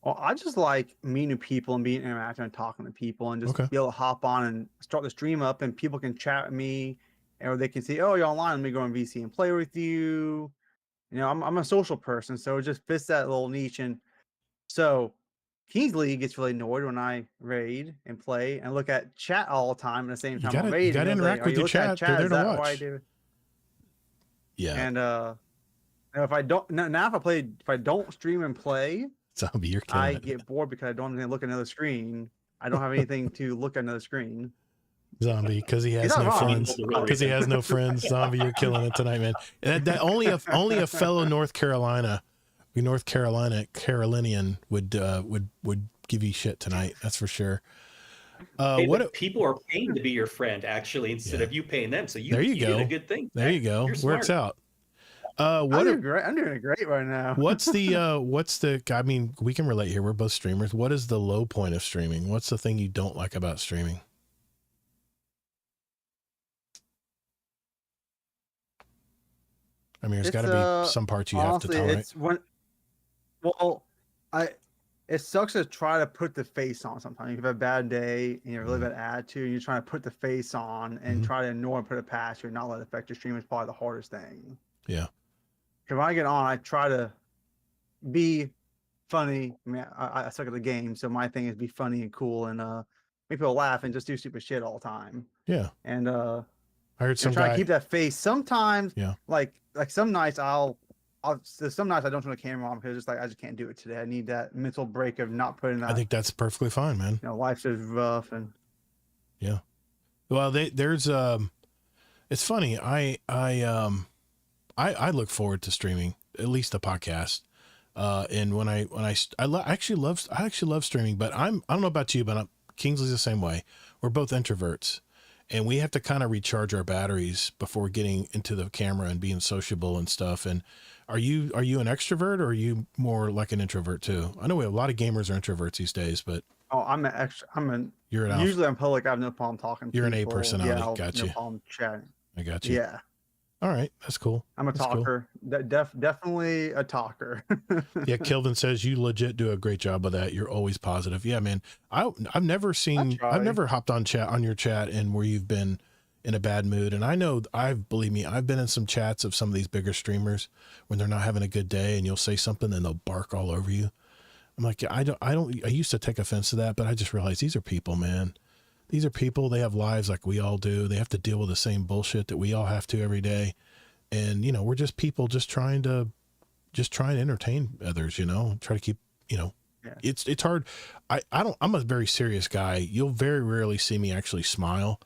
Well, I just like meeting people and being interactive and talking to people and just be able to hop on and start the stream up and people can chat with me or they can say, oh, you're online. Let me go on VC and play with you. You know, I'm a social person, so it just fits that little niche. And so Kings League gets really annoyed when I raid and play and look at chat all the time at the same time. You gotta interact with your chat. They're there to watch. Yeah. And if I don't now, if I don't stream and play, Zombie, you're killing it. get bored because I don't have to look at another screen. I don't have anything to look at another screen. Zombie, because he has no friends. Because he has no friends. Zombie, you're killing it tonight, man. That only a fellow North Carolinian would give you shit tonight. That's for sure. People are paying to be your friend actually instead of you paying them. So you did a good thing. There you go. Works out. I'm doing great right now. what's the I mean, we can relate here. We're both streamers. What is the low point of streaming? What's the thing you don't like about streaming? I mean, there's got to be some parts you have to tolerate. It sucks to try to put the face on sometimes. You have a bad day and you have a really bad attitude and you're trying to put the face on and try to ignore and put it past you and not let it affect your stream is probably the hardest thing. Yeah. When I get on, I try to be funny. I mean, I suck at the game, so my thing is be funny and cool and make people laugh and just do stupid shit all the time. Yeah. And I heard some try to keep that face. Sometimes, yeah, like some nights some nights I don't turn the camera on because I just can't do it today. I need that mental break of not putting that. I think that's perfectly fine, man. You know, life's just rough and. Yeah. Well, there's it's funny. I look forward to streaming, at least the podcast. And when I actually love streaming, but I don't know about you, but Kingsley's the same way. We're both introverts and we have to kind of recharge our batteries before getting into the camera and being sociable and stuff. And are you an extrovert or are you more like an introvert too? I know we have a lot of gamers are introverts these days, but. Oh, you're an usually I'm public. I have no problem talking to You're people. an A personality. Yeah, got you. No problem chatting. I got you. Yeah. All right, that's cool. I'm a talker. Cool. Definitely a talker. Yeah, Kelvin says you legit do a great job of that. You're always positive. Yeah, man. I've never hopped on your chat and where you've been in a bad mood. And I know believe me, I've been in some chats of some of these bigger streamers when they're not having a good day and you'll say something and they'll bark all over you. I'm like, I used to take offense to that, but I just realized these are people, man. These are people, they have lives like we all do. They have to deal with the same bullshit that we all have to every day. And, you know, we're just people just trying to entertain others, you know, try to keep, you know, it's hard. I'm a very serious guy. You'll very rarely see me actually smile.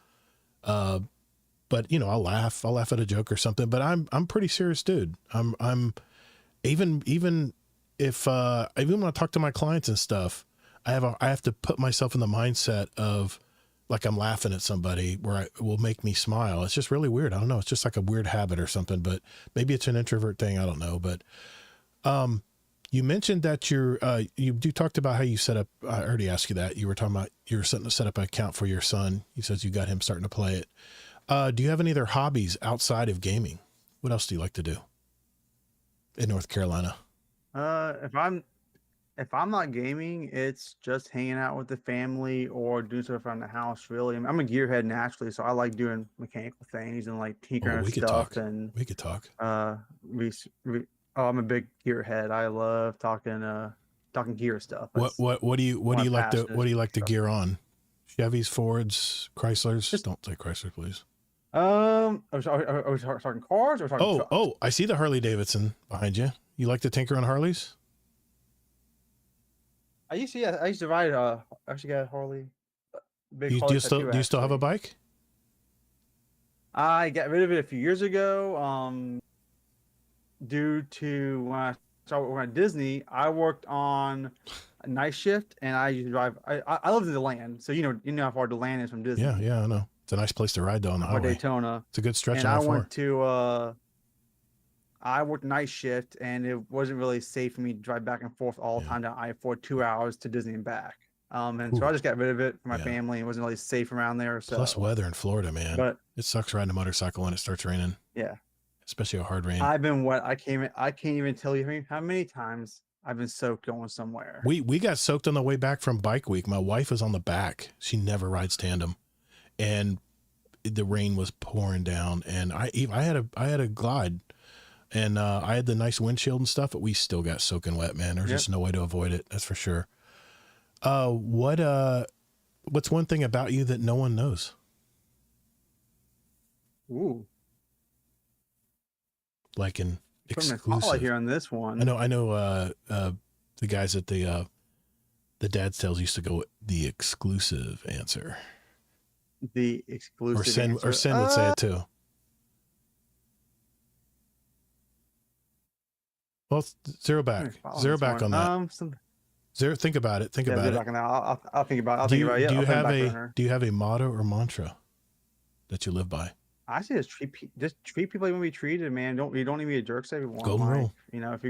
But you know, I'll laugh at a joke or something, but I'm pretty serious dude. I'm even if even when I talk to my clients and stuff, I have to put myself in the mindset of like I'm laughing at somebody where it will make me smile. It's just really weird. I don't know. It's just like a weird habit or something, but maybe it's an introvert thing. I don't know. But you mentioned that you talked about how you set up. I already asked you that. You were talking about you were setting to set up an account for your son. You said you got him starting to play it. Do you have any other hobbies outside of gaming? What else do you like to do in North Carolina? If I'm not gaming, it's just hanging out with the family or doing stuff around the house. Really, I'm a gearhead naturally, so I like doing mechanical things and like tinkering we with could stuff. talk. And We could talk. I'm a big gearhead. I love talking gear stuff. What do you like to stuff. gear on? Chevys, Fords, Chryslers. Don't say Chrysler, please. Are we talking cars or talking trucks? Oh, I see the Harley Davidson behind you. You like to tinker on Harleys? I used to ride. Actually got a Harley. Big Do Harley you still have a bike? I got rid of it a few years ago. Due to when I started working at Disney, I worked on a night shift, and I used to drive. I lived in the land, so you know how far the land is from Disney. Yeah, I know. It's a nice place to ride though on the highway. Daytona. It's a good stretch. And on I I-4. went to. I worked night shift, and it wasn't really safe for me to drive back and forth all the time down I-4 2 hours to Disney and back. So I just got rid of it for my family. It wasn't really safe around there. So plus weather in Florida, man. But it sucks riding a motorcycle when it starts raining. Yeah, especially a hard rain. I've been wet. I can't even tell you how many times I've been soaked going somewhere. We got soaked on the way back from Bike Week. My wife is on the back. She never rides tandem, and the rain was pouring down. And I had a glide. And I had the nice windshield and stuff, but we still got soaking wet, man. There's just no way to avoid it. That's for sure. What's one thing about you that no one knows? Ooh. Like an exclusive. Putting a here on this one. I know. The guys at the Dad's Tales used to go the exclusive answer. The exclusive answer. Or Sin would say it too. Well, zero back on that. Think about it. I'll think about it. Do you have a motto or mantra that you live by? I say just treat people you want to be treated, man. You don't need to be a jerk to everyone. Golden rule. You know, if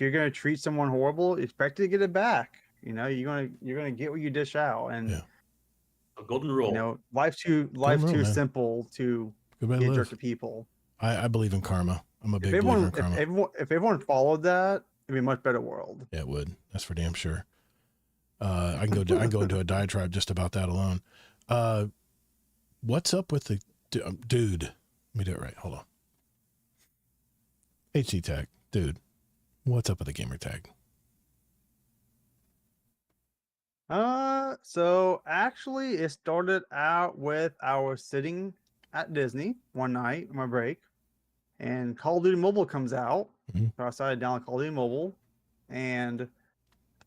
you're gonna treat someone horrible, expect to get it back. You know, you're gonna get what you dish out. And a golden rule. You know, life's too simple to be a jerk to people. I believe in karma. I'm a big believer in karma. If everyone followed that, it'd be a much better world. Yeah, it would. That's for damn sure. I can go into a diatribe just about that alone. What's up with the dude? Let me do it right. Hold on. HC tag, dude. What's up with the gamer tag? So actually, it started out with our sitting at Disney one night on my break, and Call of Duty Mobile comes out. Mm-hmm. So I decided to download Call of Duty Mobile and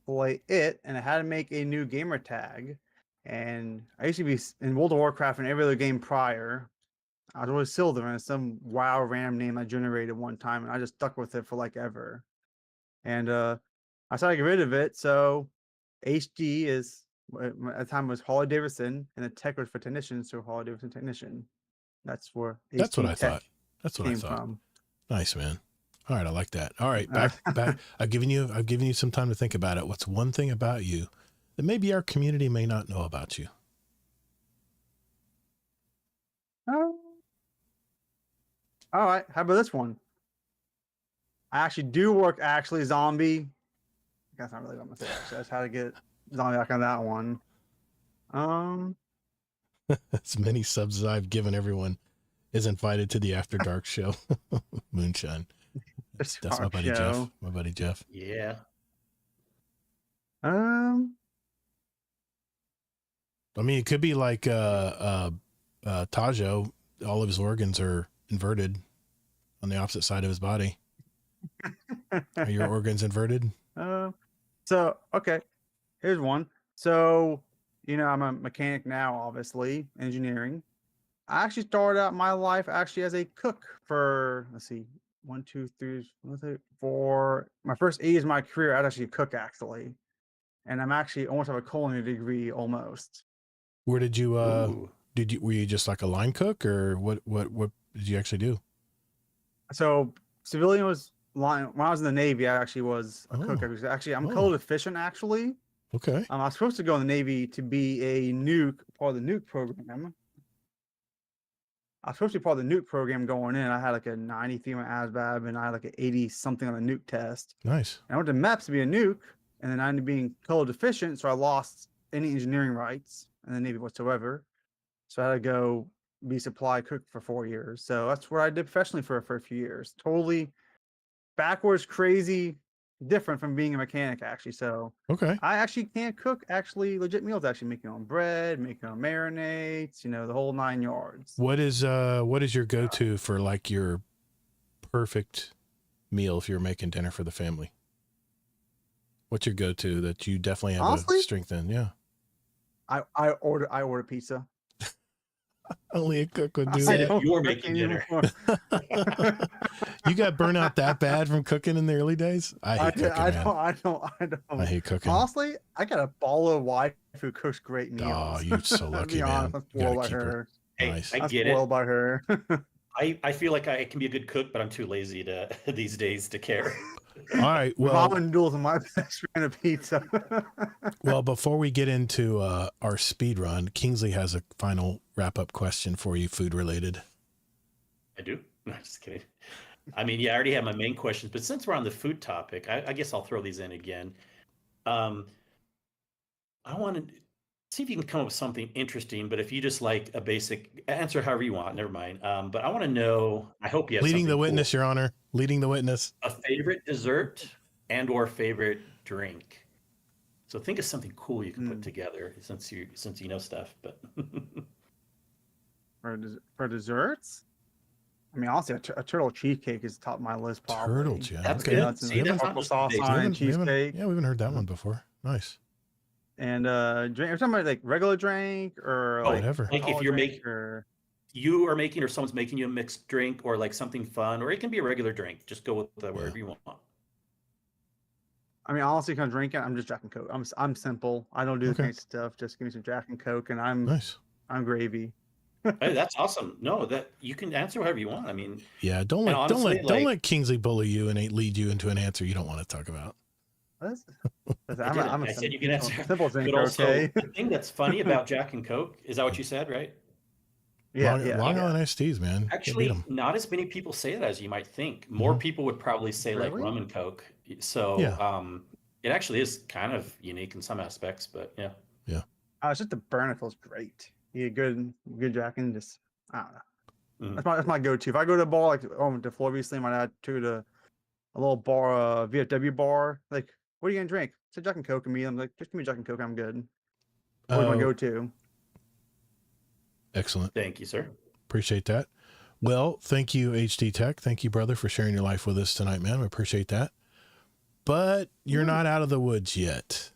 play it, and I had to make a new gamer tag. And I used to be in World of Warcraft and every other game prior. I was always Silver, and some WoW random name I generated one time, and I just stuck with it for like ever. And I decided to get rid of it. So HG is at the time was Harley Davidson, and the tech was for technicians, so Harley Davidson technician. That's where that's what I thought. That's what I thought. From. Nice, man. All right, I like that. All right, back. I've given you some time to think about it. What's one thing about you that maybe our community may not know about you? All right. How about this one? I actually do work zombie. That's not really what I'm gonna say. Actually, that's how to get zombie back on that one. As many subs as I've given everyone is invited to the After Dark show. Moonshine. That's my buddy Jeff. My buddy Jeff. Yeah. I mean, it could be like Tajo. All of his organs are inverted on the opposite side of his body. Are your organs inverted? So okay, here's one. So I'm a mechanic now, obviously, engineering. I actually started out my life as a cook for 1, 2, 3, 4. My first 8 years of my career, I'd actually cook actually, and I'm actually almost have a culinary degree almost. Where did you Ooh. were you just like a line cook, or what did you actually do? So civilian was line when I was in the Navy. I actually was a cook. Oh. Actually, I'm Oh. code efficient actually. Okay. I was supposed to go in the Navy to be a nuke, part of the nuke program. I was supposed to be part of the nuke program going in. I had like a 93 on ASVAB and I had like an 80 something on the nuke test. Nice. And I went to MEPS to be a nuke, and then I ended up being color deficient, so I lost any engineering rights in the Navy whatsoever. So I had to go be supply cook for 4 years. So that's what I did professionally for a few years. Totally backwards, crazy, different from being a mechanic actually. So Okay. I actually can't cook actually legit meals. Actually, make your own bread, make your own marinades, the whole 9 yards. What is your go-to for like your perfect meal if you're making dinner for the family? What's your go-to that you definitely have Honestly, a strength in? Yeah. I order pizza. Only a cook would I do Said that. if you were cook making dinner. anymore. You got burnt out that bad from cooking in the early days? I hate cooking, man. I don't. I hate cooking. Honestly, I got a baller wife who cooks great meals. Oh, you're so To lucky, be honest, man. I'm You gotta spoiled by keep her. her. Hey, Nice. I I'm get it. spoiled by her. I feel like I can be a good cook, but I'm too lazy to these days to care. All right. Well, Ramen noodles are my best friend of pizza. well, before we get into our speed run, Kingsley has a final wrap-up question for you, food related. I do. No, just kidding. I mean, yeah, I already have my main questions, but since we're on the food topic, I guess I'll throw these in again. I want to see if you can come up with something interesting, but if you just like a basic answer, however you want, never mind. But I want to know, I hope you have Leading the something witness, cool. Your Honor. Leading the witness. A favorite dessert and or favorite drink. So think of something cool you can put together since you know stuff, but For desserts, I mean, honestly, a turtle cheesecake is top of my list. Probably. Turtle cheese. that's Okay. good. It's See, that's not tropical just sauce basic. on it, cheesecake. Yeah, we haven't heard that one before. Nice. And drink. Are you talking about like regular drink or Oh, like whatever. Like if alcoholic you're drink making, or you are making or someone's making you a mixed drink or like something fun, or it can be a regular drink. Just go with wherever you want. I mean, honestly, kind of drinking. I'm just Jack and Coke. I'm simple. I don't do the Okay. fancy stuff. Just give me some Jack and Coke, and I'm Nice. gravy. Hey, that's awesome. No, that you can answer whatever you want. I mean, Yeah, don't honestly, let Kingsley bully you and lead you into an answer you don't want to talk about. I said you can answer. Simple But drinker, also, okay? the thing that's funny about Jack and Coke is that what you said, right? Yeah, Long Island iced teas, man. Can't beat Actually, 'em. not as many people say that as you might think. More Mhm. people would probably say like Really? rum and Coke. So, Yeah. it actually is kind of unique in some aspects, but yeah. It's just the burn. It feels great. You get good Jack and just I don't know. Mhm. That's my go-to. If I go to a bar like to Florida recently, my dad took to a little bar, VFW bar. Like, what are you gonna drink? It's a Jack and Coke and me. I'm like, just give me Jack and Coke. I'm good. Where's my go-to? Excellent. Thank you, sir. Appreciate that. Well, thank you, HD Tech. Thank you, brother, for sharing your life with us tonight, man. We appreciate that. But you're not out of the woods yet.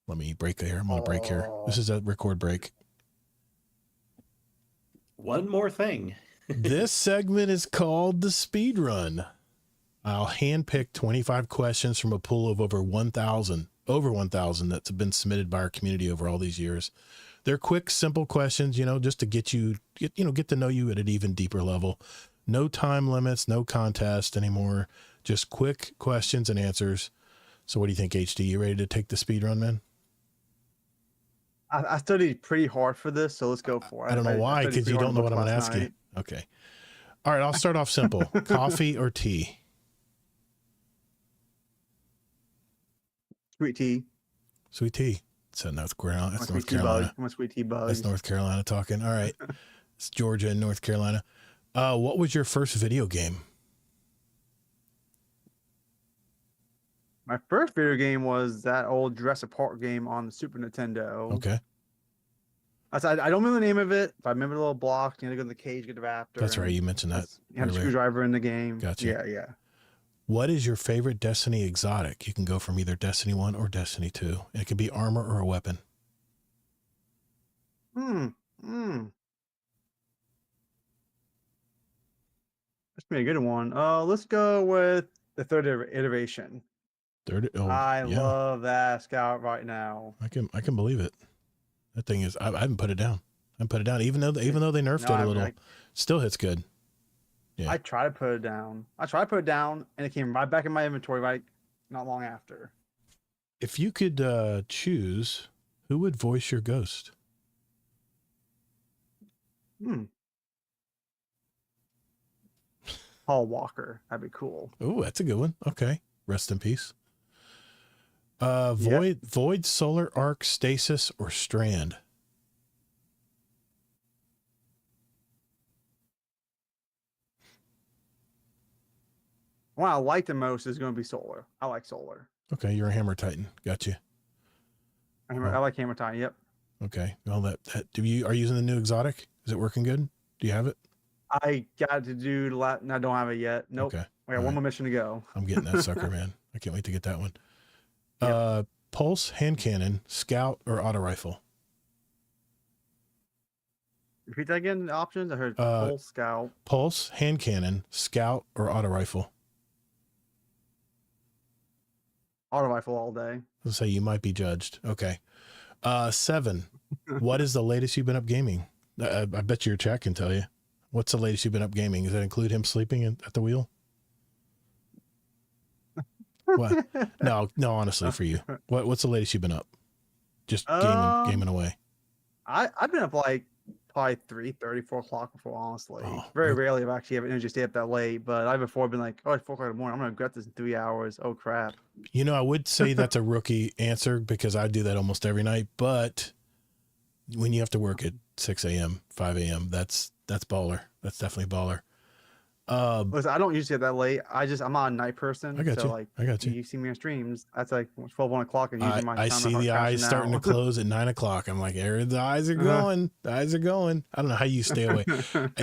Let me break here. I'm going to break here. This is a record break. One more thing. This segment is called the speed run. I'll handpick 25 questions from a pool of over 1,000 that's been submitted by our community over all these years. They're quick, simple questions, just to get to know you at an even deeper level. No time limits, no contest anymore. Just quick questions and answers. So what do you think, HD? You ready to take the speed run, man? I studied pretty hard for this, so let's go for it. I don't know why, because you don't know what I'm going to ask you. Okay. All right, I'll start off simple. Coffee or tea? Sweet tea. Sweet tea. So North Carolina. That's North Sweet tea Carolina. bug. I'm a sweet tea bug. That's North Carolina talking. All right. It's Georgia and North Carolina. What was your first video game? My first video game was that old Jurassic Park game on the Super Nintendo. Okay. I don't remember the name of it, but I remember the little block. You had to go in the cage, get the raptor. That's right. You mentioned that. You had a earlier. screwdriver in the game. Gotcha. Yeah. What is your favorite Destiny exotic? You can go from either Destiny 1 or Destiny 2. It could be armor or a weapon. That's be a good one. Let's go with the third iteration. Third. Oh, I yeah. love that Scout right now. I can believe it. That thing is. I haven't put it down. I haven't put it down. Even though they nerfed it a little, still hits good. Yeah. I tried to put it down. And it came right back in my inventory not long after. If you could choose, who would voice your ghost? Paul Walker. That'd be cool. Oh, that's a good one. Okay. Rest in peace. Void, Solar Arc, Stasis, or Strand? One I like the most is going to be Solar. I like Solar. Okay, you're a Hammer Titan. Got you. I like Hammer Titan. Yep. Okay. Well, that are you using the new exotic? Is it working good? Do you have it? I got to do the last. No, I don't have it yet. Nope. Okay. I got one more mission to go. I'm getting that sucker, man. I can't wait to get that one. Yep. Pulse, hand cannon, scout, or auto rifle? Repeat that again. The options. I heard Pulse, Scout. Pulse, hand cannon, scout, or auto rifle? Auto rifle all day. Let's say you might be judged. Okay. 7. What is the latest you've been up gaming? I bet your chat can tell you. What's the latest you've been up gaming? Does that include him sleeping at the wheel? What? No, honestly, for you. What's the latest you've been up? Just gaming away. I've been up like probably 3:30, 4 o'clock before, honestly. Oh, Very rarely have I actually have energy to stay up that late, but I've before been like, it's 4 o'clock in the morning. I'm going to regret this in 3 hours. Oh, crap. You know, I would say that's a rookie answer because I do that almost every night. But when you have to work at 6 a.m., 5 a.m., that's baller. That's definitely baller. Listen, I don't usually get that late. I'm not a night person. I got you. Like, I got you. You see me on streams. That's like 12, 1 o'clock. And usually my I time see the eyes starting to close at 9 o'clock. I'm like, the eyes are going. The eyes are going. I don't know how you stay awake.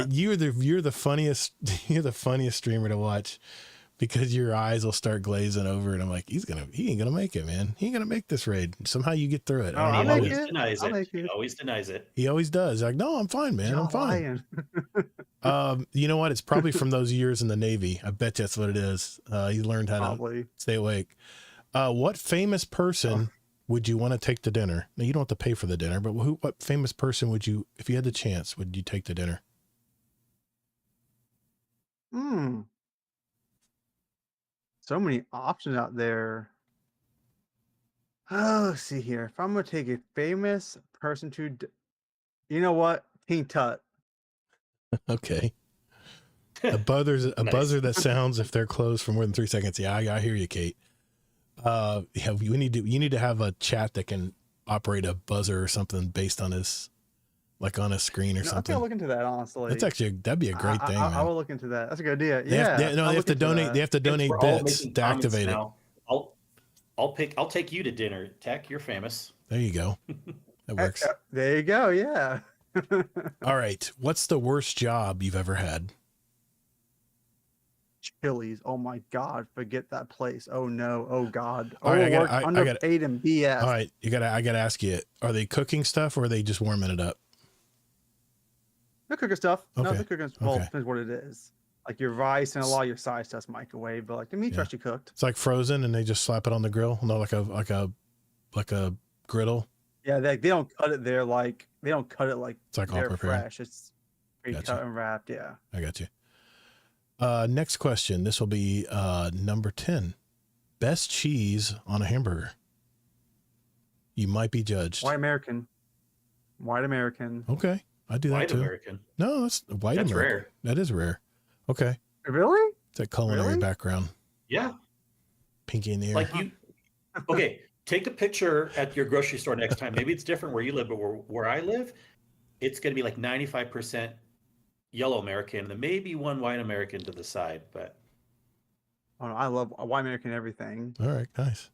You're the funniest. You're the funniest streamer to watch because your eyes will start glazing over, and I'm like, he ain't gonna make it, man. He ain't gonna make this raid. Somehow you get through it. He always denies it. He always denies it. He always does. Like, no, I'm fine, man. I'm fine. You know what? It's probably from those years in the Navy. I bet that's what it is. You learned how to stay awake. What famous person would you want to take to dinner? Now, you don't have to pay for the dinner, but what famous person would you, if you had the chance, would you take to dinner? So many options out there. Oh, let's see here. If I'm going to take a famous person you know what? King Tut. Okay. A buzzer that sounds if they're closed for more than 3 seconds. Yeah, I hear you, Kate. You need to have a chat that can operate a buzzer or something based on his, like on a screen or something. I'll look into that, honestly. That'd be a great thing. I will look into that. That's a good idea. They have to donate. They have to donate bits to activate it. I'll take you to dinner. Tech, you're famous. There you go. That works. There you go. Yeah. All right. What's the worst job you've ever had? Chili's. Oh my God. Forget that place. Oh no. Oh God. All right, underpaid and BS. All right. I gotta ask you, are they cooking stuff or are they just warming it up? They're cooking stuff. Okay. No, they're cooking. Well, depends what it is. Like your rice and a lot of your side stuff's microwave, but like the meat's actually cooked. It's like frozen and they just slap it on the grill. No, like a griddle. Yeah, they don't cut it there like it's like all prepared. Fresh. It's pre-cut and wrapped. Yeah. I got you. Next question. This will be number 10. Best cheese on a hamburger. You might be judged. White American. Okay. I do that White too. American. No, that's white That's American. rare. That is rare. Okay. Really? It's a culinary background. Yeah. Pinky in the air. Like you. Okay. Take a picture at your grocery store next time. Maybe it's different where you live, but where I live, it's going to be like 95% yellow American, and then maybe one white American to the side. But I love white American everything. All right, nice.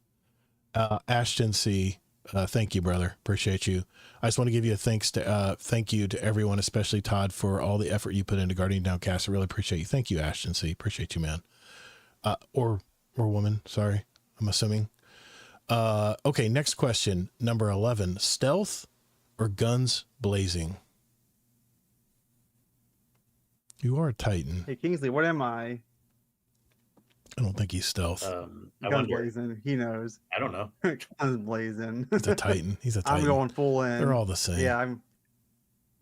Ashton C, thank you, brother. Appreciate you. I just want to give you a thank you to everyone, especially Todd, for all the effort you put into Guardian Downcast. I really appreciate you. Thank you, Ashton C. Appreciate you, man. Or woman. Sorry, I'm assuming. Okay, next question. Number 11, stealth or guns blazing? You are a Titan. Hey Kingsley, what am I? I don't think he's stealth. I Guns wonder. blazing. He knows. I don't know. Guns blazing. He's a Titan. He's a I'm Titan. going full in. They're all the same. Yeah,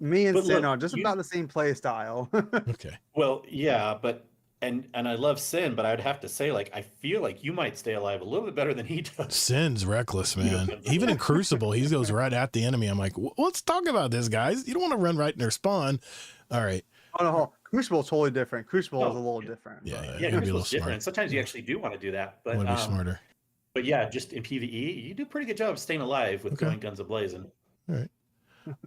me and But Sin look, are just you- about the same play style. Okay. Well, yeah, but and I love Sin, but I'd have to say, like, I feel like you might stay alive a little bit better than he does. Sin's reckless, You know, man. Guns Even in Blazing. Crucible, he goes right at the enemy. I'm like, let's talk about this, guys. You don't want to run right in their spawn. All right. Oh no, Crucible is totally different. Crucible is a No, little yeah. different. Yeah, but- yeah. Yeah, You gotta be a little Crucible's different. smart. And sometimes you actually do want to do that, I but want to be smarter. but yeah, just in PvE, you do a pretty good job of staying alive with Okay. going guns a blazing.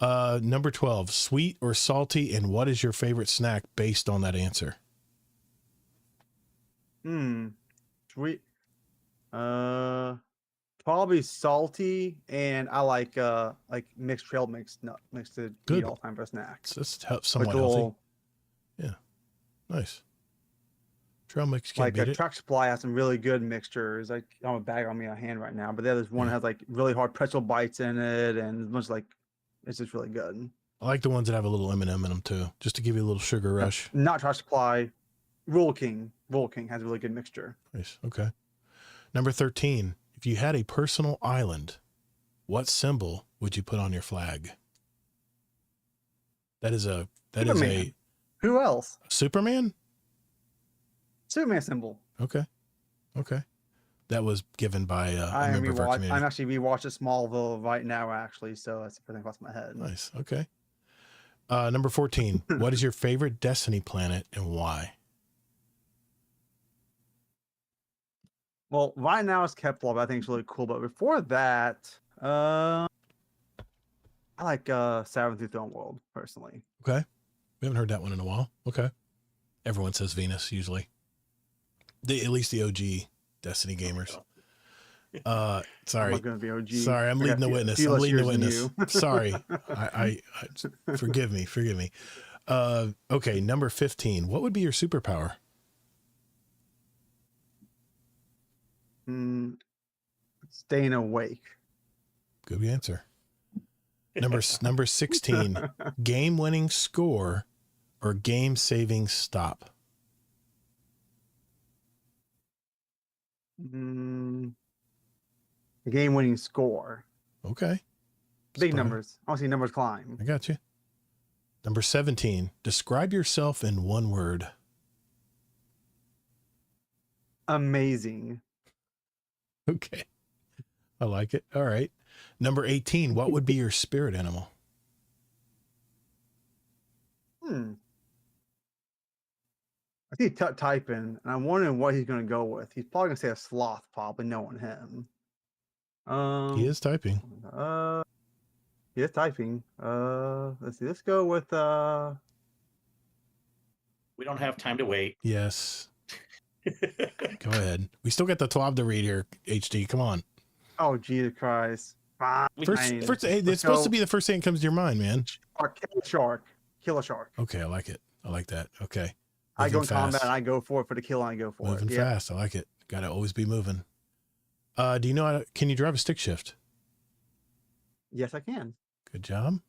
Number 12, sweet or salty, and what is your favorite snack based on that answer? Sweet. Probably salty, and I like mixed trail mix nut mixed to Good. eat all the time for snacks. It's just Like somewhat the healthy. little, Nice. Trail mix can't like beat a it. Truck Supply has some really good mixtures. Like I have a bag on me on hand right now, but the other's one Yeah. has like really hard pretzel bites in it, and a bunch of, like it's just really good. I like the ones that have a little M&M in them too, just to give you a little sugar rush. Not Truck Supply, Roll King. Roll King has a really good mixture. Nice. Okay. Number 13, if you had a personal island, what symbol would you put on your flag? That is a Superman. Who else? Superman? Superman symbol. Okay. Okay. That was given by a I'm member of our I'm community. actually rewatching Smallville right now, actually, so that's the first thing across my head. Nice. Okay. Number 14, what is your favorite Destiny planet and why? Well, right now it's Kepler, but I think it's really cool. But before that, I like Saturn through Throne World personally. Okay. We haven't heard that one in a while. Okay. Everyone says Venus usually. At least the OG Destiny gamers. I'm Sorry. not going to be OG. Sorry, I'm I got leading the few- witness. few I'm less leading the years than witness. you. Sorry. I forgive me. Forgive me. Okay. Number 15. What would be your superpower? Staying awake. Good answer. Number 16. Game winning score or game saving stop? Game-winning score. Okay. Big Spot on. numbers. I want to see numbers climb. I got you. Number 17. Describe yourself in one word. Amazing. Okay. I like it. All right. Number 18. What would be your spirit animal? I see Tut typing, and I'm wondering what he's going to go with. He's probably going to say a sloth, probably knowing him. He is typing. He is typing. Let's see. Let's go with We don't have time to wait. Yes. Go ahead. We still got the 12 to read here, HD. Come on. oh Jesus Christ. Fine. First, hey, it's supposed to be the first thing that comes to your mind, man. Kill a shark. Kill a shark. Okay, I like it. I like that. Okay. I go in Moving combat fast. and I go for it for the kill and I go for Moving it. Yeah. fast. I like it. Got to always be moving. Do you know how to, can you drive a stick shift? Yes, I can. Good job.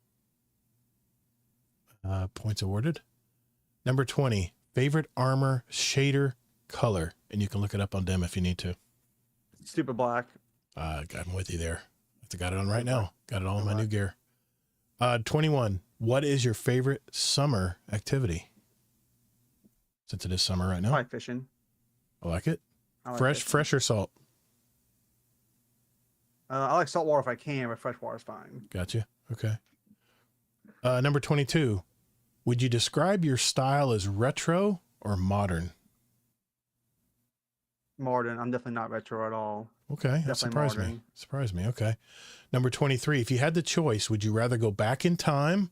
Points awarded. Number 20, favorite armor shader color. And you can look it up on them if you need to. Stupid black. I'm with you there. I got it on right now. Got it all in my All new right. gear. 21, what is your favorite summer activity? Since it is summer right I now. like fishing. I like it. I like fishing. Fresh or salt? I like salt water if I can, but fresh water is fine. Gotcha. Okay. Number 22, would you describe your style as retro or modern? Modern. I'm definitely not retro at all. Okay, that Definitely surprised me. modern. Surprised me. Okay. Number 23, if you had the choice, would you rather go back in time,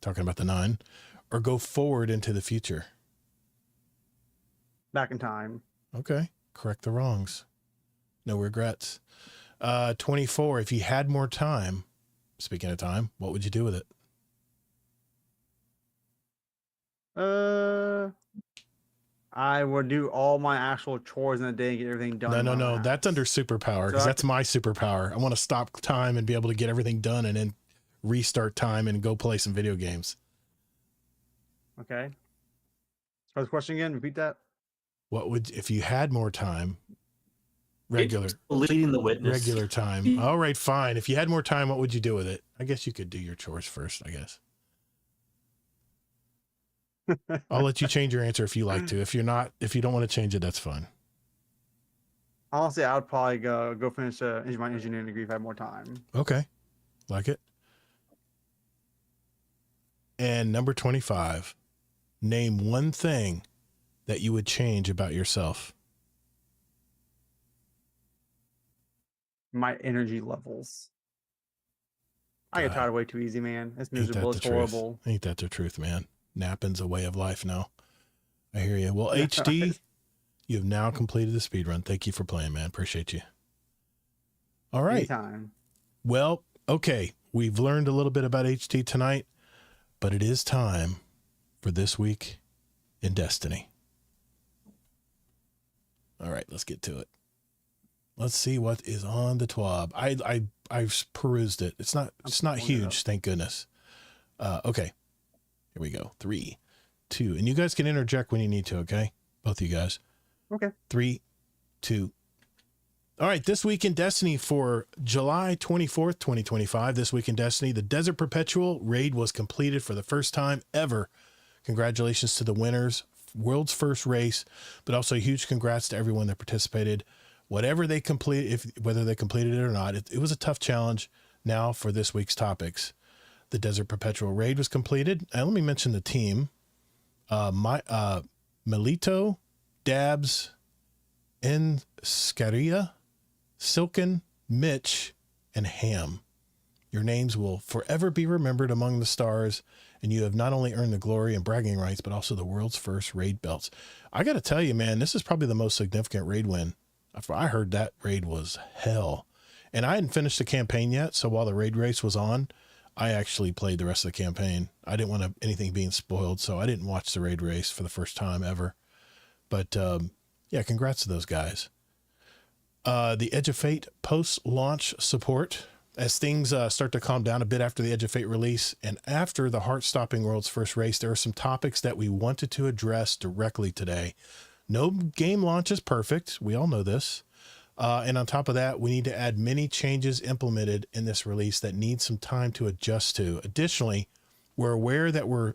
talking about the 9, or go forward into the future? Back in time. Okay. Correct the wrongs. No regrets. 24, if you had more time, speaking of time, what would you do with it? I would do all my actual chores in a day and get everything done. No. in my That's under house. superpower So because I that's my superpower. I want to stop time and be able to get everything done and then restart time and go play some video games. Okay. What's the question again? Repeat that. What would, if you had more time, regular leading the witness. regular time. All right, fine. If you had more time, what would you do with it? I guess you could do your chores first, I guess. I'll let you change your answer if you like to. If you don't want to change it, that's fine. Honestly, I would probably go finish my engineering degree if I had more time. Okay. Like it. And number 25, name one thing that you would change about yourself. My energy levels. I get God. tired way too easy, man. It's Ain't that miserable. the It's truth? horrible. Ain't that the truth, man? Napping's a way of life now. I hear you. Well, HD, you have now completed the speed run. Thank you for playing, man. Appreciate you. All right. Anytime. Well, okay. We've learned a little bit about HT tonight, but it is time for This Week in Destiny. All right, let's get to it. Let's see what is on the TWAB. I've perused it. It's not huge, thank goodness. Okay. Here we go. 3, 2, and you guys can interject when you need to, okay? Both of you guys. Okay. 3, 2. All right, This Week in Destiny for July 24th, 2025. This Week in Destiny, the Desert Perpetual raid was completed for the first time ever. Congratulations to the winners, world's first race, but also a huge congrats to everyone that participated. Whatever they complete, whether they completed it or not, it was a tough challenge. Now for this week's topics. The Desert Perpetual raid was completed. And let me mention the team. Melito, Dabs, Enscaria, Silken, Mitch, and Ham. Your names will forever be remembered among the stars, and you have not only earned the glory and bragging rights, but also the world's first raid belts. I got to tell you, man, this is probably the most significant raid win. I heard that raid was hell. And I hadn't finished the campaign yet, so while the raid race was on, I actually played the rest of the campaign. I didn't want anything being spoiled, so I didn't watch the raid race for the first time ever. But yeah, congrats to those guys. The Edge of Fate post-launch support. As things start to calm down a bit after the Edge of Fate release and after the heart-stopping world's first race, there are some topics that we wanted to address directly today. No game launch is perfect. We all know this. And on top of that, we need to add many changes implemented in this release that need some time to adjust to. Additionally, we're aware that we're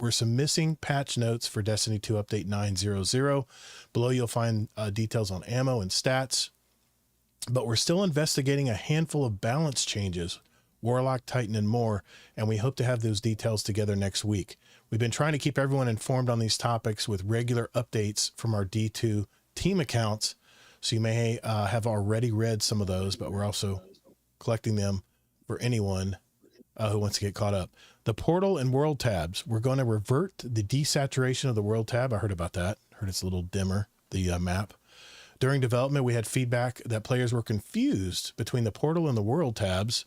some missing patch notes for Destiny 2 Update 9.0.0. Below, you'll find details on ammo and stats. But we're still investigating a handful of balance changes, Warlock, Titan, and more, and we hope to have those details together next week. We've been trying to keep everyone informed on these topics with regular updates from our D2 team accounts, so you may have already read some of those, but we're also collecting them for anyone who wants to get caught up. The portal and world tabs, we're going to revert the desaturation of the world tab. I heard about that. Heard it's a little dimmer, the map. During development, we had feedback that players were confused between the portal and the world tabs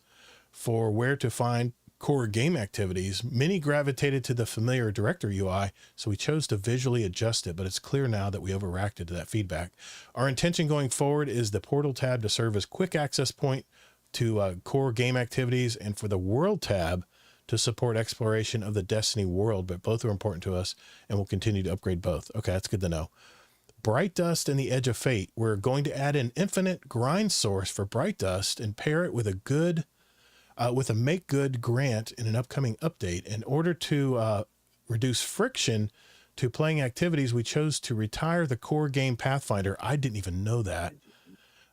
for where to find core game activities. Many gravitated to the familiar director UI, so we chose to visually adjust it, but it's clear now that we overreacted to that feedback. Our intention going forward is the portal tab to serve as quick access point to core game activities, and for the world tab to support exploration of the Destiny world, but both are important to us, and we'll continue to upgrade both. Okay, that's good to know. Bright Dust and the Edge of Fate. We're going to add an infinite grind source for Bright Dust and pair it with a make good grant in an upcoming update. In order to reduce friction to playing activities, we chose to retire the core game Pathfinder. I didn't even know that.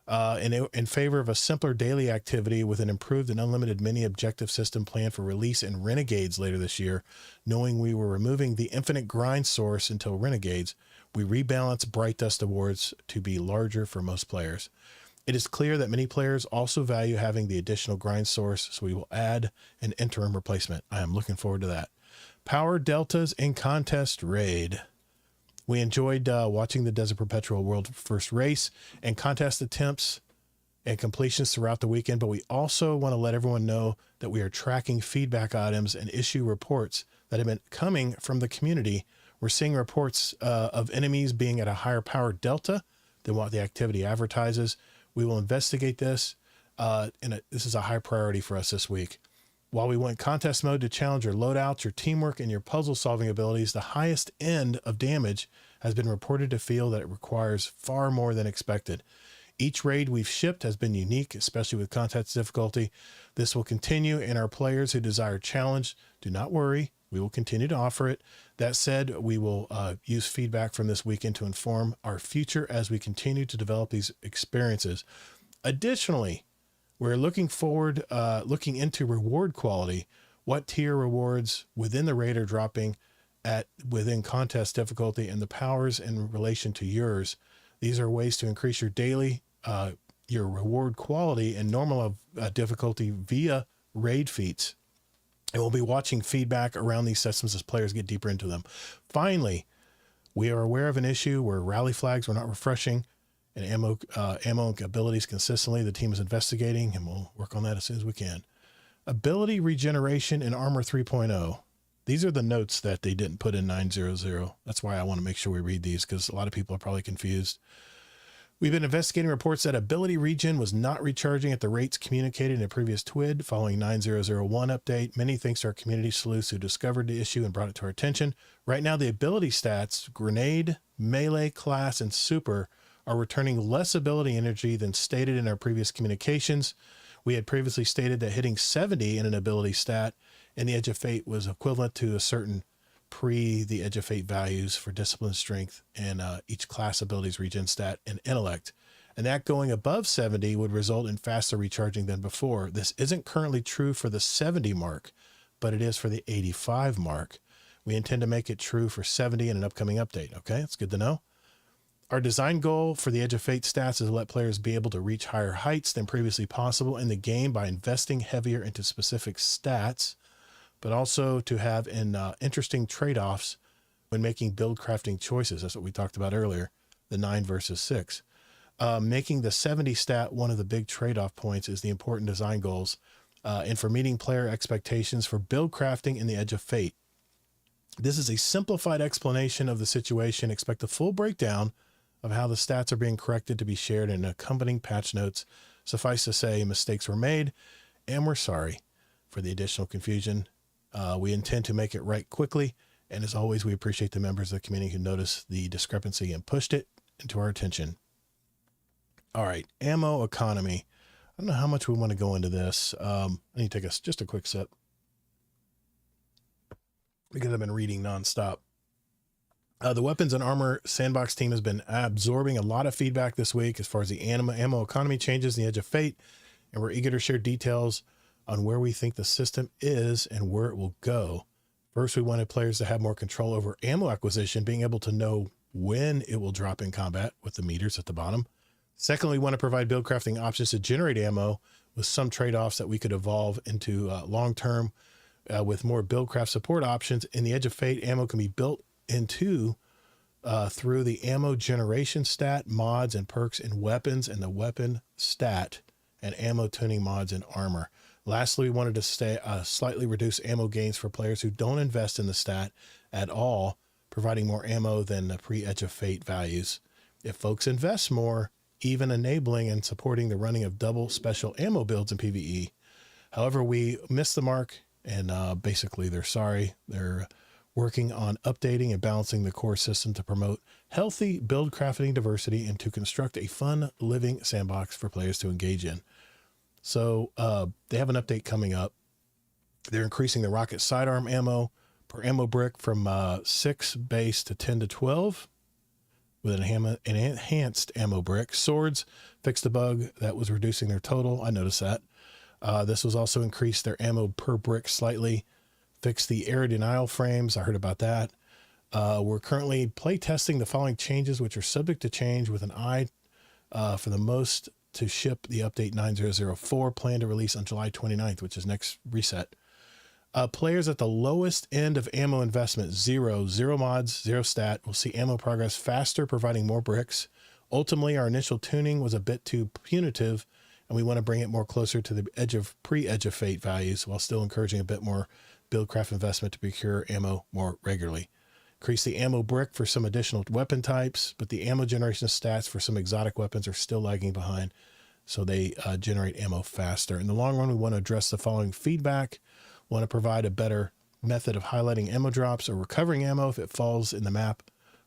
In favor of a simpler daily activity with an improved and unlimited mini objective system planned for release in Renegades later this year. Knowing we were removing the infinite grind source until Renegades, we rebalanced Bright Dust Awards to be larger for most players. It is clear that many players also value having the additional grind source, so we will add an interim replacement. I am looking forward to that. Power Deltas in Contest Raid. We enjoyed watching the Desert Perpetual World First Race and contest attempts and completions throughout the weekend, but we also want to let everyone know that we are tracking feedback items and issue reports that have been coming from the community. We're seeing reports of enemies being at a higher power delta than what the activity advertises. We will investigate this, and this is a high priority for us this week. While we want contest mode to challenge your loadouts, your teamwork, and your puzzle solving abilities, the highest end of damage has been reported to feel that it requires far more than expected. Each raid we've shipped has been unique, especially with contest difficulty. This will continue, and our players who desire challenge, do not worry. We will continue to offer it. That said, we will use feedback from this weekend to inform our future as we continue to develop these experiences. Additionally, we're looking into reward quality. What tier rewards within the raid are dropping within contest difficulty, and the powers in relation to yours. These are ways to increase your daily, your reward quality and normal difficulty via raid feats. And we'll be watching feedback around these systems as players get deeper into them. Finally, we are aware of an issue where rally flags were not refreshing and ammo abilities consistently. The team is investigating, and we'll work on that as soon as we can. Ability regeneration in Armor 3.0. These are the notes that they didn't put in 900. That's why I want to make sure we read these, because a lot of people are probably confused. We've been investigating reports that ability regen was not recharging at the rates communicated in a previous TWID following 9001 update. Many thanks to our community sleuths who discovered the issue and brought it to our attention. Right now, the ability stats, grenade, melee, class, and super, are returning less ability energy than stated in our previous communications. We had previously stated that hitting 70 in an ability stat in the Edge of Fate was equivalent to a certain the Edge of Fate values for discipline, strength, and each class abilities regen stat and intellect. And that going above 70 would result in faster recharging than before. This isn't currently true for the 70 mark, but it is for the 85 mark. We intend to make it true for 70 in an upcoming update. Okay, that's good to know. Our design goal for the Edge of Fate stats is to let players be able to reach higher heights than previously possible in the game by investing heavier into specific stats, but also to have interesting trade-offs when making build crafting choices. That's what we talked about earlier, the 9 versus 6. Making the 70 stat one of the big trade-off points is the important design goals, and for meeting player expectations for build crafting in the Edge of Fate. This is a simplified explanation of the situation. Expect a full breakdown of how the stats are being corrected to be shared in accompanying patch notes. Suffice to say, mistakes were made, and we're sorry for the additional confusion. We intend to make it right quickly, and as always, we appreciate the members of the community who noticed the discrepancy and pushed it into our attention. All right, ammo economy. I don't know how much we want to go into this. I need to take just a quick sip because I've been reading nonstop. The weapons and armor sandbox team has been absorbing a lot of feedback this week as far as the ammo economy changes in the Edge of Fate, and we're eager to share details on where we think the system is and where it will go. First, we wanted players to have more control over ammo acquisition, being able to know when it will drop in combat with the meters at the bottom. Secondly, we want to provide build crafting options to generate ammo with some trade-offs that we could evolve into long-term with more build craft support options. In the Edge of Fate, ammo can be built into through the ammo generation stat, mods, and perks in weapons, and the weapon stat and ammo tuning mods in armor. Lastly, we wanted to slightly reduce ammo gains for players who don't invest in the stat at all, providing more ammo than the pre-Edge of Fate values. If folks invest more, even enabling and supporting the running of double special ammo builds in PvE. However, we missed the mark, and basically they're sorry. They're working on updating and balancing the core system to promote healthy build crafting diversity and to construct a fun living sandbox for players to engage in. So they have an update coming up. They're increasing the rocket sidearm ammo per ammo brick from 6 base to 10 to 12 with an enhanced ammo brick. Swords fixed the bug that was reducing their total. I noticed that. This was also increased their ammo per brick slightly. Fixed the air denial frames. I heard about that. We're currently play testing the following changes, which are subject to change with an eye for the most to ship the update 9004, planned to release on July 29th, which is next reset. Players at the lowest end of ammo investment, 0 mods, 0 stat, will see ammo progress faster, providing more bricks. Ultimately, our initial tuning was a bit too punitive, and we want to bring it more closer to the pre-Edge of Fate values while still encouraging a bit more buildcraft investment to procure ammo more regularly. Increase the ammo brick for some additional weapon types, but the ammo generation stats for some exotic weapons are still lagging behind. so they generate ammo faster. In the long run, we want to address the following feedback. Want to provide a better method of highlighting ammo drops or recovering ammo if it falls in the map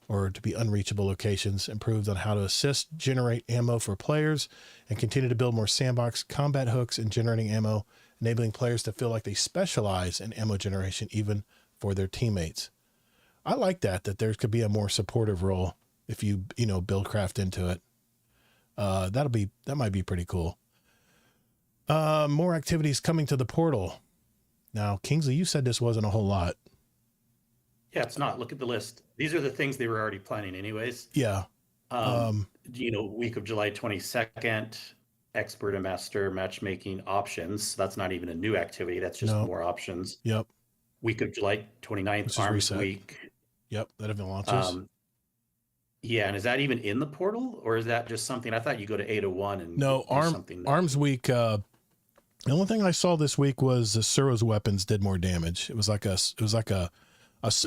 or to be unreachable locations, improved on how to assist generate ammo for players, and continue to build more sandbox combat hooks in generating ammo, enabling players to feel like they specialize in ammo generation even for their teammates. I like that there could be a more supportive role if you know, build craft into it. That might be pretty cool. More activities coming to the portal. Now, Kingsley, you said this wasn't a whole lot. Yeah, it's not. Look at the list. These are the things they were already planning anyways. Yeah. You know, week of July 22nd, expert and master matchmaking options. That's not even a new activity. That's just more options. Yep. Week of July 29th, Arms reset. Week. Yep. That event launches. Yeah. And is that even in the portal, or is that just something? I thought you go to 801 and no, Arms Week. The only thing I saw this week was the Suro's weapons did more damage. It was like a sponsor.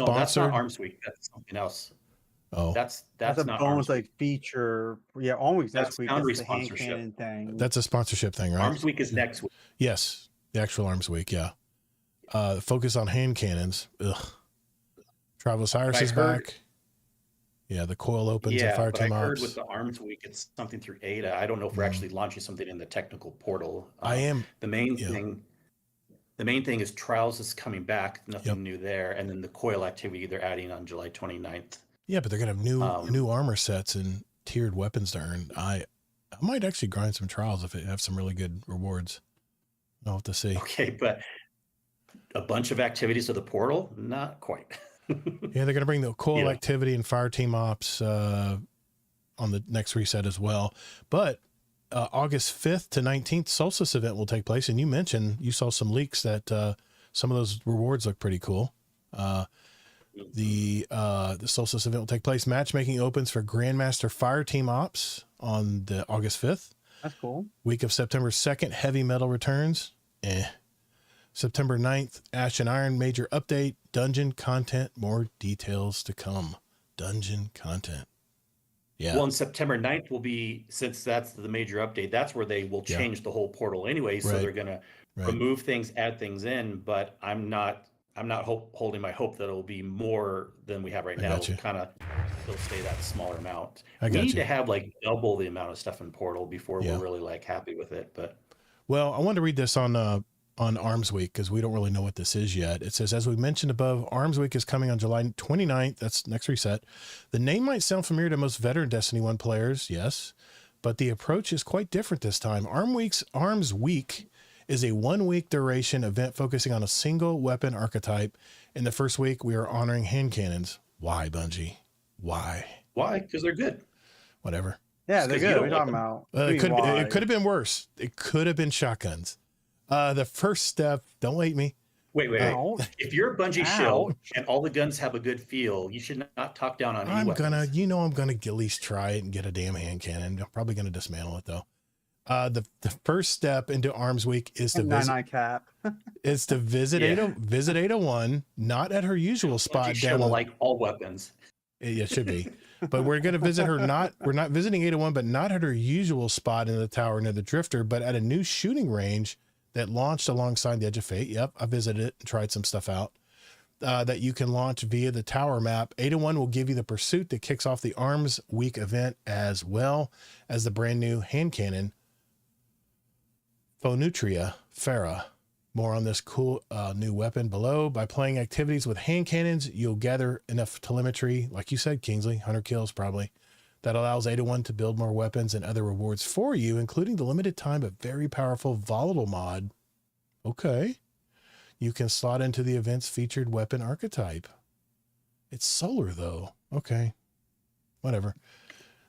No, that's not Arms Week. That's something else. Oh, That's a not bonus Arms like feature. Yeah, always That's this week. Foundry That's the hand sponsorship. cannon thing. that's a sponsorship thing, right? Arms Week is next week. Yes, the actual Arms Week. Yeah. Focus on hand cannons. Ugh. Travis Cyrus is back. Yeah, the coil opens and fire but team I heard ops. with the Arms Week, it's something through Ada. I don't know if we're actually launching something in the technical portal. I am. The main thing is Trials is coming back. Nothing new there. And then the coil activity they're adding on July 29th. Yeah, but they're gonna have new armor sets and tiered weapons to earn. I might actually grind some Trials if it have some really good rewards. I'll have to see. Okay, but a bunch of activities to the portal? Not quite. Yeah, they're gonna bring the coil activity and fire team ops on the next reset as well. But August 5th to 19th Solstice event will take place, and you mentioned you saw some leaks that some of those rewards look pretty cool. The Solstice event will take place. Matchmaking opens for Grandmaster Fire Team Ops on the August 5th. That's cool. Week of September 2nd, Heavy Metal returns. September 9th, Ash and Iron major update. Dungeon content, more details to come. Dungeon content. Yeah. Well, on September 9th will be, since that's the major update, that's where they will change the whole portal anyway. So they're going to remove things, add things in, but I'm not holding my hope that it'll be more than we have right now. It'll kind of still stay that smaller amount. We need to have like double the amount of stuff in portal before we're really like happy with it. But well, I wanted to read this on Arms Week because we don't really know what this is yet. It says, as we mentioned above, Arms Week is coming on July 29th. That's next reset. The name might sound familiar to most veteran Destiny 1 players, yes, but the approach is quite different this time. Arms Week is a 1 week duration event focusing on a single weapon archetype. In the first week, we are honoring hand cannons. Why, Bungie? Why? Why? Because they're good. Whatever. Yeah, they're good. What are you talking about? It could have been worse. It could have been shotguns. The first step, don't hate me. Wait. If you're a Bungie shill and all the guns have a good feel, you should not talk down on any I'm weapons. gonna at least try it and get a damn hand cannon. I'm probably gonna dismantle it though. The first step into Arms Week is to visit cap. is to visit 801, not at her usual spot Bungie down shill like all weapons. Yeah, it should be. But we're gonna visit her we're not visiting 801, but not at her usual spot in the tower near the Drifter, but at a new shooting range that launched alongside the Edge of Fate. Yep, I visited it and tried some stuff out. That you can launch via the tower map. 801 will give you the pursuit that kicks off the Arms Week event, as well as the brand new hand cannon, Phonutria Farah. More on this cool new weapon below. By playing activities with hand cannons, you'll gather enough telemetry, like you said, Kingsley, 100 kills probably, that allows 801 to build more weapons and other rewards for you, including the limited time but very powerful volatile mod. Okay. You can slot into the event's featured weapon archetype. It's solar though. Okay. Whatever.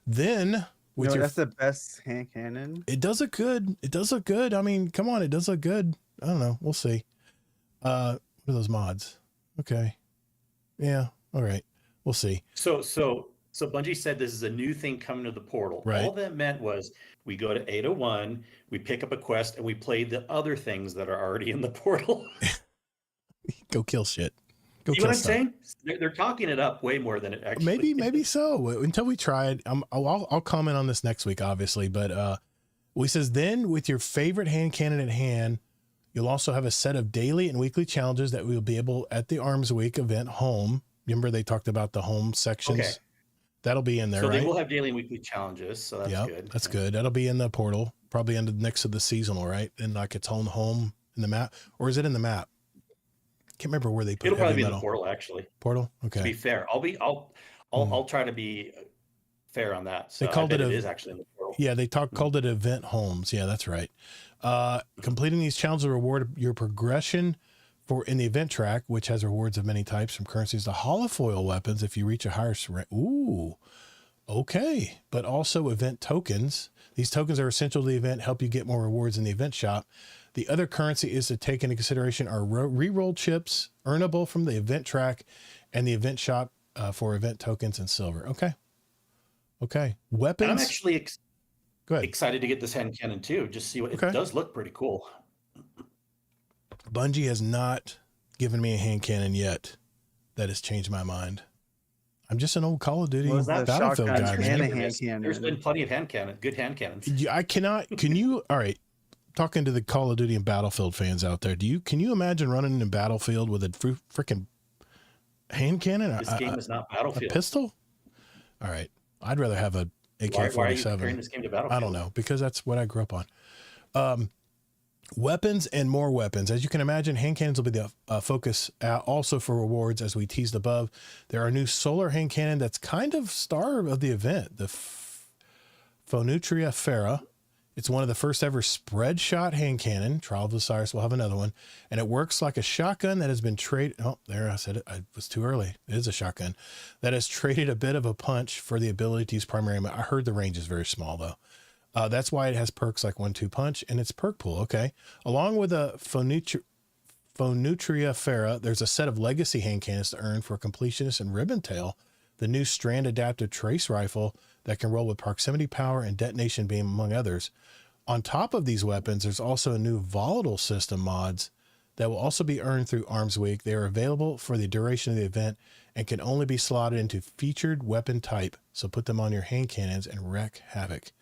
Then that's the best hand cannon. It does look good. It does look good. I mean, come on, it does look good. I don't know. We'll see. What are those mods? Okay. Yeah. All right. We'll see. So Bungie said this is a new thing coming to the portal. Right. All that meant was we go to 801, we pick up a quest, and we play the other things that are already in the portal. Go kill shit. Go you know what I'm saying? They're talking it up way more than it actually maybe so. Until we try it, I'll comment on this next week, obviously. But Well, he says, then with your favorite hand cannon at hand, you'll also have a set of daily and weekly challenges that we'll be able at the Arms Week event home. Remember they talked about the home sections? Okay. That'll be in there, So right? they will have daily and weekly challenges, so that's good. That's good. That'll be in the portal, probably in the next to the seasonal, right? And like its own home in the map, or is it in the map? Can't remember where they put it. It'll probably be in the portal, actually. Portal? Okay. To be fair, I'll try to be fair on that. So They called it it is actually in the portal. Yeah, they called it event homes. Yeah, that's right. Completing these challenges will reward your progression in the event track, which has rewards of many types, from currencies to holofoil weapons if you reach a higher rank. Ooh, okay. But also event tokens. These tokens are essential to the event, help you get more rewards in the event shop. The other currency is to take into consideration are re-roll chips earnable from the event track and the event shop for event tokens and silver. Okay. Weapons. And I'm actually Go ahead. excited to get this hand cannon too. Just see what it does look pretty cool. Bungie has not given me a hand cannon yet that has changed my mind. I'm just an old Call of Duty Battlefield guy. There's been plenty of good hand cannons. I cannot. Can you? All right. Talking to the Call of Duty and Battlefield fans out there, can you imagine running in Battlefield with a freaking hand cannon? This game is not Battlefield. A pistol? All right. I'd rather have a AK-47. Why are you comparing this game to Battlefield? I don't know, because that's what I grew up on. Weapons and more weapons. As you can imagine, hand cannons will be the focus also for rewards, as we teased above. There are new solar hand cannon that's kind of star of the event, the Phonutria Fera. It's one of the first ever spread shot hand cannon. Trial of Osiris will have another one. And it works like a shotgun that has been traded. Oh, there, I said it. I was too early. It is a shotgun that has traded a bit of a punch for the ability to use primary ammo. I heard the range is very small though. That's why it has perks like 1-2 punch and its perk pool. Okay. Along with a Phonutria Fera, there's a set of legacy hand cannons to earn for Completionist and Ribbon Tail, the new strand adaptive trace rifle that can roll with proximity power and detonation beam, among others. On top of these weapons, there's also a new volatile system mods that will also be earned through Arms Week. They are available for the duration of the event and can only be slotted into featured weapon type. So put them on your hand cannons and wreak havoc.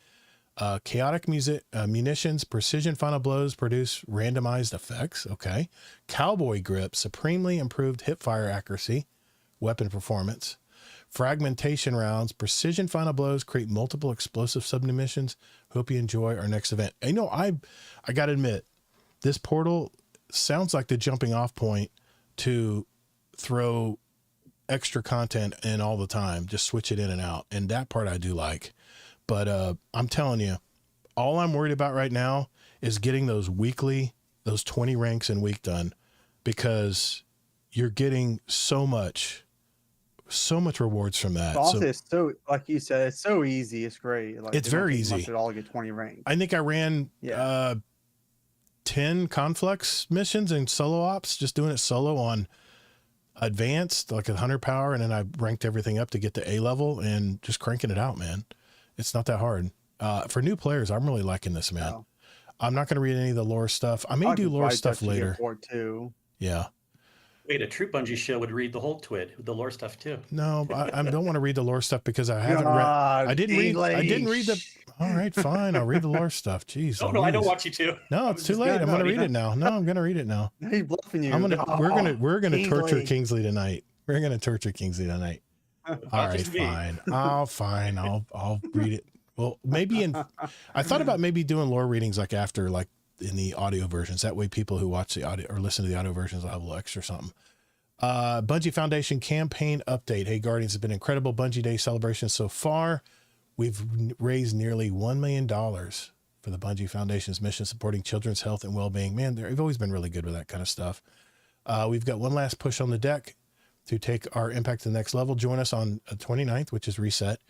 Chaotic munitions, precision final blows produce randomized effects. Okay. Cowboy grip, supremely improved hip fire accuracy, weapon performance. Fragmentation rounds, precision final blows create multiple explosive submissions. Hope you enjoy our next event. And, I got to admit, this portal sounds like the jumping off point to throw extra content in all the time. Just switch it in and out. And that part I do like. But I'm telling you, all I'm worried about right now is getting those 20 ranks in week done, because you're getting so much rewards from that. Also, it's so, like you said, it's so easy. It's great. Like, it's very easy. At all to get 20 ranks. I think I ran 10 Conflux missions in solo ops, just doing it solo on advanced, like 100 power. And then I ranked everything up to get to A level and just cranking it out, man. It's not that hard. For new players, I'm really liking this, man. Oh. I'm not going to read any of the lore stuff. I may do lore stuff later. Too. Yeah. Wait, a true Bungie show would read the whole TWID, the lore stuff too. No, I don't want to read the lore stuff because I haven't read. I didn't read the. All right, fine. I'll read the lore stuff. Jeez. No, I don't want you to. No, it's too late. I'm going to read it now. No, I'm going to read it now. He's bluffing you. We're gonna torture Kingsley tonight. We're going to torture Kingsley tonight. All right, fine. Fine. I'll read it. Well, maybe I thought about maybe doing lore readings like after, like in the audio versions. That way people who watch the audio or listen to the audio versions will have a little extra something. Bungie Foundation campaign update. Hey, Guardians, has been incredible Bungie Day celebration so far. We've raised nearly $1 million for the Bungie Foundation's mission supporting children's health and well-being. Man, they've always been really good with that kind of stuff. We've got one last push on the deck to take our impact to the next level. Join us on the 29th, which is reset,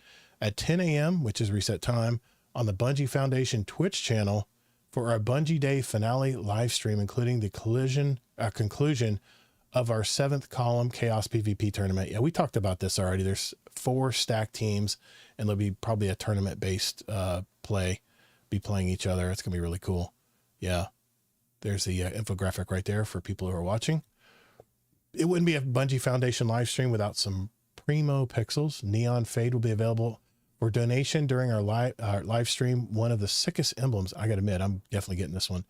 at 10 a.m., which is reset time, on the Bungie Foundation Twitch channel for our Bungie Day finale live stream, including the conclusion of our 7th column Chaos PvP tournament. Yeah, we talked about this already. There's 4 stacked teams, and there'll be probably a tournament-based be playing each other. It's going to be really cool. Yeah, there's the infographic right there for people who are watching. It wouldn't be a Bungie Foundation live stream without some primo pixels. Neon Fade will be available For donation during our live stream, one of the sickest emblems, I got to admit, I'm definitely getting this one.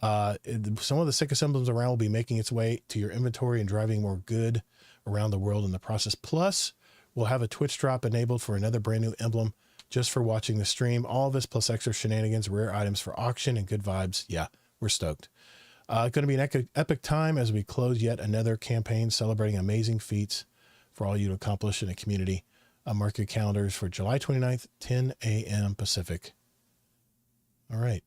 Some of the sickest emblems around will be making its way to your inventory and driving more good around the world in the process. Plus, we'll have a Twitch drop enabled for another brand new emblem just for watching the stream. All of this plus extra shenanigans, rare items for auction, and good vibes. Yeah, we're stoked. Going to be an epic time as we close yet another campaign celebrating amazing feats for all you to accomplish in a community. Mark your calendars for July 29th, 10 a.m. Pacific. All right.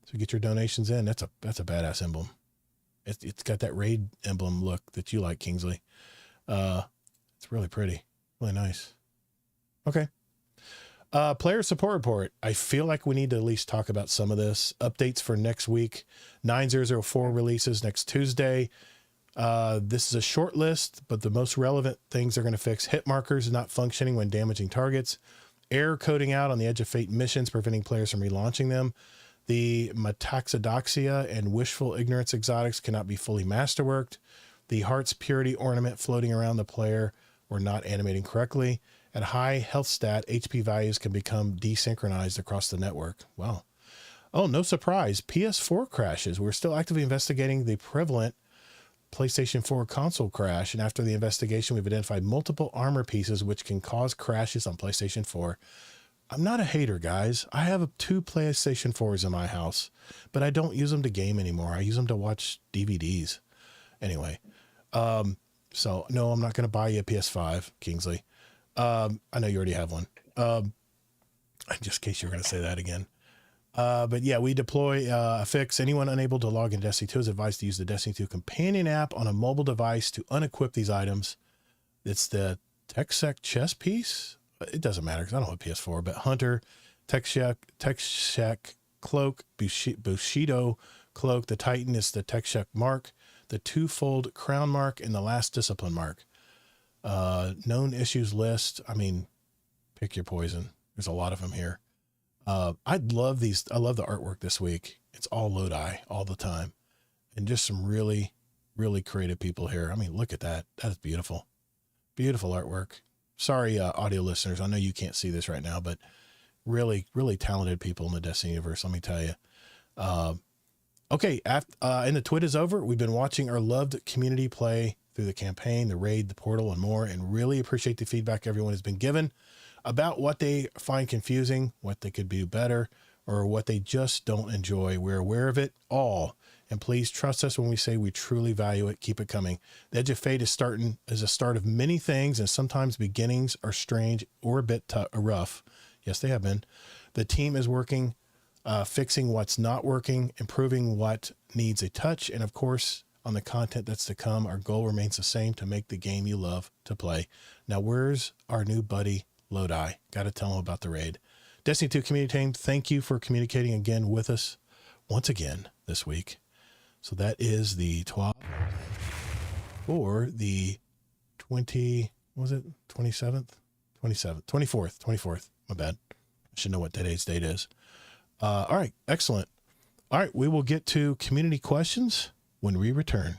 So get your donations in. That's a badass emblem. It's got that raid emblem look that you like, Kingsley. It's really pretty. Really nice. Okay. Player support report. I feel like we need to at least talk about some of this. Updates for next week. 9004 releases next Tuesday. This is a short list, but the most relevant things they're going to fix: hit markers not functioning when damaging targets, error coding out on the Edge of Fate missions, preventing players from relaunching them. The Metaxodoxia and Wishful Ignorance exotics cannot be fully masterworked. The Heart's Purity ornament floating around the player or not animating correctly. At high health stat, HP values can become desynchronized across the network. Wow. Oh, no surprise. PS4 crashes. We're still actively investigating the prevalent PlayStation 4 console crash, and after the investigation, we've identified multiple armor pieces which can cause crashes on PlayStation 4. I'm not a hater, guys. I have 2 PlayStation 4s in my house, but I don't use them to game anymore. I use them to watch DVDs. Anyway, so no, I'm not going to buy you a PS5, Kingsley. I know you already have one. Just in case you're going to say that again. But yeah, we deploy a fix. Anyone unable to log in Destiny 2 is advised to use the Destiny 2 companion app on a mobile device to unequip these items. It's the TechSec chess piece. It doesn't matter because I don't have PS4, but Hunter, TechSec cloak, Bushido cloak. The Titan is the TechSec mark, the twofold crown mark, and the last discipline mark. Known issues list. I mean, pick your poison. There's a lot of them here. I love these. I love the artwork this week. It's all Lodi all the time. And just some really, really creative people here. I mean, look at that. That is beautiful. Beautiful artwork. Sorry, audio listeners. I know you can't see this right now, but really, really talented people in the Destiny universe. Let me tell you. Okay. And the twit is over. We've been watching our loved community play through the campaign, the raid, the portal, and more, and really appreciate the feedback everyone has been given about what they find confusing, what they could do better, or what they just don't enjoy. We're aware of it all. And please trust us when we say we truly value it. Keep it coming. The Edge of Fate is a start of many things, and sometimes beginnings are strange or a bit rough. Yes, they have been. The team is working, fixing what's not working, improving what needs a touch, and of course, on the content that's to come, our goal remains the same: to make the game you love to play. Now, where's our new buddy, Lodi? Got to tell him about the raid. Destiny 2 community team, thank you for communicating again with us once again this week. So that is the 12 or the 20, was it 27th? 24th. My bad. I should know what today's date is. All right. Excellent. All right. We will get to community questions when we return.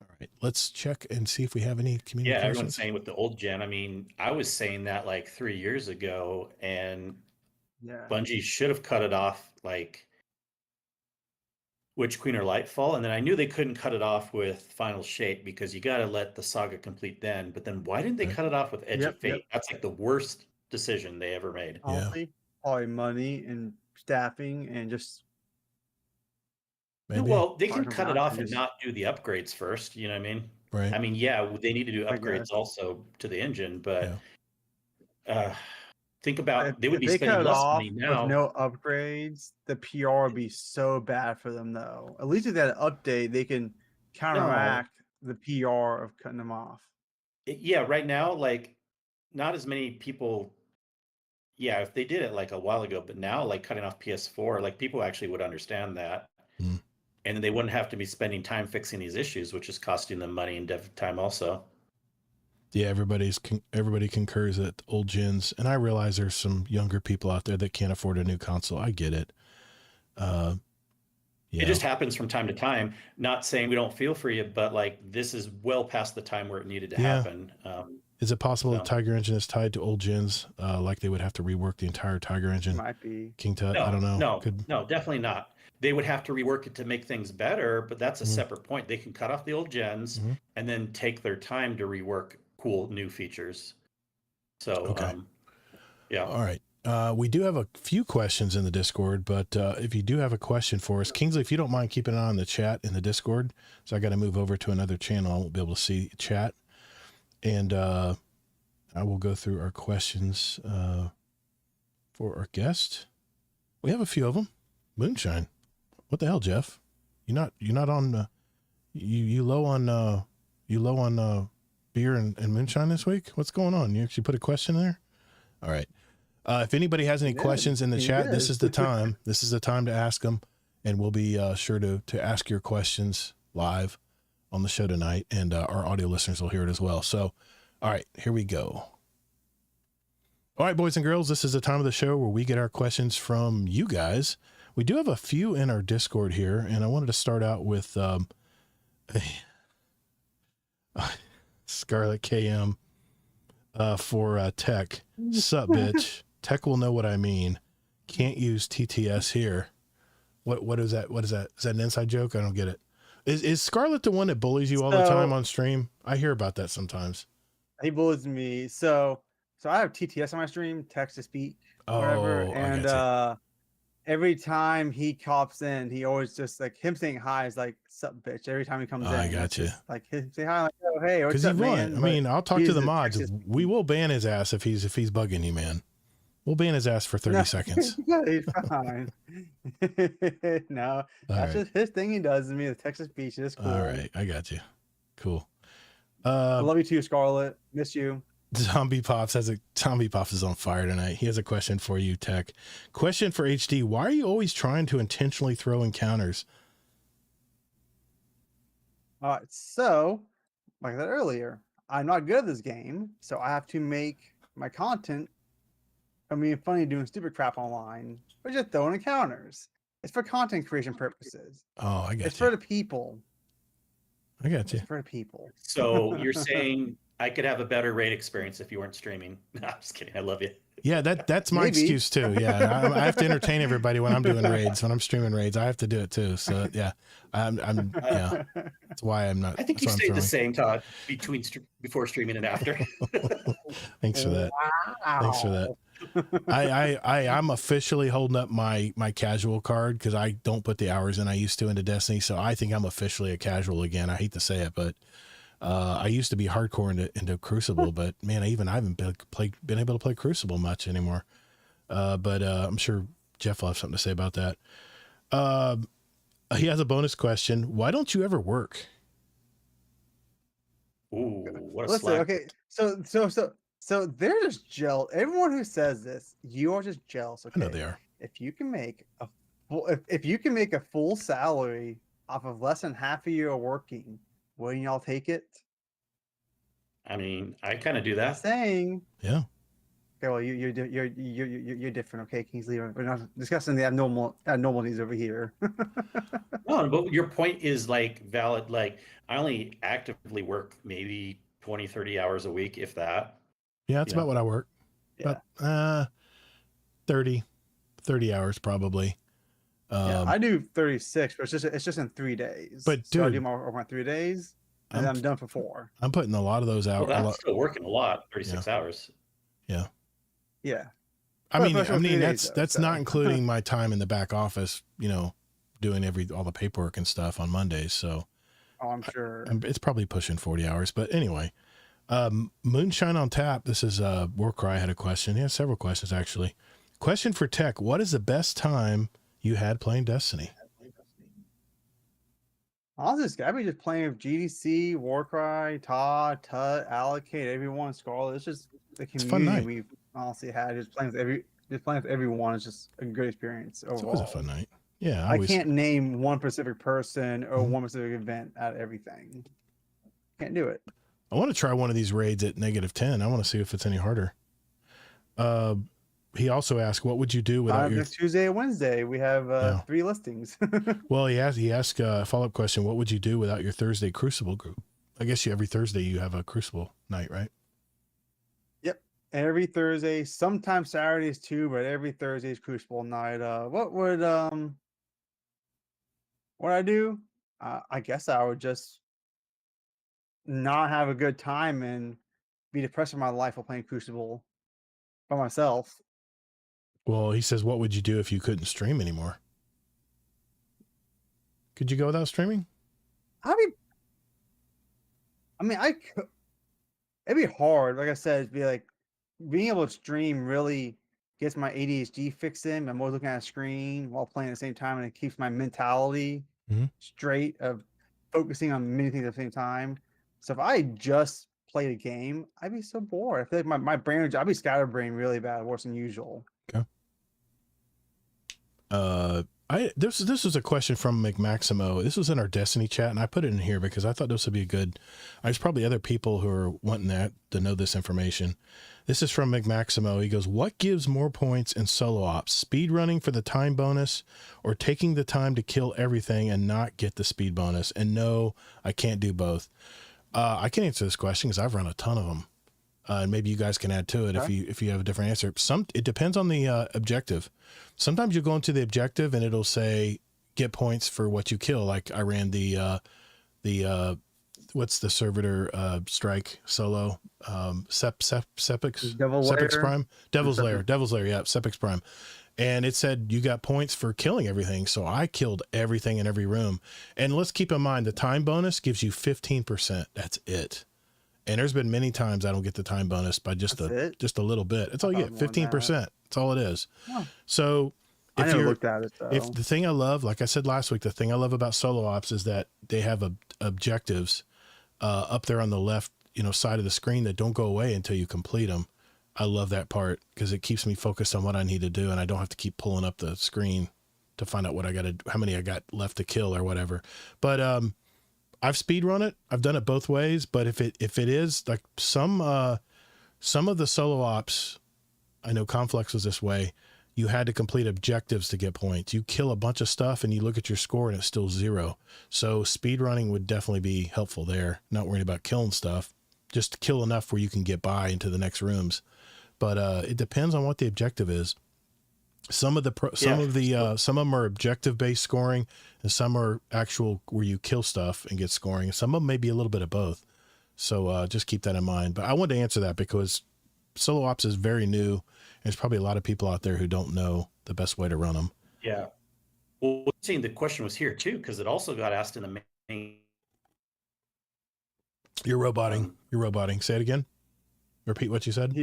All right. Let's check and see if we have any community questions. Everyone's saying with the old gen. I mean, I was saying that like 3 years ago, and Bungie should have cut it off like Witch Queen or Lightfall, and then I knew they couldn't cut it off with Final Shape because you got to let the saga complete then. But then why didn't they cut it off with Edge of Fate? Yep. That's like the worst decision they ever made. Honestly, probably money and staffing and just. Maybe. Well, they can cut it off and not do the upgrades first. You know what I mean? Right. I mean, yeah, they need to do upgrades also to the engine, but think about they would be spending less money now. With no upgrades, the PR would be so bad for them, though. At least with that update, they can counteract the PR of cutting them off. Right now, like not as many people. Yeah, if they did it like a while ago, but now like cutting off PS4, like people actually would understand that. And then they wouldn't have to be spending time fixing these issues, which is costing them money and dev time also. Yeah, everybody concurs that old gens, and I realize there's some younger people out there that can't afford a new console. I get it. It just happens from time to time. Not saying we don't feel for you, but like this is well past the time where it needed to happen. Is it possible No. the Tiger engine is tied to old gens? Like they would have to rework the entire Tiger engine? Might be. King Tut, No, I don't know. no, definitely not. They would have to rework it to make things better, but that's a Mhm. separate point. They can cut off the old gens Mhm. and then take their time to rework cool new features. So, Okay. yeah. All right. We do have a few questions in the Discord, but if you do have a question for us, Kingsley, if you don't mind keeping an eye on the chat in the Discord, so I got to move over to another channel. I won't be able to see chat. And I will go through our questions for our guest. We have a few of them. Moonshine. What the hell, Jeff? You're not on you low on beer and moonshine this week? What's going on? You actually put a question there? All right. If anybody has any questions in the chat, this is the time. This is the time to ask them, and we'll be sure to ask your questions live on the show tonight, and our audio listeners will hear it as well. So, all right, here we go. All right, boys and girls, this is the time of the show where we get our questions from you guys. We do have a few in our Discord here, and I wanted to start out with Scarlet KM for Tech. Sup, bitch. Tech will know what I mean. Can't use TTS here. What is that? What is that? Is that an inside joke? I don't get it. Is Scarlet the one that bullies you all the time on stream? I hear about that sometimes. He bullies me. So I have TTS on my stream, text to speak, whatever. Oh, And every time he cops in, he always just like him saying hi is like sup bitch. Every time he comes in, I got you. Like say hi, like oh hey, what's Because up, he won. man? I mean, I'll talk to the he's mods. just- We will ban his ass if he's bugging you, man. We'll ban his ass for 30 seconds. Yeah, he's fine. No, All that's right. just his thing. He does to me. The Texas Beach is cool. All right. I got you. Cool. I love you too, Scarlet. Miss you. Zombie Pops is on fire tonight. He has a question for you, Tech. Question for HD. Why are you always trying to intentionally throw encounters? All right, so like I said earlier, I'm not good at this game, so I have to make my content. I mean, funny doing stupid crap online, but just throwing encounters. It's for content creation purposes. Oh, I got It's you. for the people. I got you. It's for the people. So you're saying I could have a better raid experience if you weren't streaming? No, I'm just kidding. I love you. Yeah, that's my Maybe. excuse too. Yeah, I have to entertain everybody when I'm doing raids. When I'm streaming raids, I have to do it too. So yeah, I'm yeah. That's why I'm not. I think you that's why stayed I'm the same, Todd, before streaming and after. Thanks for that. Wow. Thanks for that. I'm officially holding up my casual card because I don't put the hours in I used to into Destiny. So I think I'm officially a casual again. I hate to say it, but I used to be hardcore into Crucible, but man, I haven't been able to play Crucible much anymore. But I'm sure Jeff will have something to say about that. He has a bonus question. Why don't you ever work? Ooh, what a Listen, slack. okay, so they're just jealous. Everyone who says this, you are just jealous. Okay? I know they are. If you can make a full, if you can make a full salary off of less than half a year of working, wouldn't y'all take it? I mean, I kind of do Just that. saying. Yeah. Okay, well, you're different. Okay, Kingsley, we're not discussing the abnormalities over here. No, but your point is like valid. Like I only actively work maybe 20, 30 hours a week, if that. Yeah, that's Yeah. about what I work. Yeah. About 30 hours probably. Yeah, I do 36, but it's just in 3 days. But, so I dude, do my 3 days, and then I'm done for 4. I'm putting a lot of those out. Well, that's still working a lot, 36 hours. Yeah. Yeah. I But mean, for 3 days, though, that's so. not including my time in the back office, doing all the paperwork and stuff on Mondays. So Oh, I'm sure. it's probably pushing 40 hours, but anyway, Moonshine on Tap. This is Warcry had a question. He has several questions actually. Question for Tech. What is the best time you had playing Destiny? Honestly, I've been just playing with GDC, Warcry, Todd, Tut, Allocate, everyone, Scarlet. It's just the a fun community night. we've honestly had. Just playing with everyone is just a good experience It was overall. a fun night. Yeah. I can't name one specific person or Mhm. one specific event out of everything. Can't do it. I want to try one of these raids at -10. I want to see if it's any harder. He also asked, what would you do without your... Next Tuesday and Wednesday, we have Yeah. 3 listings. Well, he asked a follow-up question. What would you do without your Thursday Crucible group? I guess every Thursday you have a Crucible night, right? every Thursday, sometimes Saturdays too, but every Thursday is Crucible night. What I do? I guess I would just not have a good time and be depressed in my life while playing Crucible by myself. Well, he says, what would you do if you couldn't stream anymore? Could you go without streaming? It'd be hard. Like I said, it'd be like being able to stream really gets my ADHD fixed in. I'm always looking at a screen while playing at the same time, and it keeps my mentality straight of focusing on many things at the same time. So if I just played a game, I'd be so bored. I feel like my brain I'd be scatterbrained really bad, worse than usual. Okay. This was a question from McMaximo. This was in our Destiny chat, and I put it in here because I thought this would be a good. There's probably other people who are wanting to know this information. This is from McMaximo. He goes, "What gives more points in solo ops? Speed running for the time bonus, or taking the time to kill everything and not get the speed bonus?" And no, I can't do both. I can answer this question because I've run a ton of them. And maybe you guys can add to it if you have a different answer. It depends on the objective. Sometimes you go into the objective and it'll say get points for what you kill. Like I ran the what's the servitor strike solo Sepix Prime Devil's Lair. Yeah, Sepix Prime. And it said you got points for killing everything. So I killed everything in every room. And let's keep in mind the time bonus gives you 15%. That's it. And there's been many times I don't get the time bonus by just a little bit. It's all you get, 15%. That's all it is. Yeah. So if I never looked at it, though. If the thing I love, like I said last week, the thing I love about solo ops is that they have objectives up there on the left, side of the screen that don't go away until you complete them. I love that part because it keeps me focused on what I need to do, and I don't have to keep pulling up the screen to find out how many I got left to kill or whatever. But I've speed run it. I've done it both ways, but if it is like some of the solo ops, I know Conflux was this way. You had to complete objectives to get points. You kill a bunch of stuff and you look at your score and it's still 0. So speed running would definitely be helpful there. Not worrying about killing stuff, just to kill enough where you can get by into the next rooms. But it depends on what the objective is. Some of them are objective based scoring, and some are actual where you kill stuff and get scoring. Some of them may be a little bit of both. So just keep that in mind. But I wanted to answer that because solo ops is very new. And there's probably a lot of people out there who don't know the best way to run them. Yeah. Well, seeing the question was here too, because it also got asked in the main. You're roboting. Say it again. Repeat what you said.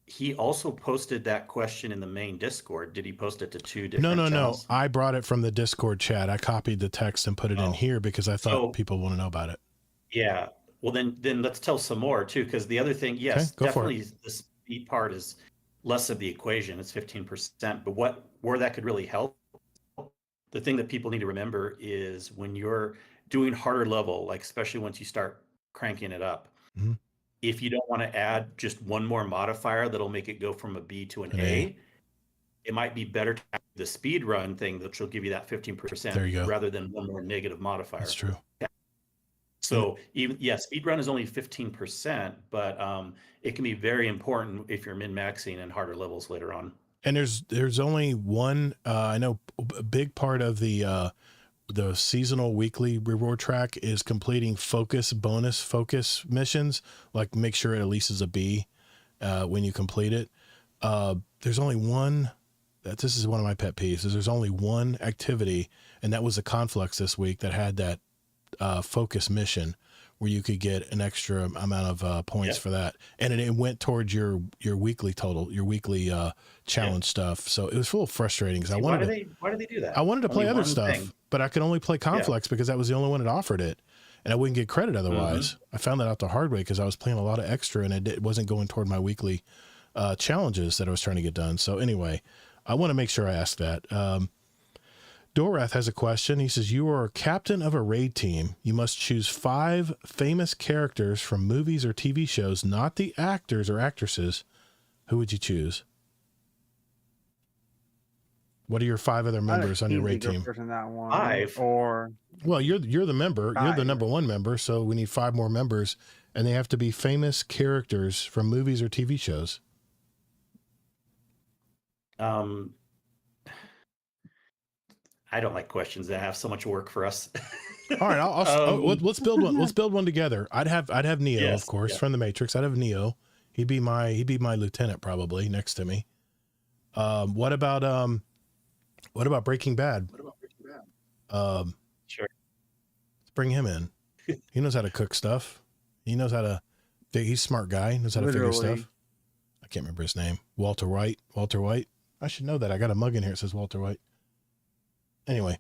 He also posted that question in the main Discord. Did he post it to 2 different channels? No. I brought it from the Discord chat. I copied the text and put it in here because I thought people want to know about it. Yeah. Well, then let's tell some more too, because the other thing, yes, definitely the speed part is less of the equation. It's 15%. But where that could really help, the thing that people need to remember is when you're doing harder level, like especially once you start cranking it up, if you don't want to add just one more modifier that'll make it go from a B to an A, it might be better to have the speed run thing that will give you that 15% rather than one more negative modifier. That's true. Yeah. So speed run is only 15%, but it can be very important if you're min-maxing and harder levels later on. And there's only one, I know a big part of the seasonal weekly reward track is completing bonus focus missions, like make sure it at least is a B when you complete it. There's only one, this is one of my pet peeves, is there's only one activity, and that was the Conflux this week that had that focus mission where you could get an extra amount of points for that. And it went towards your weekly total, your weekly challenge stuff. So it was a little frustrating because why do they do that? I wanted to play other stuff, but I could only play Conflux because that was the only one that offered it. And I wouldn't get credit otherwise. I found that out the hard way because I was playing a lot of extra and it wasn't going toward my weekly challenges that I was trying to get done. So anyway, I want to make sure I ask that. Dorath has a question. He says, you are captain of a raid team. You must choose 5 famous characters from movies or TV shows, not the actors or actresses. Who would you choose? What are your 5 other members on your raid team? 5? Or well, you're the member. 5. You're the number 1 member, so we need 5 more members. and they have to be famous characters from movies or TV shows. I don't like questions that have so much work for us. All right, let's build one. Let's build one together. I'd have Neo, Yes, of course, yeah. from the Matrix. I'd have Neo. He'd be my lieutenant probably next to me. What about Breaking Bad? Sure. Let's bring him in. He knows how to cook stuff. He knows how to. He's a smart guy. He knows how to figure stuff. I can't remember his name. Walter White. I should know that. I got a mug in here that says Walter White. Anyway,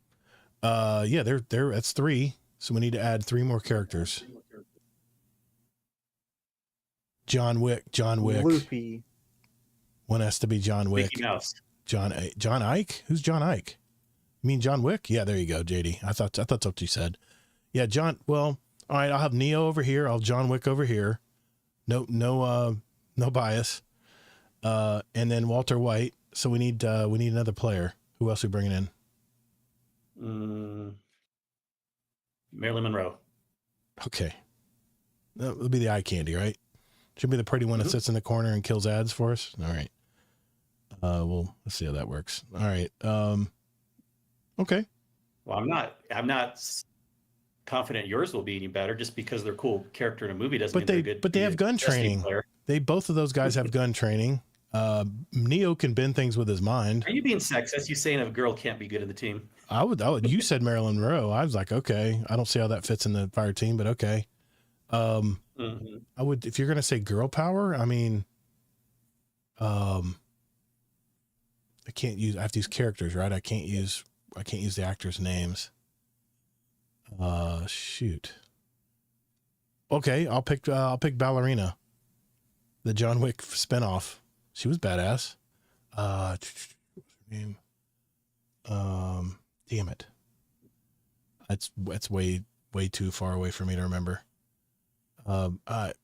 yeah, that's 3. So we need to add 3 more characters. John Wick. Luffy. One has to be John Wick. Mickey Mouse. John Ike? Who's John Ike? You mean John Wick? Yeah, there you go, JD. I thought that's what you said. Yeah, John. Well, all right. I'll have Neo over here. I'll have John Wick over here. No bias. And then Walter White. So we need another player. Who else are we bringing in? Marilyn Monroe. Okay. That'll be the eye candy, right? Should be the pretty one that sits in the corner and kills ads for us. All right. Well, let's see how that works. All right. Okay. Well, I'm not confident yours will be any better just because they're cool character in a movie doesn't mean they're good. But they have gun training. Both of those guys have gun training. Neo can bend things with his mind. Are you being sexist? You saying a girl can't be good in the team? I would. You said Marilyn Monroe. I was like, okay. I don't see how that fits in the fire team, but okay. I would, if you're going to say girl power, I mean, I have to use characters, right? I can't use the actors' names. Shoot. Okay. I'll pick Ballerina, the John Wick spinoff. She was badass. What's her name? Damn it. That's way too far away for me to remember. Halle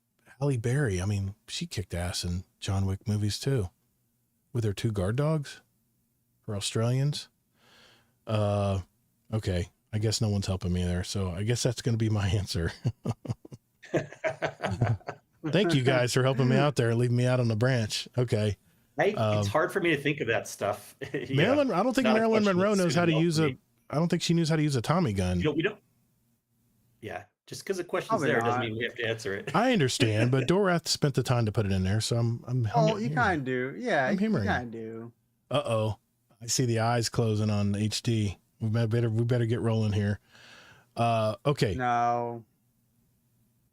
Berry. I mean, she kicked ass in John Wick movies too, with her 2 guard dogs, her Australians. Okay. I guess no one's helping me there. So I guess that's going to be my answer. Thank you guys for helping me out there, leaving me out on the branch. Okay. It's hard for me to think of that stuff. Marilyn, I don't think Marilyn Monroe knows how to use I don't think she knows how to use a Tommy gun. We don't. Yeah. Just because the question's there doesn't mean we have to answer it. I understand, but Dorath spent the time to put it in there, so I'm. Oh, you kind of do, yeah. I'm You humoring. kind of do. I see the eyes closing on HD. We better get rolling here. Okay. No.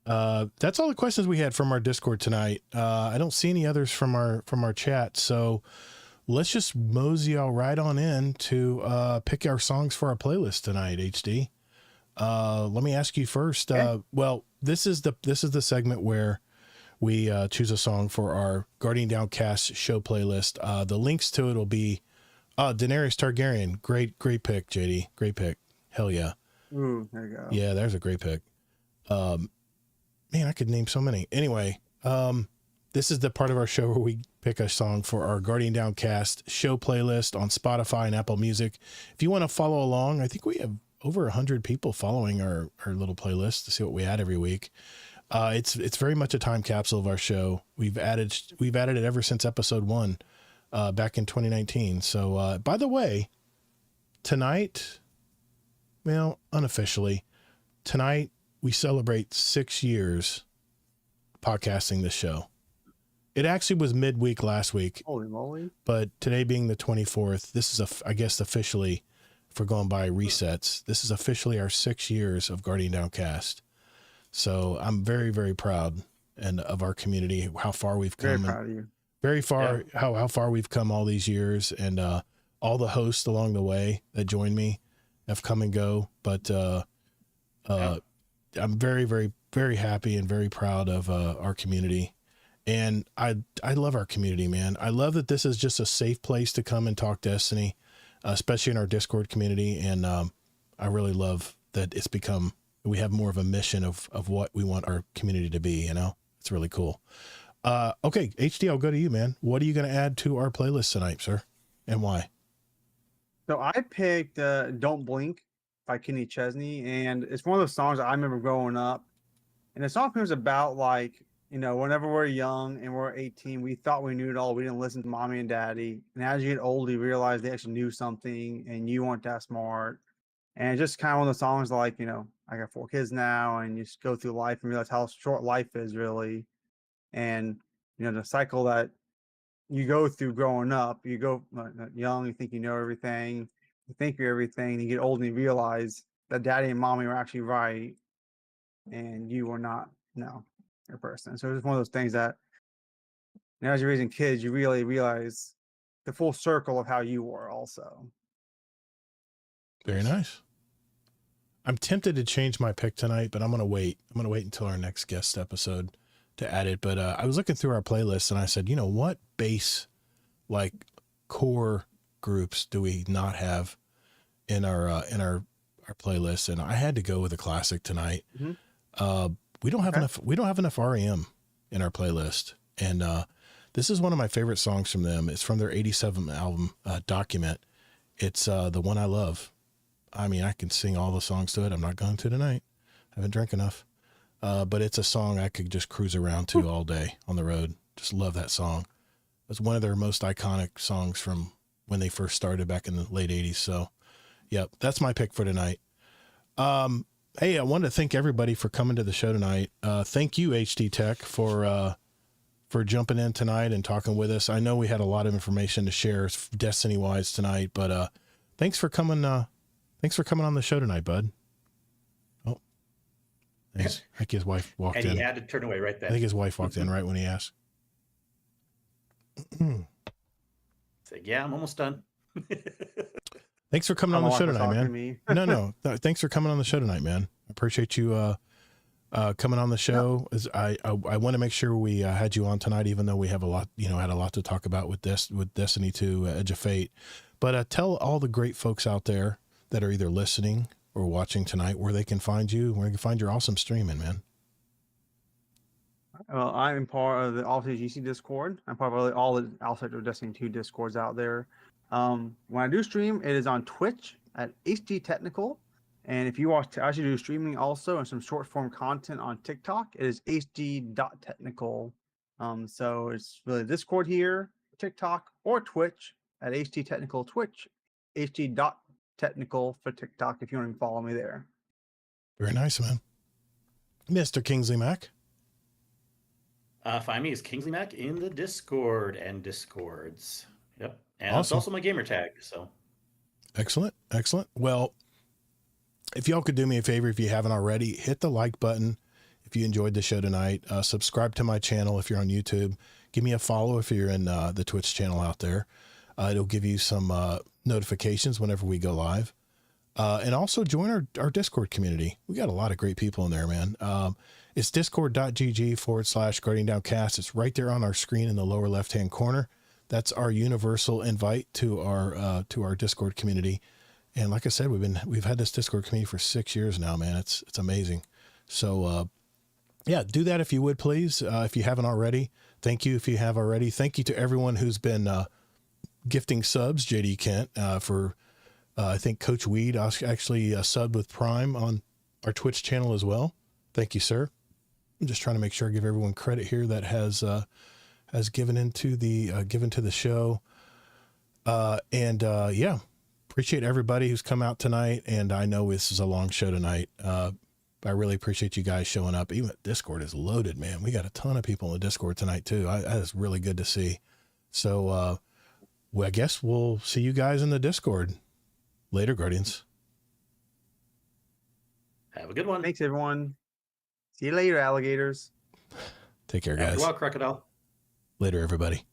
That's all the questions we had from our Discord tonight. I don't see any others from our chat, so let's just mosey all right on in to pick our songs for our playlist tonight. HD. Let me ask you first. Okay. Well, this is the segment where we choose a song for our Guardian Downcast show playlist. The links to it will be Daenerys Targaryen. Great pick, JD. Great pick. Hell yeah. Ooh, there you go. Yeah, there's a great pick. Man, I could name so many. Anyway, this is the part of our show where we pick a song for our Guardian Downcast show playlist on Spotify and Apple Music. If you want to follow along, I think we have over 100 people following our little playlist to see what we add every week. It's very much a time capsule of our show. We've added it ever since episode 1, back in 2019. So, by the way, tonight, well, unofficially, tonight we celebrate 6 years podcasting this show. It actually was midweek last week. Holy moly. But today being the 24th, this is I guess officially, if we're going by resets, this is officially our 6 years of Guardian Downcast. So I'm very, very proud of our community, how far we've come. Very proud of you. Very far, yeah. How far we've come all these years, and all the hosts along the way that joined me have come and go. But I'm very, very, very happy and very proud of our community. And I love our community, man. I love that this is just a safe place to come and talk Destiny, especially in our Discord community. And I really love that we have more of a mission of what we want our community to be, It's really cool. Okay, HD, I'll go to you, man. What are you going to add to our playlist tonight, sir? And why? So I picked Don't Blink by Kenny Chesney. And it's one of those songs that I remember growing up And the song was about like, whenever we're young and we're 18, we thought we knew it all. We didn't listen to mommy and daddy. And as you get older, you realize they actually knew something and you weren't that smart. And it's just kind of one of the songs like, I got 4 kids now, and you just go through life and realize how short life is really. And, the cycle that you go through growing up, you go young, you think you know everything, you think you're everything, you get old and you realize that daddy and mommy were actually right and you were not, your person. So it's one of those things that, as you're raising kids, you really realize the full circle of how you were also. Very nice. I'm tempted to change my pick tonight, but I'm going to wait. I'm going to wait until our next guest episode to add it. But I was looking through our playlist and I said, what bass like core groups do we not have in our playlist? And I had to go with a classic tonight. Mm-hmm. We don't have enough. We don't have enough REM in our playlist. And this is one of my favorite songs from them. It's from their 87 album, Document. It's The One I Love. I mean, I can sing all the songs to it. I'm not going to tonight. I haven't drank enough. But it's a song I could just cruise around to all day on the road. Just love that song. It's one of their most iconic songs from when they first started back in the late 80s. So, yeah, that's my pick for tonight. Hey, I wanted to thank everybody for coming to the show tonight. Thank you, HD Tech, for jumping in tonight and talking with us. I know we had a lot of information to share Destiny-wise tonight, but thanks for coming. Thanks for coming on the show tonight, bud. Oh, I think his wife walked in. And he had to turn away right then. I think his wife walked in right when he asked. Say, yeah, I'm almost done. Thanks for coming on the show tonight, man. No. Thanks for coming on the show tonight, man. I appreciate you coming on the show. I want to make sure we had you on tonight, even though we have a lot, had a lot to talk about with Destiny 2, Edge of Fate. But tell all the great folks out there that are either listening or watching tonight where they can find you, where they can find your awesome streaming, man. Well, I'm part of the All-State GC Discord. I'm part of all the Outside of Destiny 2 Discords out there. When I do stream, it is on Twitch at HD Technical. And if you watch, I actually do streaming also and some short form content on TikTok. It is hd.technical. So it's really Discord here, TikTok, or Twitch at HD Technical Twitch, hd.technical for TikTok if you want to follow me there. Very nice, man. Mr. Kingsley Mac. Find me as Kingsley Mac in the Discord and Discords. Yep. And awesome. It's also my gamer tag. So excellent. Well, if y'all could do me a favor, if you haven't already, hit the like button. If you enjoyed the show tonight, subscribe to my channel. If you're on YouTube, give me a follow. If you're in the Twitch channel out there, it'll give you some notifications whenever we go live. And also join our Discord community. We got a lot of great people in there, man. It's discord.gg/Guardian Downcast. It's right there on our screen in the lower left-hand corner. That's our universal invite to our Discord community. And like I said, we've had this Discord community for 6 years now, man. It's amazing. So, yeah, do that if you would, please. If you haven't already, thank you. If you have already, thank you to everyone who's been gifting subs. JD Kent for, I think Coach Weed actually subbed with Prime on our Twitch channel as well. Thank you, sir. I'm just trying to make sure I give everyone credit here that has given to the show. Yeah, appreciate everybody who's come out tonight. And I know this is a long show tonight. I really appreciate you guys showing up. Even Discord is loaded, man. We got a ton of people in the Discord tonight too. That is really good to see. So, I guess we'll see you guys in the Discord later, Guardians. Have a good one. Thanks, everyone. See you later, alligators. Take care, guys. Well, crocodile. Later, everybody.